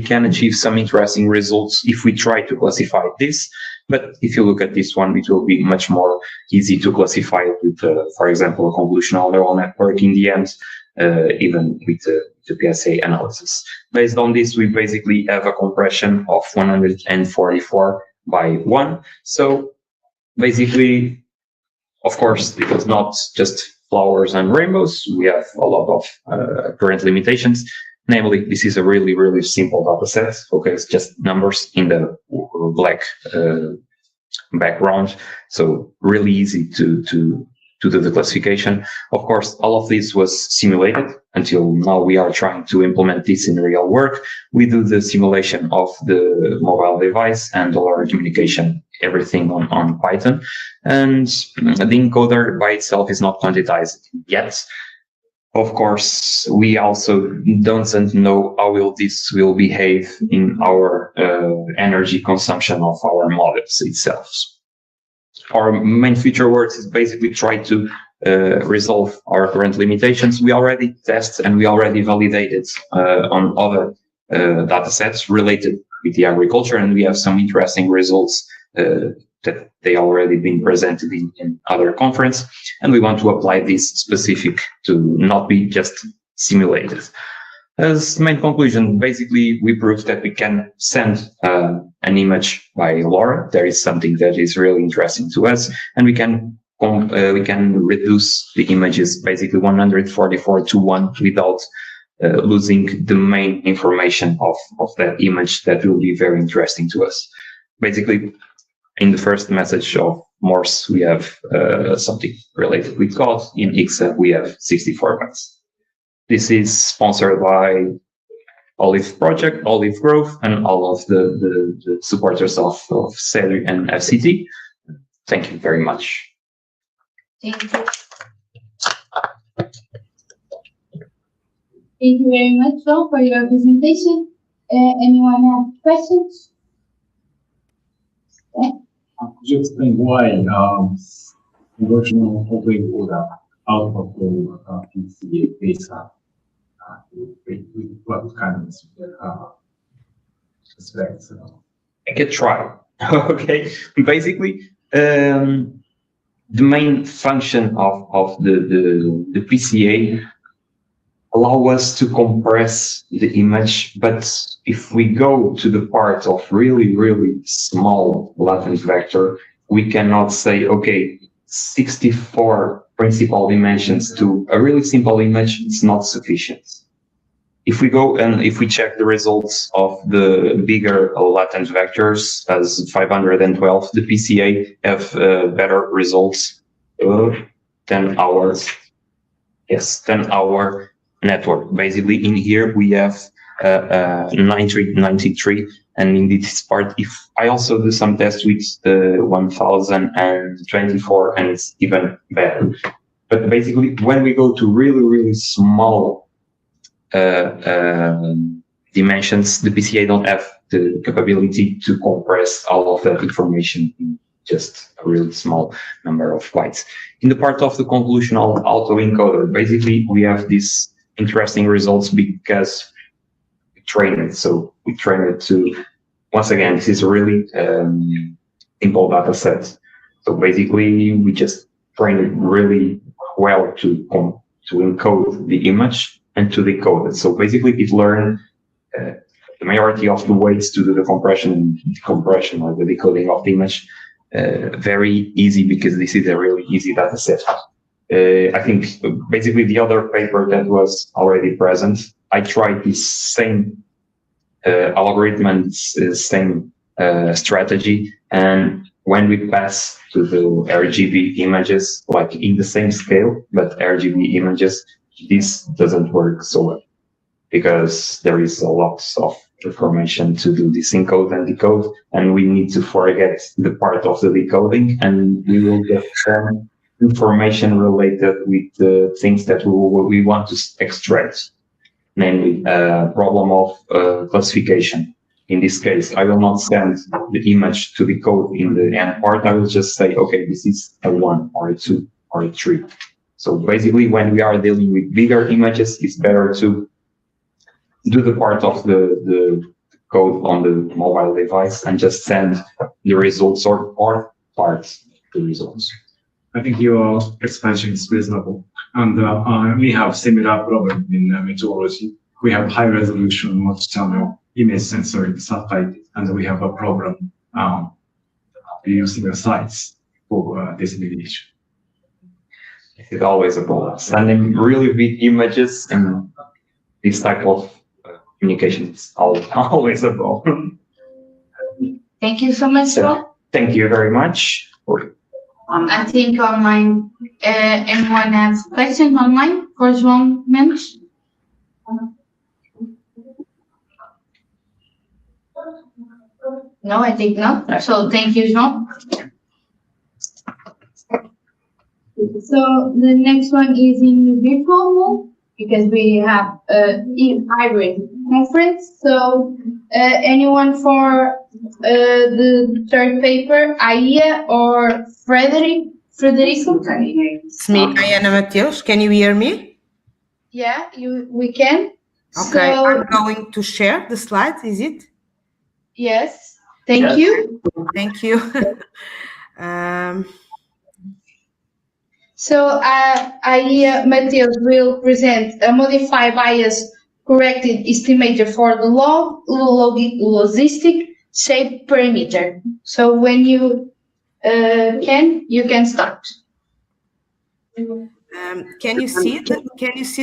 can achieve some interesting results if we try to classify this. But if you look at this one, it will be much more easy to classify it with, for example, a convolutional neural network in the end, even with the PSA analysis. Based on this, we basically have a compression of 144 by 1. So basically, of course, it was not just flowers and rainbows. We have a lot of current limitations. Namely, this is a really, really simple data set. Okay, it's just numbers in the black background. So really easy to do the classification. Of course, all of this was simulated. Until now, we are trying to implement this in real work. We do the simulation of the mobile device and all our communication, everything on Python. And the encoder by itself is not quantized yet. Of course, we also don't know how this will behave in our energy consumption of our models itself. Our main future work is basically try to resolve our current limitations. We already test and we already validated on other data sets related with the agriculture, and we have some interesting results that they already been presented in other conference, and we want to apply this specific to not be just simulated. As main conclusion, basically, we proved that we can send an image by LoRa. There is something that is really interesting to us, and we can reduce the images basically 144 to 1 without losing the main information of that image that will be very interesting to us. Basically, in the first message of Morse, we have something related with code. In ICCSA, we have 64 bytes. This is sponsored by Olive Project, Olive Grove, and all of the supporters of CEDU and FCT. Thank you very much. Thank you. Thank you very much, Joe, for your presentation. Anyone have questions? Yeah. Could you explain why convolutional open order outperform PCA data with what kind of aspects? I can try. Okay, basically, the main function of the PCA allow us to compress the image, but if we go to the part of really small latent vector, we cannot say, okay, 64 principal dimensions to a really simple image, it's not sufficient. If we go and if we check the results of the bigger latent vectors as 512, the PCA have better results than our network. Basically, in here we have 93, and in this part, if I also do some tests with the 1024, and it's even better. But basically, when we go to really small dimensions, the PCA don't have the capability to compress all of that information in just a really small number of bytes. In the part of the convolutional autoencoder, basically we have these interesting results because we train it. So we train it to, once again, this is a really simple data set. So basically we just train it really well to encode the image and to decode it. So basically it learned the majority of the ways to do the compression and decompression or the decoding of the image very easy, because this is a really easy data set. I think basically the other paper that was already present, I tried this same algorithm and same strategy, and when we pass to the RGB images, like in the same scale, but RGB images, this doesn't work so well, because there is a lot of information to do this encode and decode, and we need to forget the part of the decoding, and we will get some information related with the things that we want to extract, namely problem of classification. In this case, I will not send the image to decode in the end part. I will just say, okay, this is a 1 or a 2 or a 3. So basically, when we are dealing with bigger images, it's better to do the part of the code on the mobile device and just send the results or parts of the results. I think your expansion is reasonable. And we have similar problem in meteorology. We have high resolution multi-channel image sensor satellite, and we have a problem using the sites for dissemination. It's always a problem. Sending really big images and this type of communication is always a problem. Thank you so much, Rob. Thank you very much. I think online, anyone has questions online for João Mendes? No, I think not. So thank you, João. So the next one is in virtual mode, because we have a hybrid conference. So anyone for the third paper, Aya or Frederico? It's me, Ayana Mateus. Can you hear me? Yeah, we can. Okay, So, I'm going to share the slides, is it? yes, thank you. Thank you. So Aya Mateus will present a modified bias corrected estimator for the logistic shape parameter. So when you can start. Can you see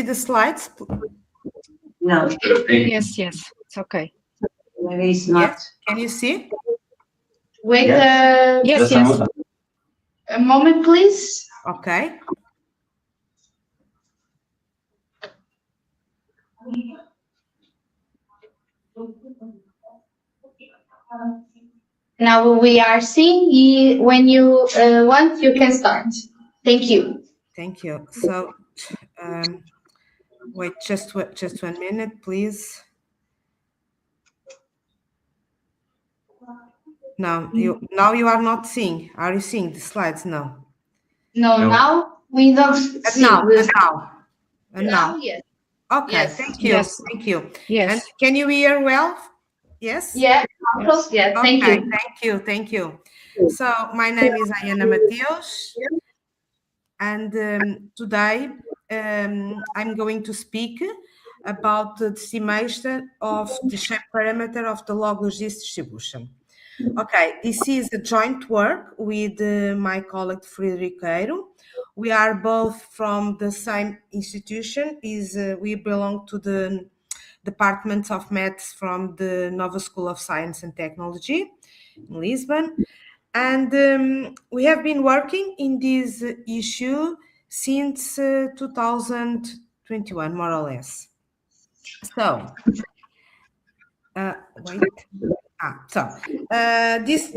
the slides? No. Yes, it's okay. Maybe it's not. Yes. Can you see? Wait. Yes. A moment, please. Okay. Now we are seeing. When you want, you can start. Thank you. Thank you. So, wait, just 1 minute, please. Now you are not seeing. Are you seeing the slides? No. No. Now we don't see. Now. Now, yes. Okay. Yes. Thank you. Yes. Thank you. Yes. And can you hear well? Yes? Yeah, yeah, thank Okay, you. thank you. So my name is Ayana Mateus, and today I'm going to speak about the estimation of the shape parameter of the log-logist distribution. Okay, this is a joint work with my colleague Frederico. We are both from the same institution. We belong to the Department of Maths from the Nova School of Science and Technology in Lisbon. And we have been working in this issue since 2021, more or less. So, this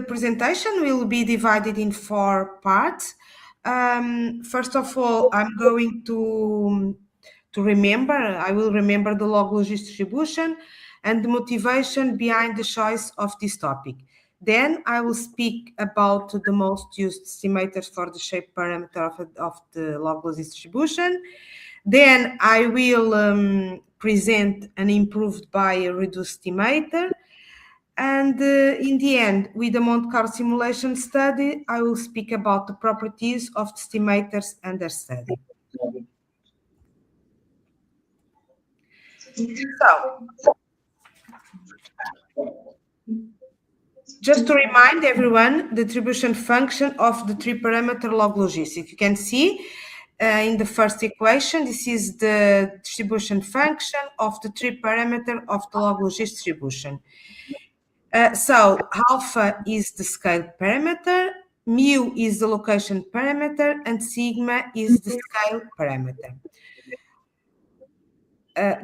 presentation will be divided in 4 parts. First of all, I'm going to remember, I will remember the log-logist distribution and the motivation behind the choice of this topic. Then I will speak about the most used estimators for the shape parameter of the log-logist distribution. Then I will present an improved by a reduced estimator. And in the end, with the Monte Carlo simulation study, I will speak about the properties of the estimators and their study. So, just to remind everyone, the distribution function of the 3-parameter log-logistic. You can see in the first equation, this is the distribution function of the 3-parameter of the log-logist distribution. So alpha is the scale parameter, mu is the location parameter, and sigma is the scale parameter.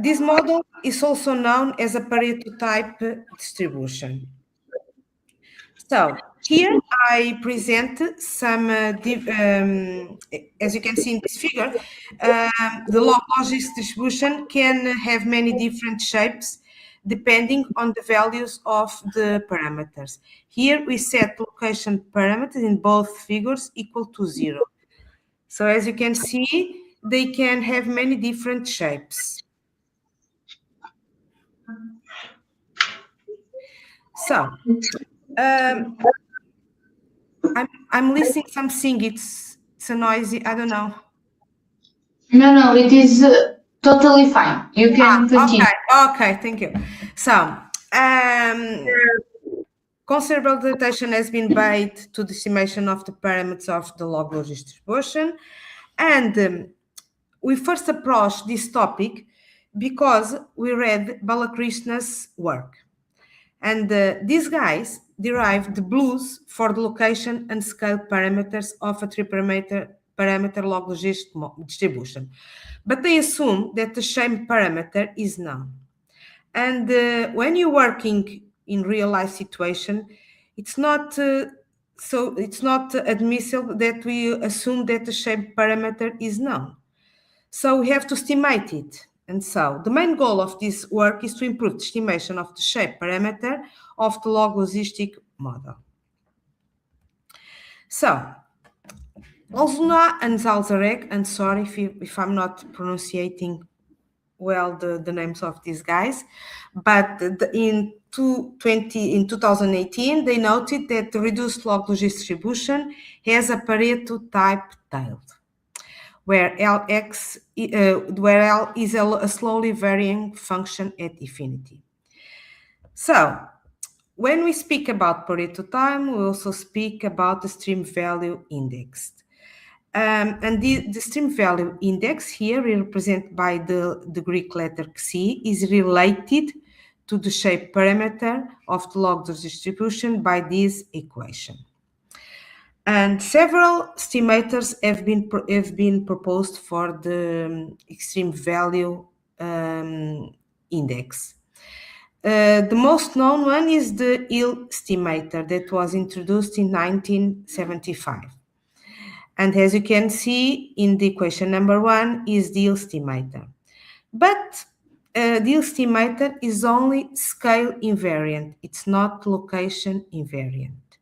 This model is also known as a Pareto type distribution. So here I present some, as you can see in this figure, the log-logist distribution can have many different shapes depending on the values of the parameters. Here we set location parameters in both figures equal to 0. So as you can see, they can have many different shapes. So, I'm listening something. It's a noisy. I don't know. No, it is totally fine. You can continue. Okay, thank you. So, considerable adaptation has been made to the estimation of the parameters of the log-logist distribution, and we first approached this topic because we read Balakrishna's work. And these guys derived the blues for the location and scale parameters of a 3-parameter log-logist distribution. But they assume that the shape parameter is known. And when you're working in real-life situation, it's not admissible that we assume that the shape parameter is known. So we have to estimate it. And so the main goal of this work is to improve the estimation of the shape parameter of the log-logistic model. So, Olzuna and Zalzarek, and sorry if I'm not pronouncing well the names of these guys, but in 2018, they noted that the reduced log-logist distribution has a Pareto type tail, where L is a slowly varying function at infinity. So, when we speak about Pareto time, we also speak about the stream value index. And the stream value index here, represented by the Greek letter Xi, is related to the shape parameter of the log-logist distribution by this equation. And several estimators have been proposed for the extreme value index. The most known one is the yield estimator that was introduced in 1975. And as you can see in the equation number 1 is the yield estimator. But the yield estimator is only scale invariant. It's not location invariant.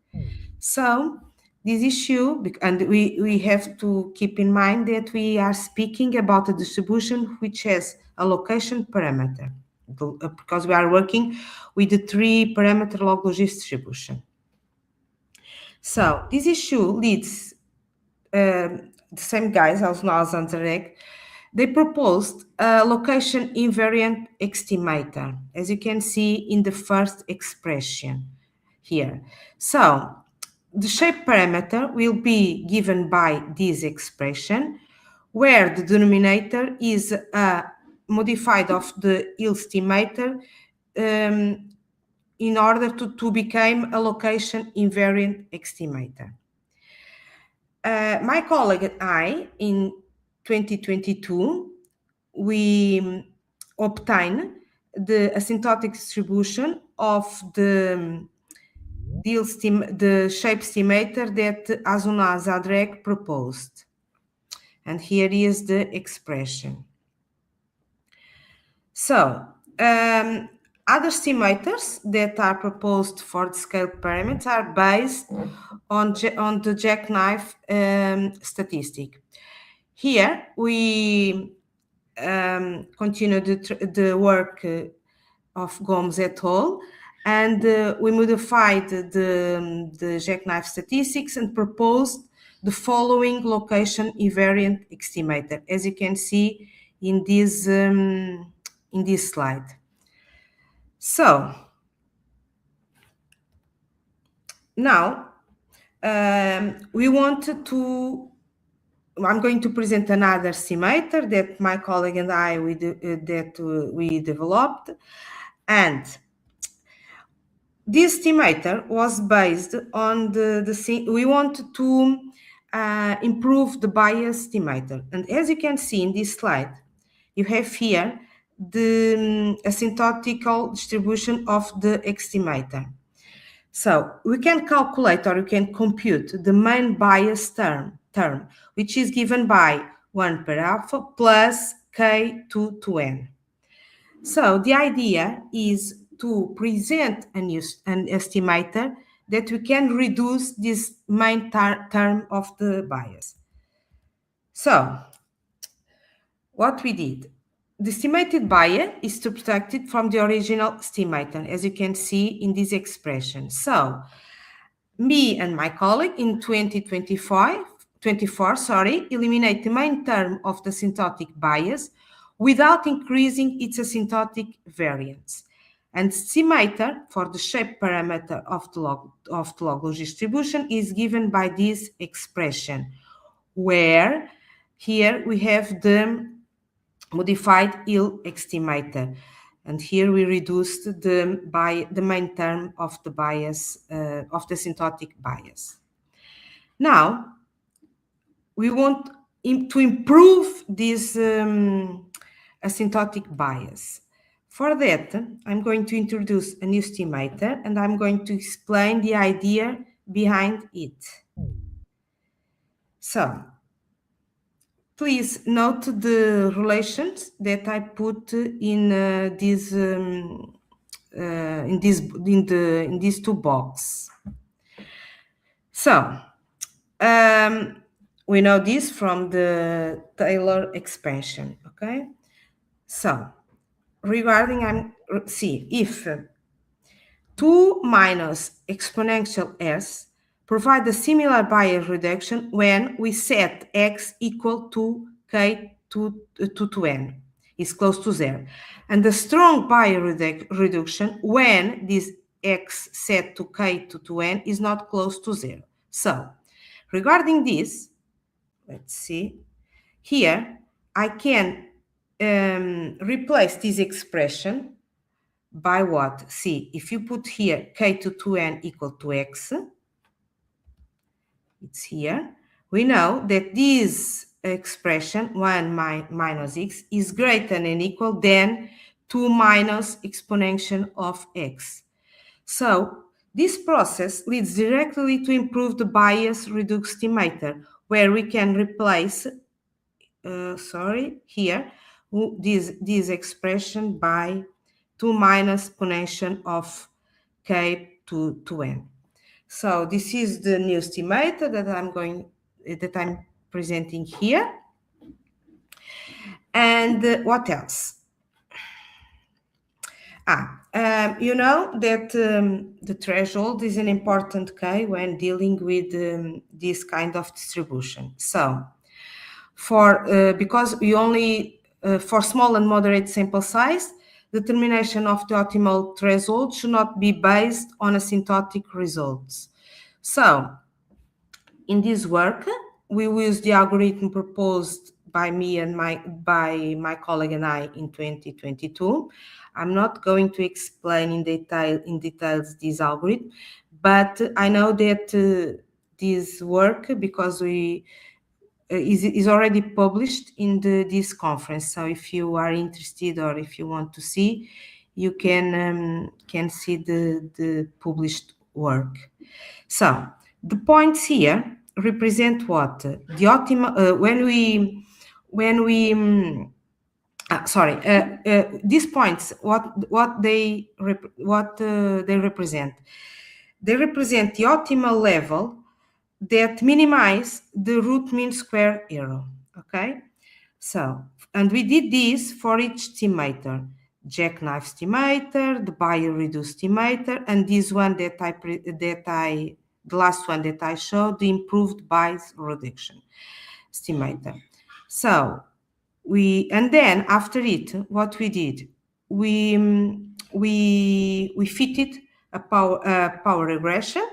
So this issue, and we have to keep in mind that we are speaking about a distribution which has a location parameter. because we are working with the 3-parameter log-log distribution. So this issue leads the same guys, Azunal and Zarek. They proposed a location invariant estimator, as you can see in the first expression here. So the shape parameter will be given by this expression, where the denominator is modified of the estimator in order to become a location invariant estimator. My colleague and I, in 2022, we obtained the asymptotic distribution of the shape estimator that Azunal Zadreg proposed. And here is the expression. So, other estimators that are proposed for the scale parameters are based on the jackknife statistic. Here we continue the work of Gomes et al. And we modified the jackknife statistics and proposed the following location invariant estimator, as you can see in this slide. So now we wanted to. I'm going to present another estimator that my colleague and I we developed, and this estimator was based on we wanted to improve the bias estimator, and as you can see in this slide, you have here the asymptotical distribution of the estimator. So we can calculate or we can compute the main bias term, which is given by 1 per alpha plus k to n. So the idea is to present an estimator that we can reduce this main term of the bias. So what we did, the estimated bias is subtracted from the original estimator, as you can see in this expression. So me and my colleague in 2024, eliminate the main term of the asymptotic bias without increasing its asymptotic variance. And estimator for the shape parameter of the log-log distribution is given by this expression, where here we have the modified ill estimator. And here we reduced the main term of the bias, of the asymptotic bias. Now, we want to improve this asymptotic bias. For that, I'm going to introduce a new estimator and I'm going to explain the idea behind it. So, please note the relations that I put in these two boxes. So we know this from the Taylor expansion. Okay. So regarding if 2 minus exponential s provide a similar bias reduction when we set x equal to k to n is close to 0, and the strong bias reduction when this x set to k to n is not close to 0. So regarding this, let's see here, I can replace this expression by what? See, if you put here k to 2n equal to x, it's here. We know that this expression 1 minus x is greater than equal than 2 minus exponential of x. So this process leads directly to improve the bias reduced estimator, where we can replace, here, this expression by 2 minus exponential of k to n. So this is the new estimator that I'm presenting here. And what else? You know that the threshold is an important key when dealing with this kind of distribution. So, because we only for small and moderate sample size, determination of the optimal threshold should not be based on asymptotic results. So, in this work, we use the algorithm proposed by me and my colleague and I in 2022. I'm not going to explain in details this algorithm, but I know that this work, because we is already published in this conference. So if you are interested or if you want to see, you can see the published work. So the points here represent what the optimal these points what they represent. They represent the optimal level that minimize the root mean square error. Okay, so and we did this for each estimator. Jackknife estimator, the bio-reduced estimator, and this one the last one that I showed, the improved bias reduction estimator. So and then after it, what we did, we fitted a power regression,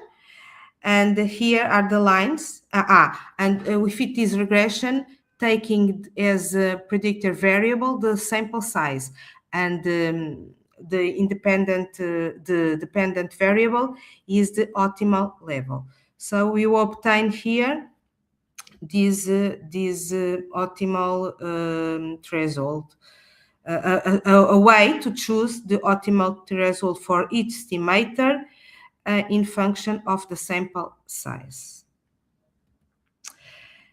and here are the lines. We fit this regression taking as a predictor variable the sample size, and the dependent variable is the optimal level. So we will obtain here this optimal threshold, a way to choose the optimal threshold for each estimator in function of the sample size.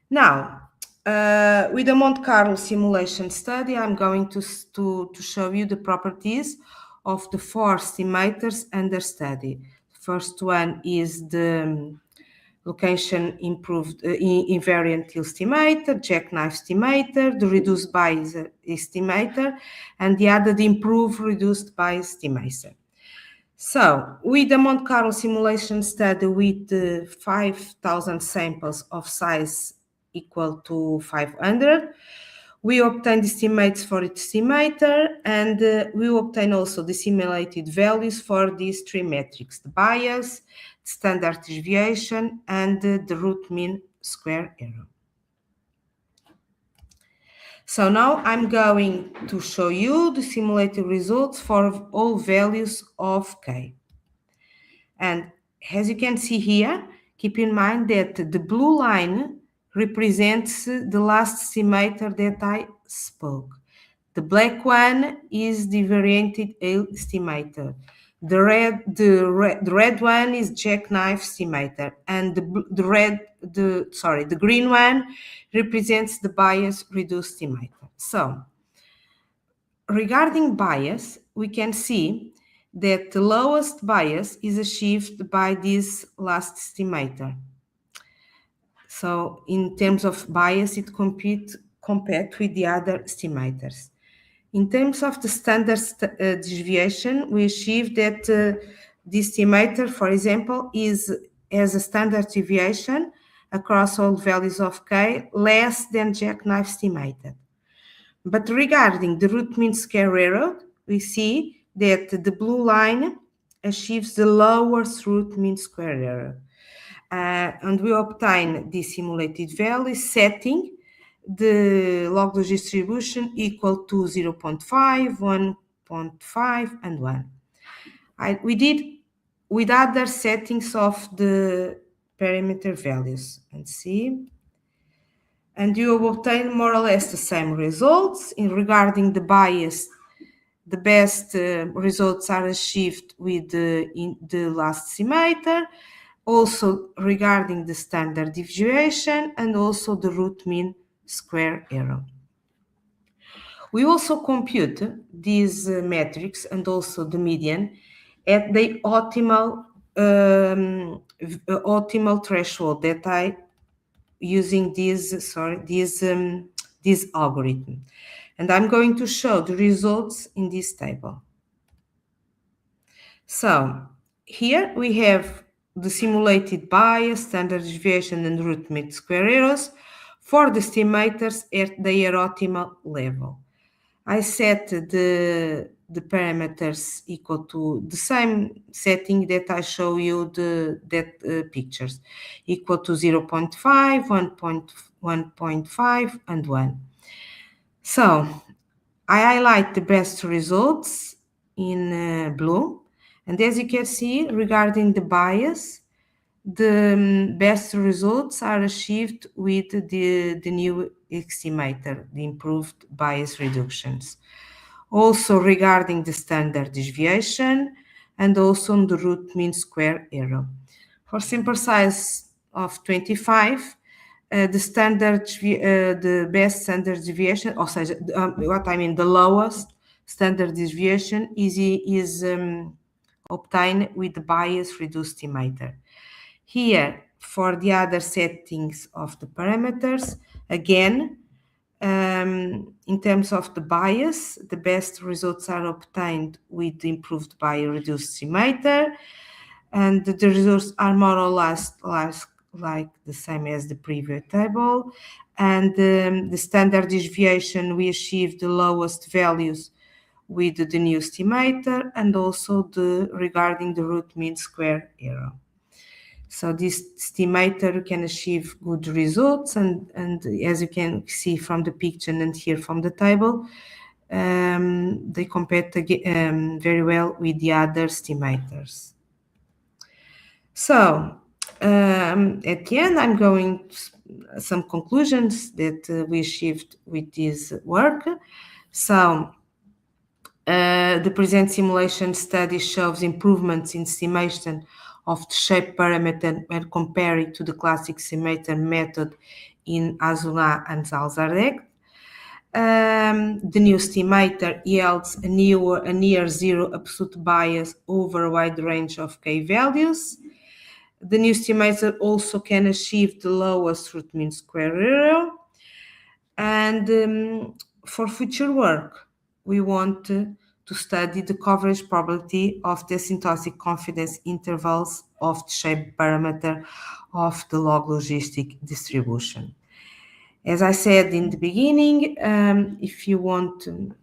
Now, with the Monte Carlo simulation study, I'm going to show you the properties of the 4 estimators under study. The first one is the location improved invariant estimator, jackknife estimator, the reduced bias estimator, and the other the improved reduced bias estimator. So, with the Monte Carlo simulation study with 5,000 samples of size equal to 500, we obtained estimates for each estimator, and we obtain also the simulated values for these 3 metrics: the bias, standard deviation, and the root mean square error. So now I'm going to show you the simulated results for all values of K. And as you can see here, keep in mind that the blue line represents the last estimator that I spoke. The black one is the variant estimator. The red one is jackknife estimator, and the green one represents the bias reduced estimator. So, regarding bias, we can see that the lowest bias is achieved by this last estimator. So, in terms of bias, it compared with the other estimators. In terms of the standard deviation, we achieved that the estimator, for example, has a standard deviation across all values of K less than jackknife estimated. But regarding the root mean square error, we see that the blue line achieves the lowest root mean square error. And we obtain the simulated value setting the log distribution equal to 0.5, 1.5, and 1. We did with other settings of the parameter values, and see. And you will obtain more or less the same results. Regarding the bias, the best results are achieved with the last estimator. Also regarding the standard deviation and also the root mean square error. We also compute these metrics and also the median at the optimal threshold that I using this algorithm. And I'm going to show the results in this table. So here we have the simulated bias, standard deviation, and root mean square errors for the estimators at their optimal level. I set the parameters equal to the same setting that I show you pictures, equal to 0.5, 1.5, and 1. So I highlight the best results in blue, and as you can see, regarding the bias, the best results are achieved with the new estimator, the improved bias reductions. Also regarding the standard deviation and also the root mean square error. For sample size of 25, the best standard deviation, or the lowest standard deviation is obtained with the bias reduced estimator. Here, for the other settings of the parameters, again, in terms of the bias, the best results are obtained with the improved bias reduced estimator, and the results are more or less like the same as the previous table. And the standard deviation, we achieved the lowest values with the new estimator, and also regarding the root mean square error. So this estimator can achieve good results, and as you can see from the picture and here from the table, they compare very well with the other estimators. So at the end, I'm going to some conclusions that we achieved with this work. So the present simulation study shows improvements in estimation of the shape parameter when compared to the classic estimator method in Azulá and Zalzardeg. The new estimator yields a near zero absolute bias over a wide range of K values. The new estimator also can achieve the lowest root mean square error. And for future work, we want to study the coverage probability of the asymptotic confidence intervals of the shape parameter of the log logistic distribution. As I said in the beginning, if you want to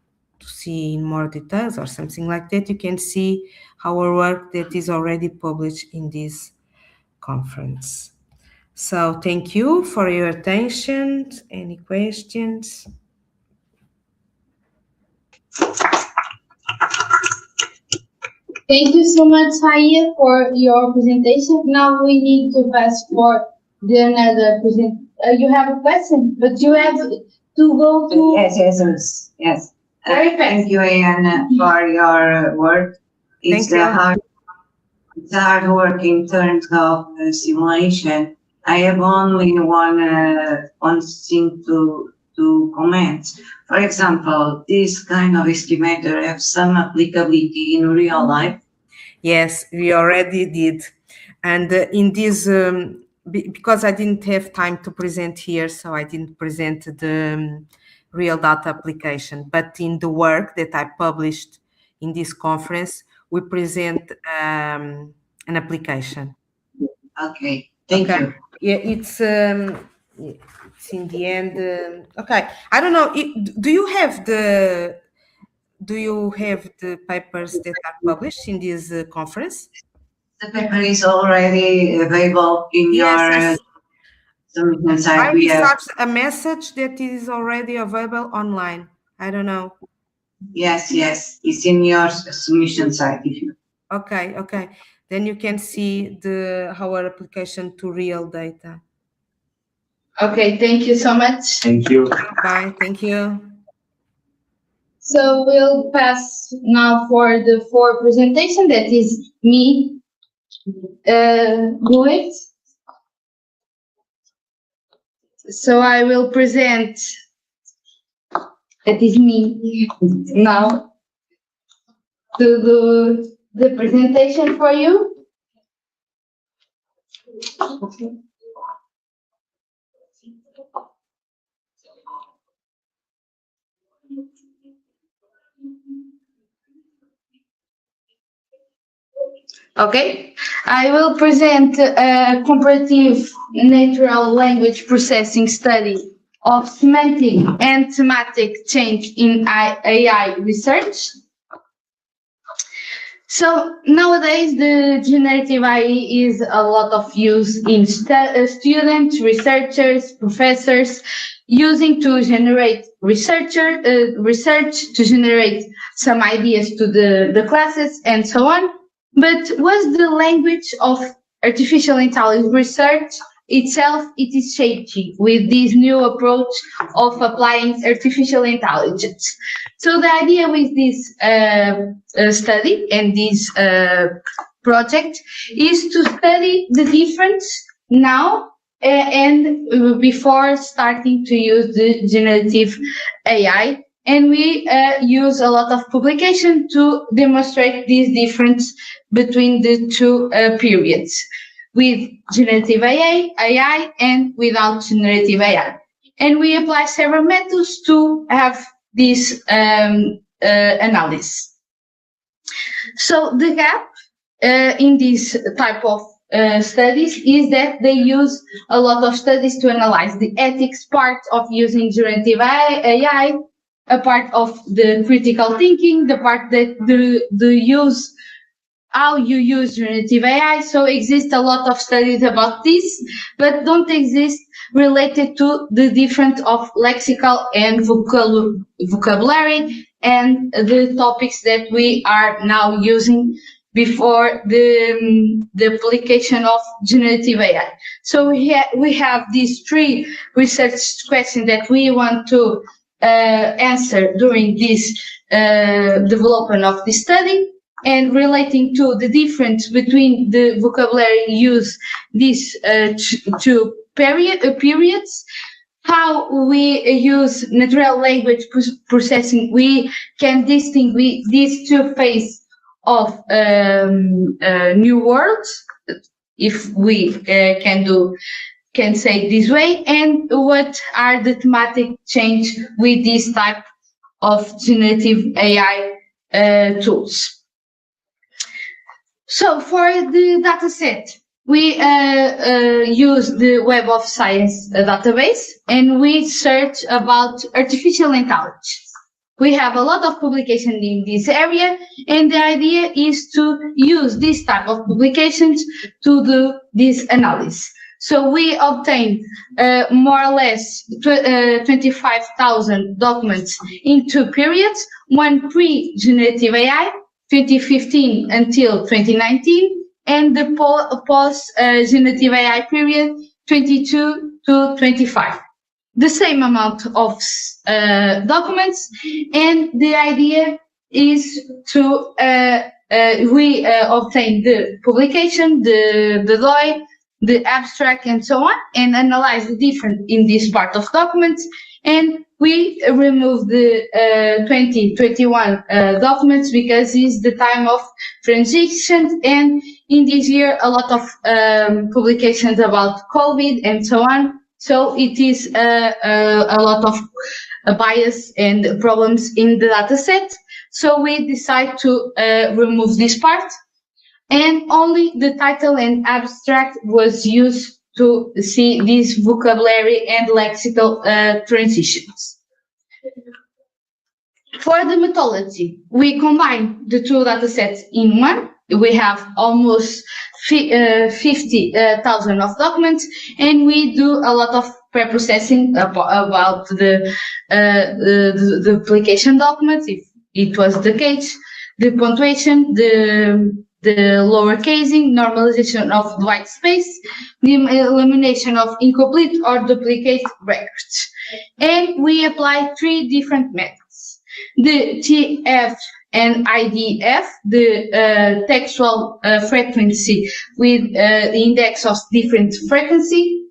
see in more details or something like that, you can see our work that is already published in this conference. So thank you for your attention. Any questions? Thank you so much, Haya, for your presentation. Now we need to pass for another present. You have a question, but you have to go to. Yes. Very fast. Thank you, Anne, for your work. It's hard work in terms of simulation. I have only one thing to comment. For example, this kind of estimator have some applicability in real life. Yes, we already did. And in this, because I didn't have time to present here, so I didn't present the real data application. But in the work that I published in this conference, we present an application. Okay, thank you. Yeah, it's in the end. Okay, I don't know. Do you have the papers that are published in this conference? The paper is already available in your submission site. I received a message that is already available online. I don't know. Yes, it's in your submission site. Okay. Then you can see our application to real data. Okay, thank you so much. Thank you. Bye, thank you. So we'll pass now for the fourth presentation, that is me, do it. So I will present, that is me now, to do the presentation for you. Okay, I will present a comparative natural language processing study of semantic and thematic change in AI research. So nowadays, the generative AI is a lot of use in students, researchers, professors, using to generate research, to generate some ideas to the classes and so on. But was the language of artificial intelligence research itself, it is changing with this new approach of applying artificial intelligence. So the idea with this study and this project is to study the difference now and before starting to use the generative AI. And we use a lot of publication to demonstrate this difference between the two periods, with generative AI and without generative AI. And we apply several methods to have this analysis. So the gap in this type of studies is that they use a lot of studies to analyze the ethics part of using generative AI, a part of the critical thinking, the part that the use, how you use generative AI. So exist a lot of studies about this, but don't exist related to the difference of lexical and vocabulary and the topics that we are now using before the application of generative AI. So we have these three research questions that we want to answer during this development of this study, and relating to the difference between the vocabulary used these two periods, how we use natural language processing, we can distinguish these two phases of new words, if we can say this way, and what are the thematic change with this type of generative AI tools. So for the data set, we use the Web of Science database, and we search about artificial intelligence. We have a lot of publication in this area, and the idea is to use this type of publications to do this analysis. So we obtained more or less 25,000 documents in two periods, one pre-generative AI, 2015 until 2019, and the post-generative AI period, 22 to 25. The same amount of documents, and the idea is to we obtain the publication, the DOI, the abstract, and so on, and analyze the difference in this part of documents, and we remove the 2021 documents because it's the time of transition, and in this year a lot of publications about COVID and so on. So it is a lot of bias and problems in the data set. So we decide to remove this part, and only the title and abstract was used to see these vocabulary and lexical transitions. For the methodology, we combine the two data sets in one. We have almost 50,000 of documents, and we do a lot of pre-processing about the application documents, if it was the case, the punctuation, the lower casing, normalization of white space, the elimination of incomplete or duplicate records. And we apply three different methods: the TF and IDF, the textual frequency with the index of different frequency,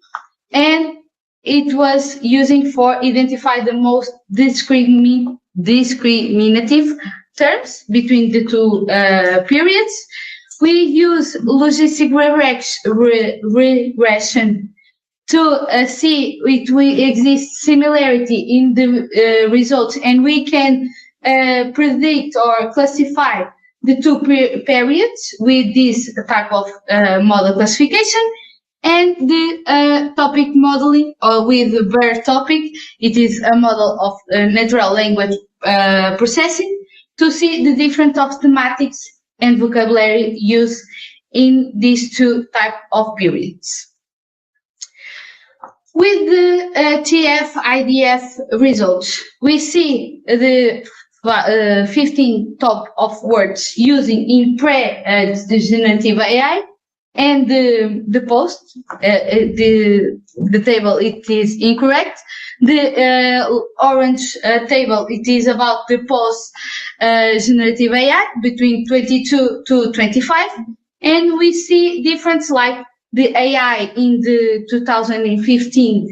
and it was using for identify the most discriminative terms between the two periods. We use logistic regression to see if we exist similarity in the results, and we can predict or classify the two periods with this type of model classification, and the topic modeling, or with the BER topic. It is a model of natural language processing to see the different of thematics and vocabulary used in these two type of periods. With the TF-IDF results, we see the 15 top of words using in pre-generative AI, and the post, the table, it is incorrect. The orange table, it is about the post generative AI between 22 to 25, and we see difference like the AI in the 2015,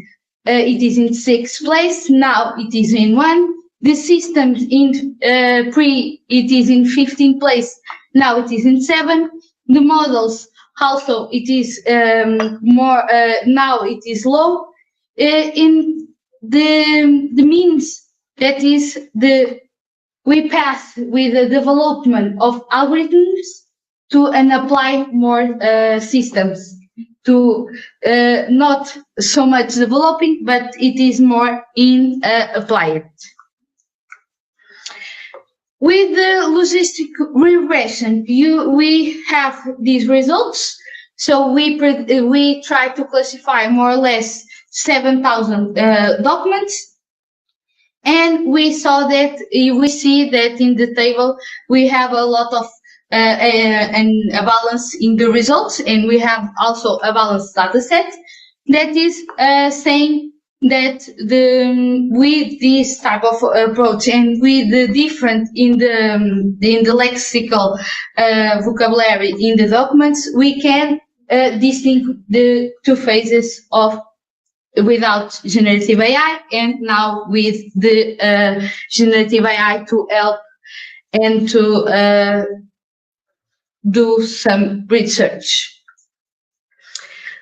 it is in 6th place, now it is in 1. The systems in it is in 15th place, now it is in 7. The models also, it is more, now it is low. In the means, that is we pass with the development of algorithms to and apply more systems, to not so much developing, but it is more in applied. With the logistic regression, we have these results. So we try to classify more or less 7,000 documents, and we see that in the table we have a lot of a balance in the results, and we have also a balanced data set that is saying that with this type of approach and with the different in the lexical vocabulary in the documents, we can distinguish the two phases of without generative AI and now with the generative AI to help and to do some research.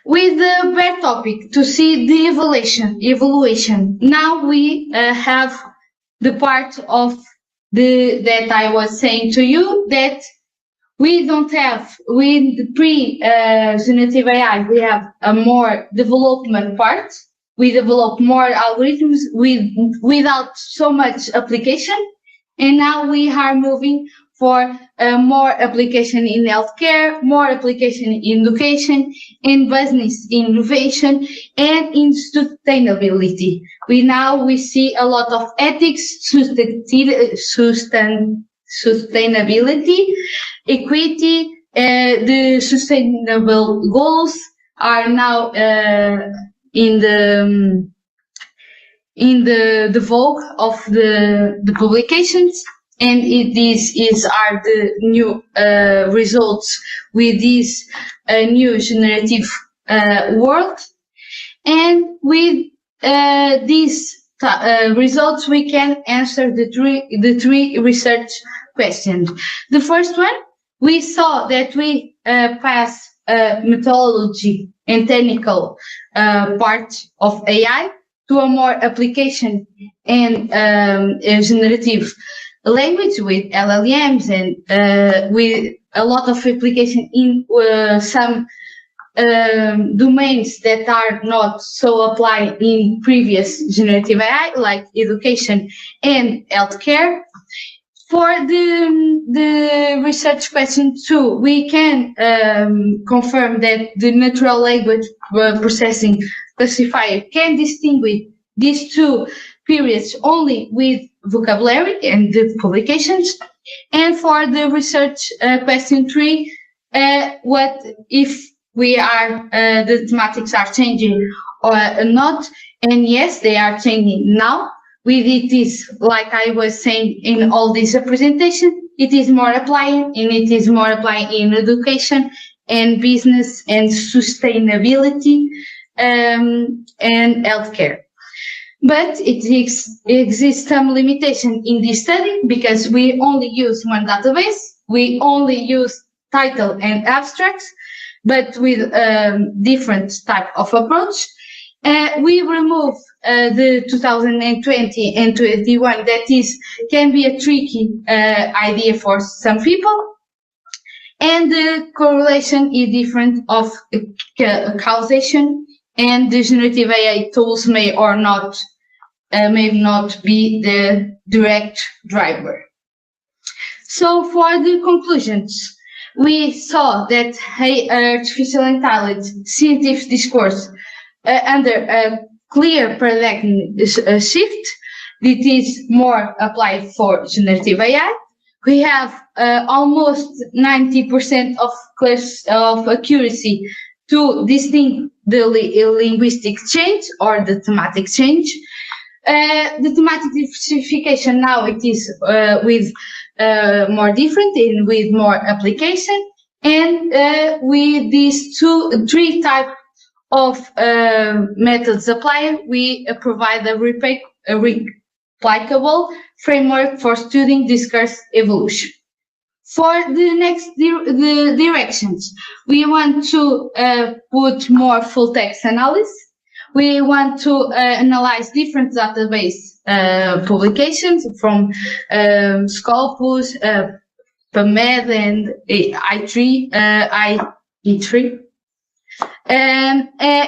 With the BER topic, to see the evaluation. Now we have the part of that I was saying to you, that we don't have, with the pre-generative AI, we have a more development part. We develop more algorithms without so much application. And now we are moving for more application in healthcare, more application in education, in business innovation, and in sustainability. We see a lot of ethics, sustainability, equity. The sustainable goals are now in the vogue of the publications. And these are the new results with this new generative world. And with these results, we can answer the three research questions. The first one, we saw that we pass methodology and technical part of AI to a more application and generative language with LLMs and with a lot of application in some domains that are not so applied in previous generative AI, like education and healthcare. For the research question 2, we can confirm that the natural language processing classifier can distinguish these two periods only with vocabulary and the publications. And for the research question 3, what if we are the thematics are changing or not? And yes, they are changing now. With it is, like I was saying in all this presentation, it is more applying, and it is more applying in education and business and sustainability and healthcare. But it exists some limitation in this study because we only use one database, we only use title and abstracts, but with different type of approach. We remove the 2020 and 21. That can be a tricky idea for some people. And the correlation is different of causation, and the generative AI tools may not be the direct driver. So for the conclusions, we saw that artificial intelligence, scientific discourse under a clear paradigm shift that is more applied for generative AI. We have almost 90% of accuracy to distinct the linguistic change or the thematic change. The thematic diversification now it is with more different and with more application, and with these three types of methods applied, we provide a replicable framework for studying discourse evolution. For the next the directions, we want to put more full text analysis. We want to analyze different database publications from Scopus, PubMed, and IE3.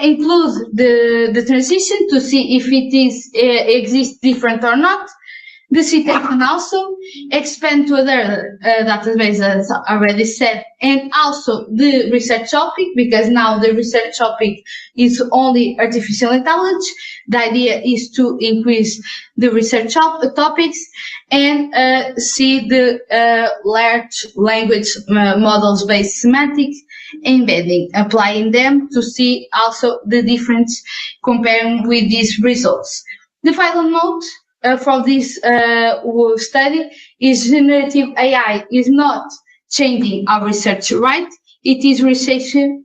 Include the transition to see if it exists different or not. The citation also expand to other databases, as already said, and also the research topic, because now the research topic is only artificial intelligence. The idea is to increase the research topics and see the large language models-based semantics, embedding, applying them to see also the difference comparing with these results. The final note for this study is generative AI is not changing our research, right? It is reshaping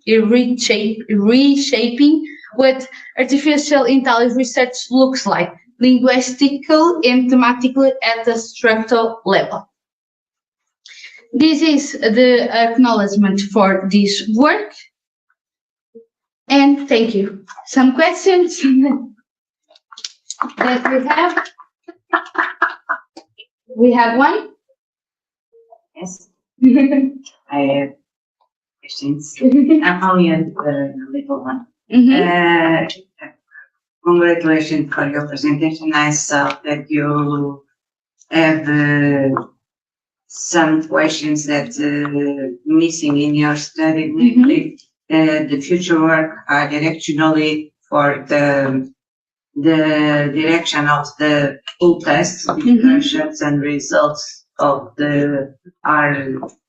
what artificial intelligence research looks like, linguistical and thematically at a structural level. This is the acknowledgement for this work. And thank you. Some questions that we have? We have one? Yes. I have questions. I'm only a little one. Congratulations for your presentation. I saw that you have some questions that missing in your study, namely the future work are directionally for the direction of the full test discussions and results of the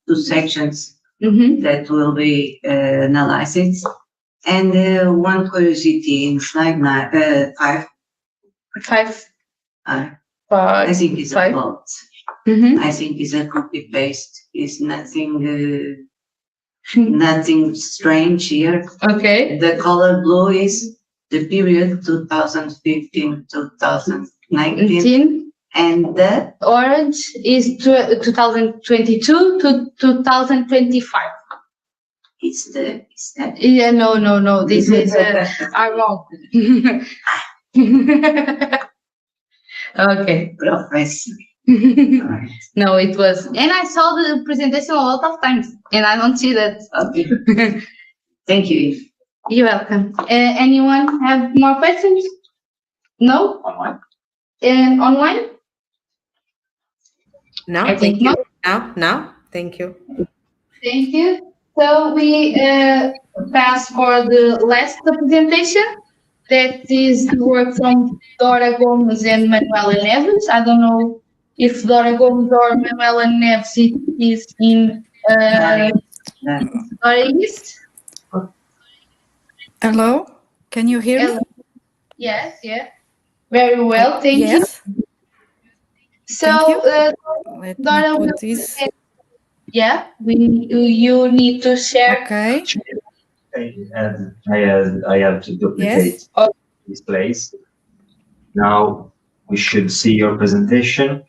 two sections that will be analyzed. And one curiosity in slide 5. I think it's a plot. I think it's a copy paste. It's nothing nothing strange here. Okay. The color blue is the period 2015-2019. And the orange is 2022 to 2025. It's that. Yeah, no. This is wrong. Okay. Professor. No, it was, and I saw the presentation a lot of times, and I don't see that. Okay. Thank you. You're welcome. Anyone have more questions? No? Online. And online? No, I think thank you. not. No, thank you. Thank you. So we pass for the last presentation. That is the work from Dora Gomes and Manuela Neves. I don't know if Dora Gomes or Manuela Neves is in Dora East. Hello, can you hear me? Yes, yeah. Very well, thank you. So, Dora, put this. Yeah, you need to share. Okay. I have to duplicate this place. Now we should see your presentation.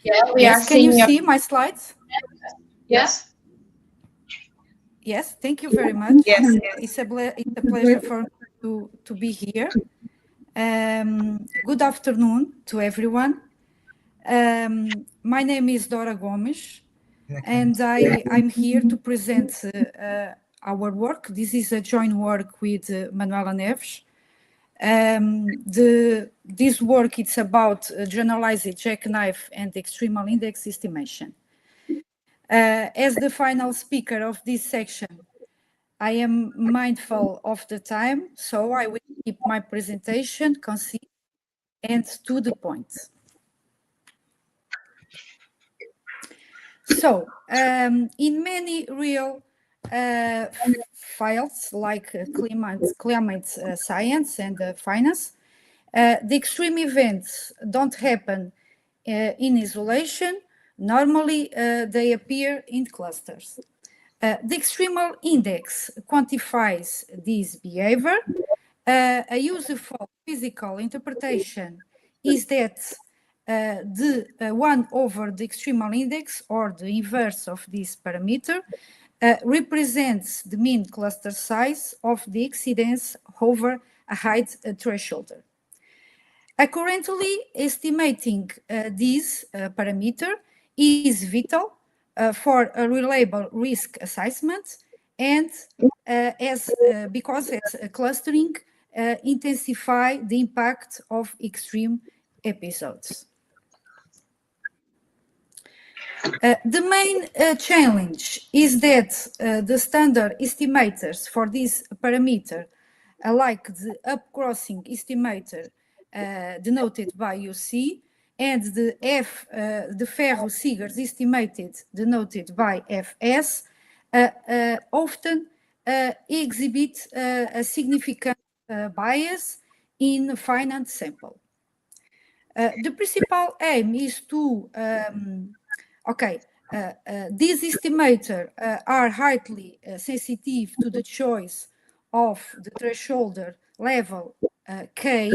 Yeah, we are seeing. Can you see my slides? Yes. Yes, thank you very much. Yes. It's a pleasure for me to be here. Good afternoon to everyone. My name is Dora Gomes. and I'm here to present our work. This is a joint work with Manuela Neves. This work it's about generalized jackknife and extremal index estimation. As the final speaker of this section, I am mindful of the time, so I will keep my presentation concise and to the point. So, in many real fields like climate science and finance, the extreme events don't happen in isolation. Normally, they appear in clusters. The extremal index quantifies this behavior. A useful physical interpretation is that the 1 over the extremal index, or the inverse of this parameter, represents the mean cluster size of the exceedance over a height threshold. Accurately estimating this parameter is vital for a reliable risk assessment, and because clustering intensify the impact of extreme episodes. The main challenge is that the standard estimators for this parameter, like the upcrossing estimator denoted by UC, and the Ferro-Seegers estimated denoted by FS, often exhibit a significant bias in finite sample. The principal aim is to these estimators are highly sensitive to the choice of the threshold level K,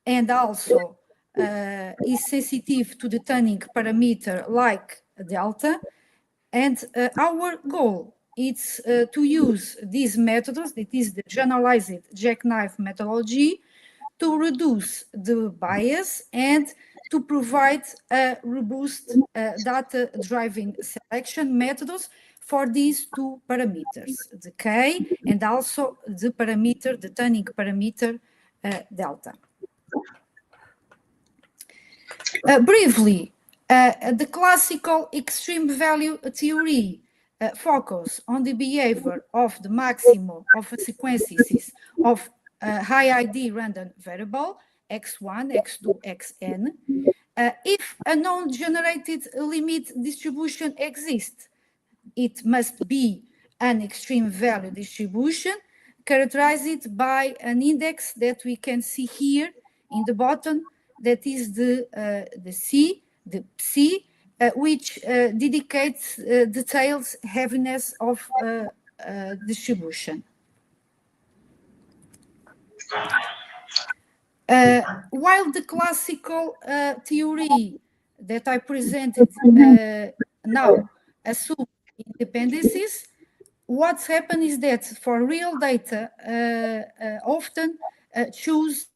and also is sensitive to the tuning parameter like delta. And our goal is to use these methods, that is the generalized jackknife methodology, to reduce the bias and to provide robust data-driven selection methods for these two parameters, the K and also the parameter, the tuning parameter delta. Briefly, the classical extreme value theory focus on the behavior of the maximum of a sequences of high ID random variable x1, x2, xn. If a non-generated limit distribution exists, it must be an extreme value distribution characterized by an index that we can see here in the bottom, that is the C, the psi, which dedicates details heaviness of distribution. While the classical theory that I presented now assumes independencies, what's happened is that for real data often choose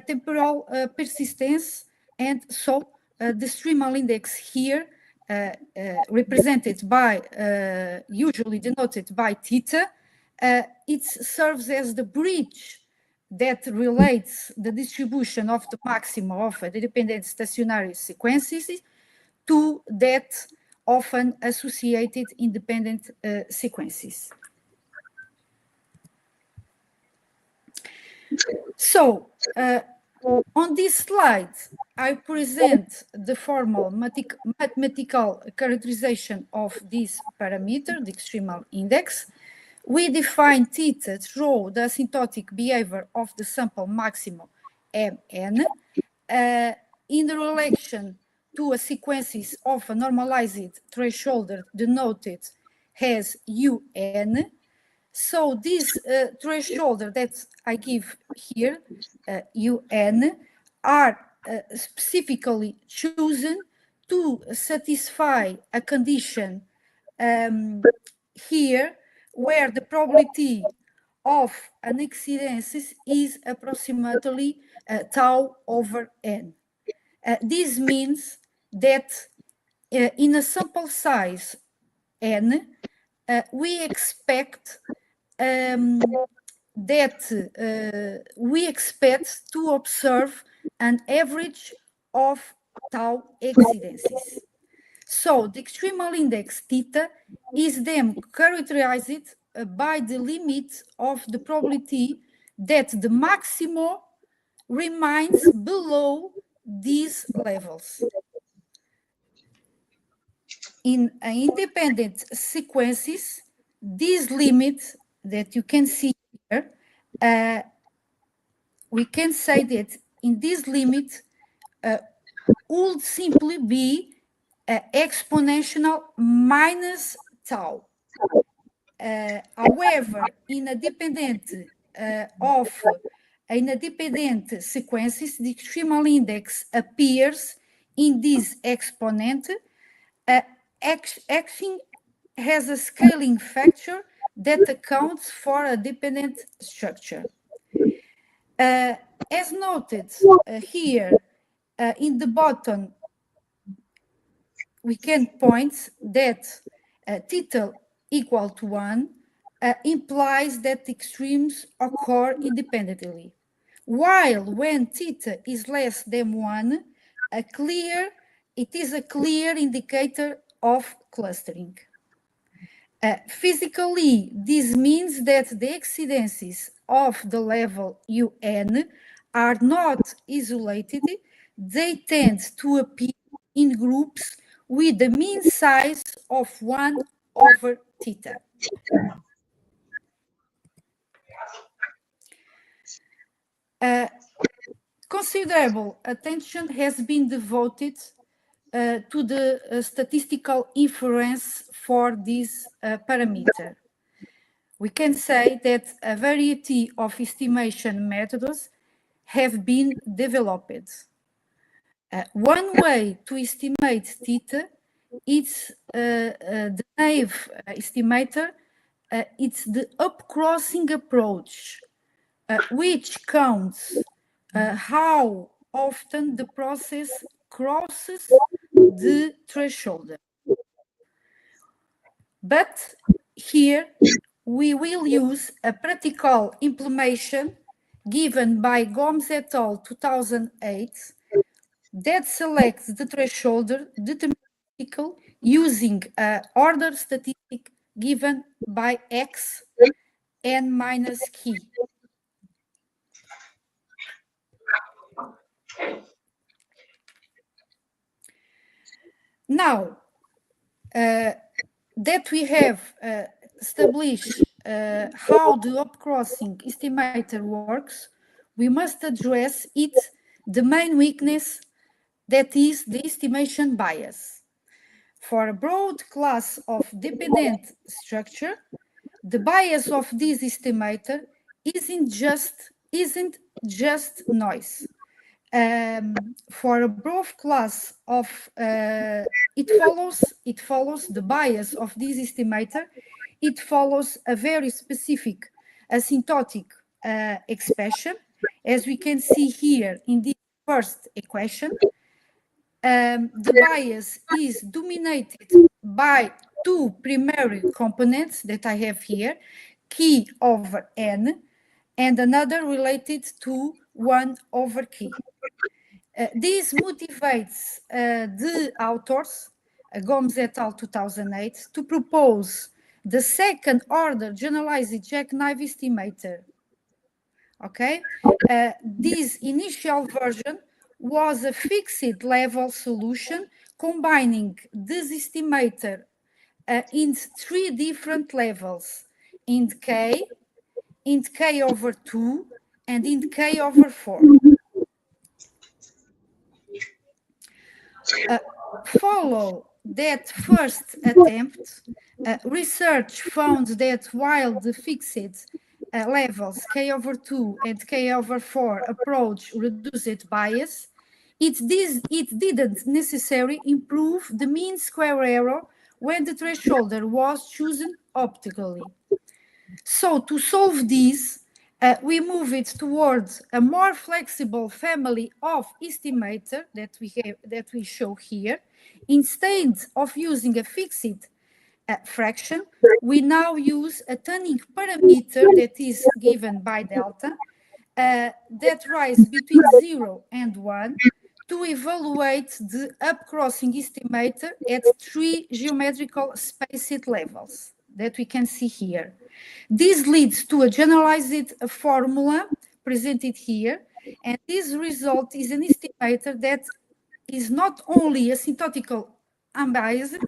temporal persistence, and so the streamal index here represented by usually denoted by theta, it serves as the bridge that relates the distribution of the maximum of the dependent stationary sequences to that often associated independent sequences. So, on this slide, I present the formal mathematical characterization of this parameter, the extremal index. We define theta to draw the asymptotic behavior of the sample maximum Mn in relation to a sequences of a normalized threshold denoted as Un. So this threshold that I give here, UN, are specifically chosen to satisfy a condition here where the probability of an exceedance is approximately tau over n. This means that in a sample size n, we expect we expect to observe an average of tau exceedances. So the extremal index theta is then characterized by the limit of the probability that the maximum remains below these levels. In independent sequences, this limit that you can see here, we can say that in this limit would simply be exponential minus tau. However, in a dependent sequences, the extremal index appears in this exponent, acting has a scaling factor that accounts for a dependent structure. As noted here in the bottom, we can point that theta equal to 1 implies that extremes occur independently, while when theta is less than 1, it is a clear indicator of clustering. Physically, this means that the exceedances of the level UN are not isolated. They tend to appear in groups with the mean size of 1 over theta. Considerable attention has been devoted to the statistical inference for this parameter. We can say that a variety of estimation methods have been developed. One way to estimate theta is the naive estimator. It's the upcrossing approach, which counts how often the process crosses the threshold. But here we will use a practical implementation given by Gomes et al. 2008 that selects the threshold deterministic using an order statistic given by x n minus key. Now that we have established how the upcrossing estimator works, we must address the main weakness, that is the estimation bias. For a broad class of dependent structure, the bias of this estimator isn't just noise. For a broad class of it follows the bias of this estimator. It follows a very specific asymptotic expression, as we can see here in this first equation. The bias is dominated by two primary components that I have here, key over n, and another related to 1 over key. This motivates the authors, Gomes et al. 2008, to propose the second order generalized jackknife estimator. Okay, this initial version was a fixed level solution combining this estimator in 3 different levels, in k over 2, and in k over 4. Follow that first attempt, research found that while the fixed levels k over 2 and k over 4 approach reduced bias, it didn't necessarily improve the mean square error when the threshold was chosen optically. So to solve this, we move it towards a more flexible family of estimator that we show here. Instead of using a fixed fraction, we now use a tuning parameter that is given by delta that rise between 0 and 1 to evaluate the upcrossing estimator at 3 geometrical spaced levels that we can see here. This leads to a generalized formula presented here, and this result is an estimator that is not only asymptotically unbiased,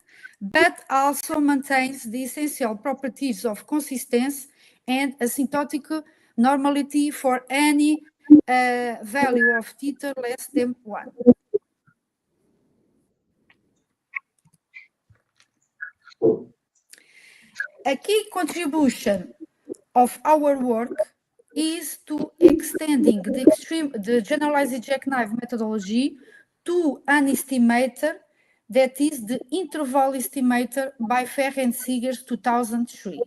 but also maintains the essential properties of consistency and asymptotic normality for any value of theta less than 1. A key contribution of our work is to extending the generalized jackknife methodology to an estimator that is the interval estimator by Ferencziger 2003.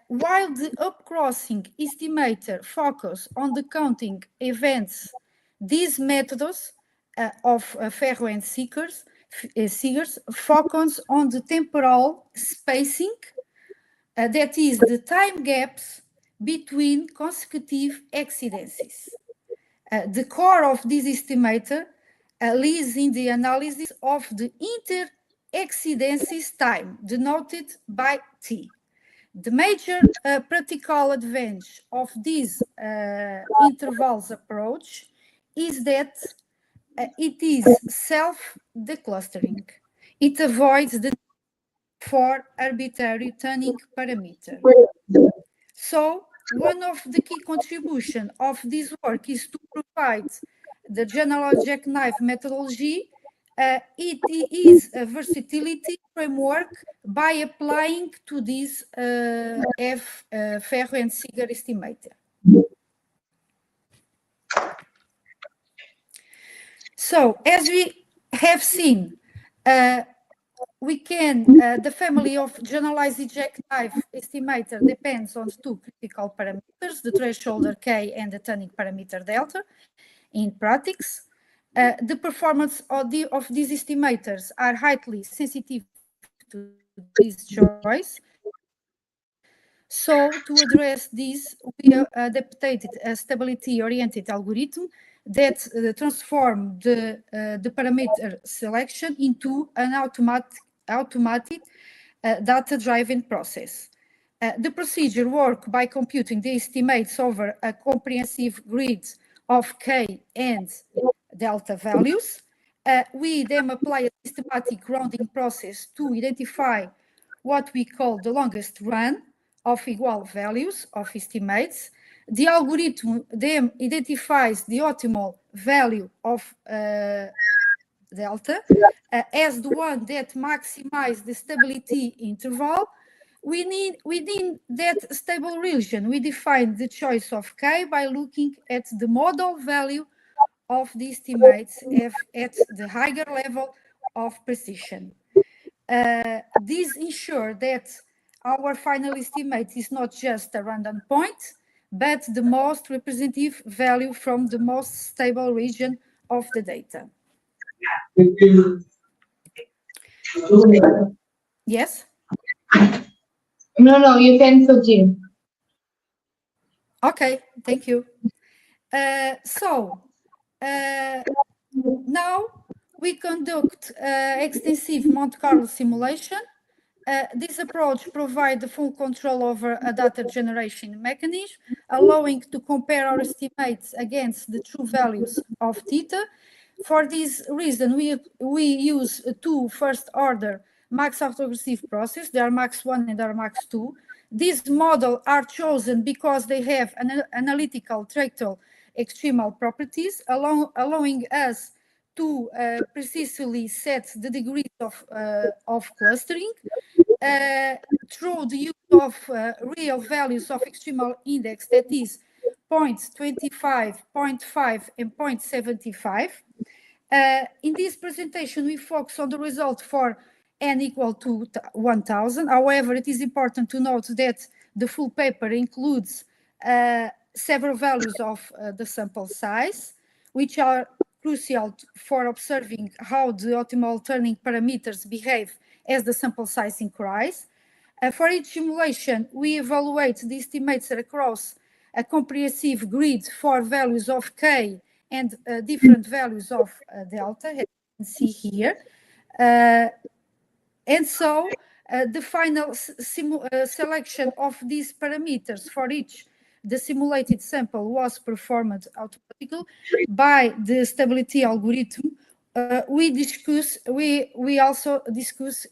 While the upcrossing estimator focus on the counting events, these methods of Ferencziger focus on the temporal spacing, that is the time gaps between consecutive exceedances. The core of this estimator lies in the analysis of the inter-exceedances time, denoted by T. The major practical advantage of this intervals approach is that it is self-declustering. It avoids the need for arbitrary tuning parameter. So one of the key contributions of this work is to provide the general jackknife methodology. It is a versatility framework by applying to this Ferencziger estimator. So as we have seen, the family of generalized jackknife estimator depends on two critical parameters, the threshold K and the tuning parameter delta. In practice, the performance of these estimators are highly sensitive to this choice. So to address this, we adapted a stability-oriented algorithm that transforms the parameter selection into an automatic data-driven process. The procedure works by computing the estimates over a comprehensive grid of K and delta values. We then apply a systematic rounding process to identify what we call the longest run of equal values of estimates. The algorithm then identifies the optimal value of delta as the one that maximizes the stability interval. Within that stable region, we define the choice of K by looking at the model value of the estimates at the higher level of precision. This ensures that our final estimate is not just a random point, but the most representative value from the most stable region of the data. Yes? No, you can continue. Okay, thank you. Now we conduct extensive Monte Carlo simulation. This approach provides the full control over a data generation mechanism, allowing to compare our estimates against the true values of theta. For this reason, we use two first-order max autoregressive processes. They are max 1 and they are max 2. These models are chosen because they have an analytical tractal extremal properties, allowing us to precisely set the degree of clustering through the use of real values of extremal index, that is 0.25, 0.5, and 0.75. In this presentation, we focus on the result for n equal to 1000. However, it is important to note that the full paper includes several values of the sample size, which are crucial for observing how the optimal turning parameters behave as the sample size increases. For each simulation, we evaluate the estimates across a comprehensive grid for values of k and different values of delta, as you can see here. And so the final selection of these parameters for each the simulated sample was performed automatically by the stability algorithm. We also discussed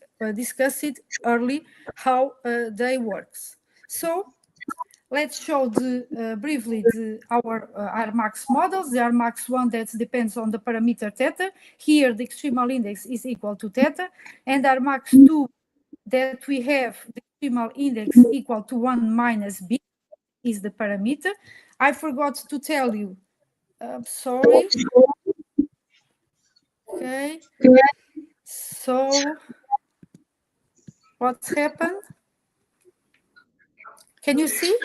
early how they works. So let's show briefly our Rmax models. The Rmax one that depends on the parameter theta. Here the extremal index is equal to theta, and Rmax 2 that we have the extremal index equal to 1 minus b is the parameter. I forgot to tell you. Sorry. Okay. So what's happened? Can you see?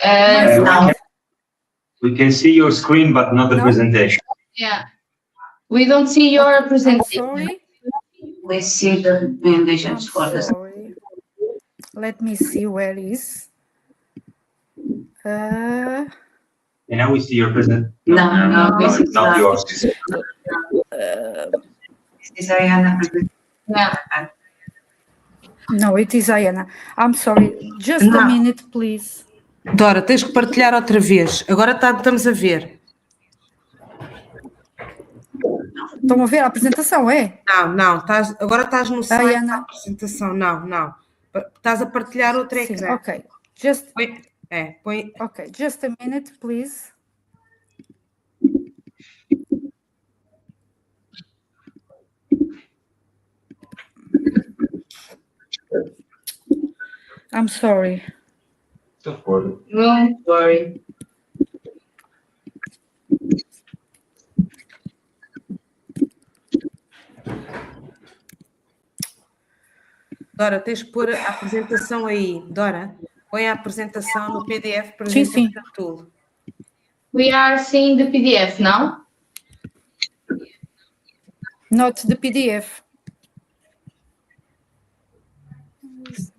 No. We can see your screen, but not the presentation. Yeah. We don't see your presentation. Sorry. We see the recommendations for the. Sorry. Let me see where is. And now we see your presentation. No, this is not yours. This is Ariana. Yeah. No, it is Ayana. I'm sorry. Just a minute, please. Dora, tens que partilhar outra vez. Agora estamos a ver. Estão a ver a apresentação, é? Não. Agora estás no site Ayana. da apresentação. Não. Estás a partilhar outra ecrã. Ok. Just. Põe. Ok, just a minute, please. I'm sorry. Don't worry. Don't worry. Dora, tens que pôr a apresentação aí. Dora, põe a apresentação no PDF Sim. Presentation Tool. We are seeing the PDF now. Not the PDF.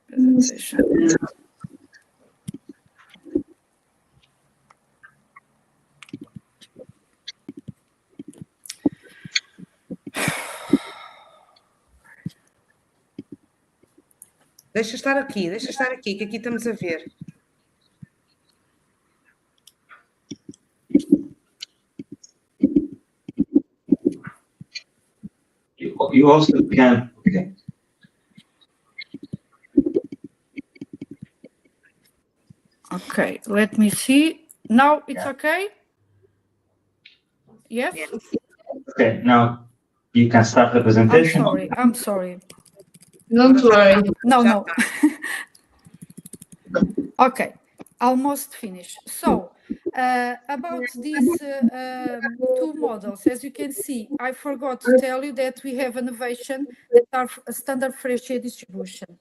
Presentation. Deixa estar aqui, que aqui estamos a ver. You also can. Okay. Okay, let me see. Now it's okay? Yes? Okay, now you can start the presentation. I'm sorry. Don't worry. No. Okay, almost finished. So, about these two models, as you can see, I forgot to tell you that we have innovation that are a standard Frechet distribution.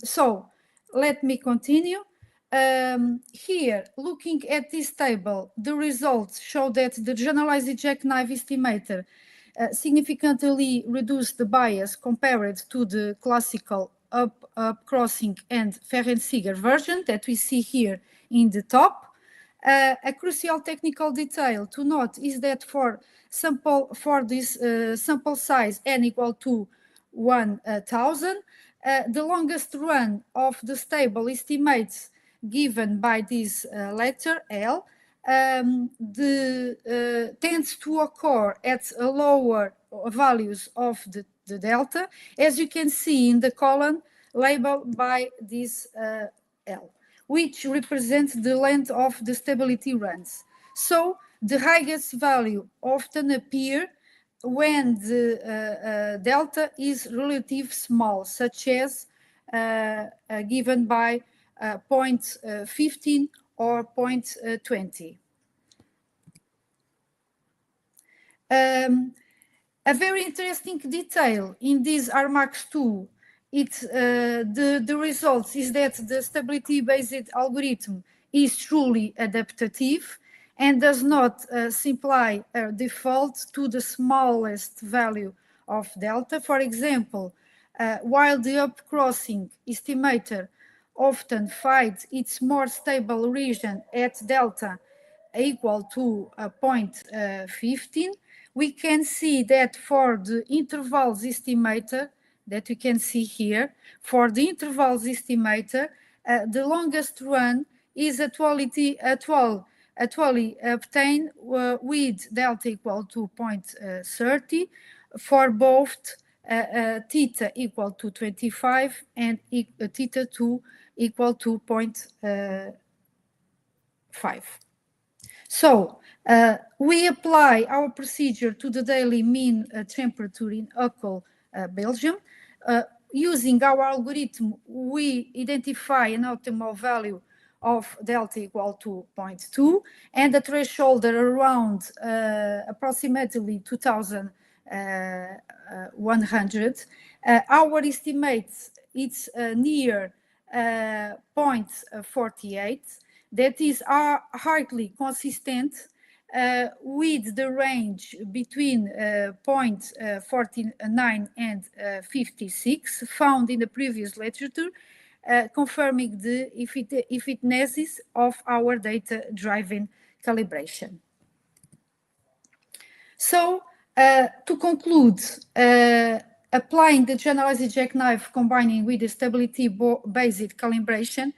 So, let me continue. Here, looking at this table, the results show that the generalized jackknife estimator significantly reduced the bias compared to the classical up crossing and Ferencziger version that we see here in the top. A crucial technical detail to note is that for this sample size n equal to 1000, the longest run of the stable estimates given by this letter L tends to occur at lower values of the delta, as you can see in the column labeled by this L, which represents the length of the stability runs. So the highest value often appear when the delta is relatively small, such as given by 0.15 or 0.20. A very interesting detail in this Rmax 2 the results is that the stability-based algorithm is truly adaptive and does not simply default to the smallest value of delta. For example, while the up-crossing estimator often finds its more stable region at delta equal to 0.15, we can see that for the intervals estimator, that you can see here, for the intervals estimator, the longest run is actually obtained with delta equal to 0.30 for both theta equal to 25 and theta 2 equal to 0.5. So we apply our procedure to the daily mean temperature in Uccle, Belgium. Using our algorithm, we identify an optimal value of delta equal to 0.2 and a threshold around approximately 2100. Our estimate it's near 0.48. That is hardly consistent with the range between 0.49 and 56 found in the previous literature, confirming the effectiveness of our data-driven calibration. So, to conclude, applying the generalized jackknife combining with the stability-based calibration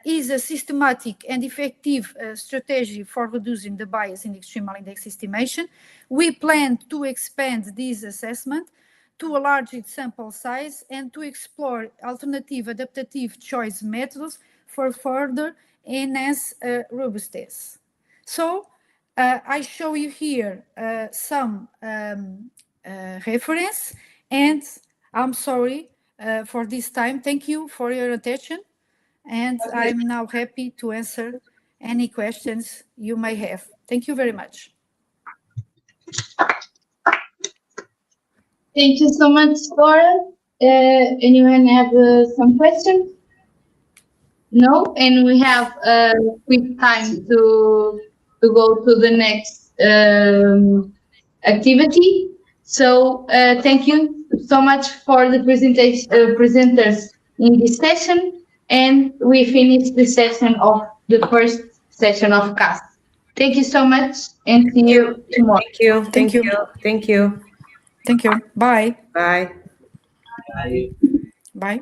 is a systematic and effective strategy for reducing the bias in extremal index estimation. We plan to expand this assessment to a larger sample size and to explore alternative adaptive choice methods for further enhance robustness. So I show you here some reference, and I'm sorry for this time. Thank you for your attention. And I'm now happy to answer any questions you may have. Thank you very much. Thank you so much, Laura. Anyone have some questions? No? And we have quick time to go to the next activity. So thank you so much for the presenters in this session. And we finish the session of the first session of CAS. Thank you so much, and see you tomorrow. Thank you. Thank you. Thank you. Thank you. Bye. Bye. Bye.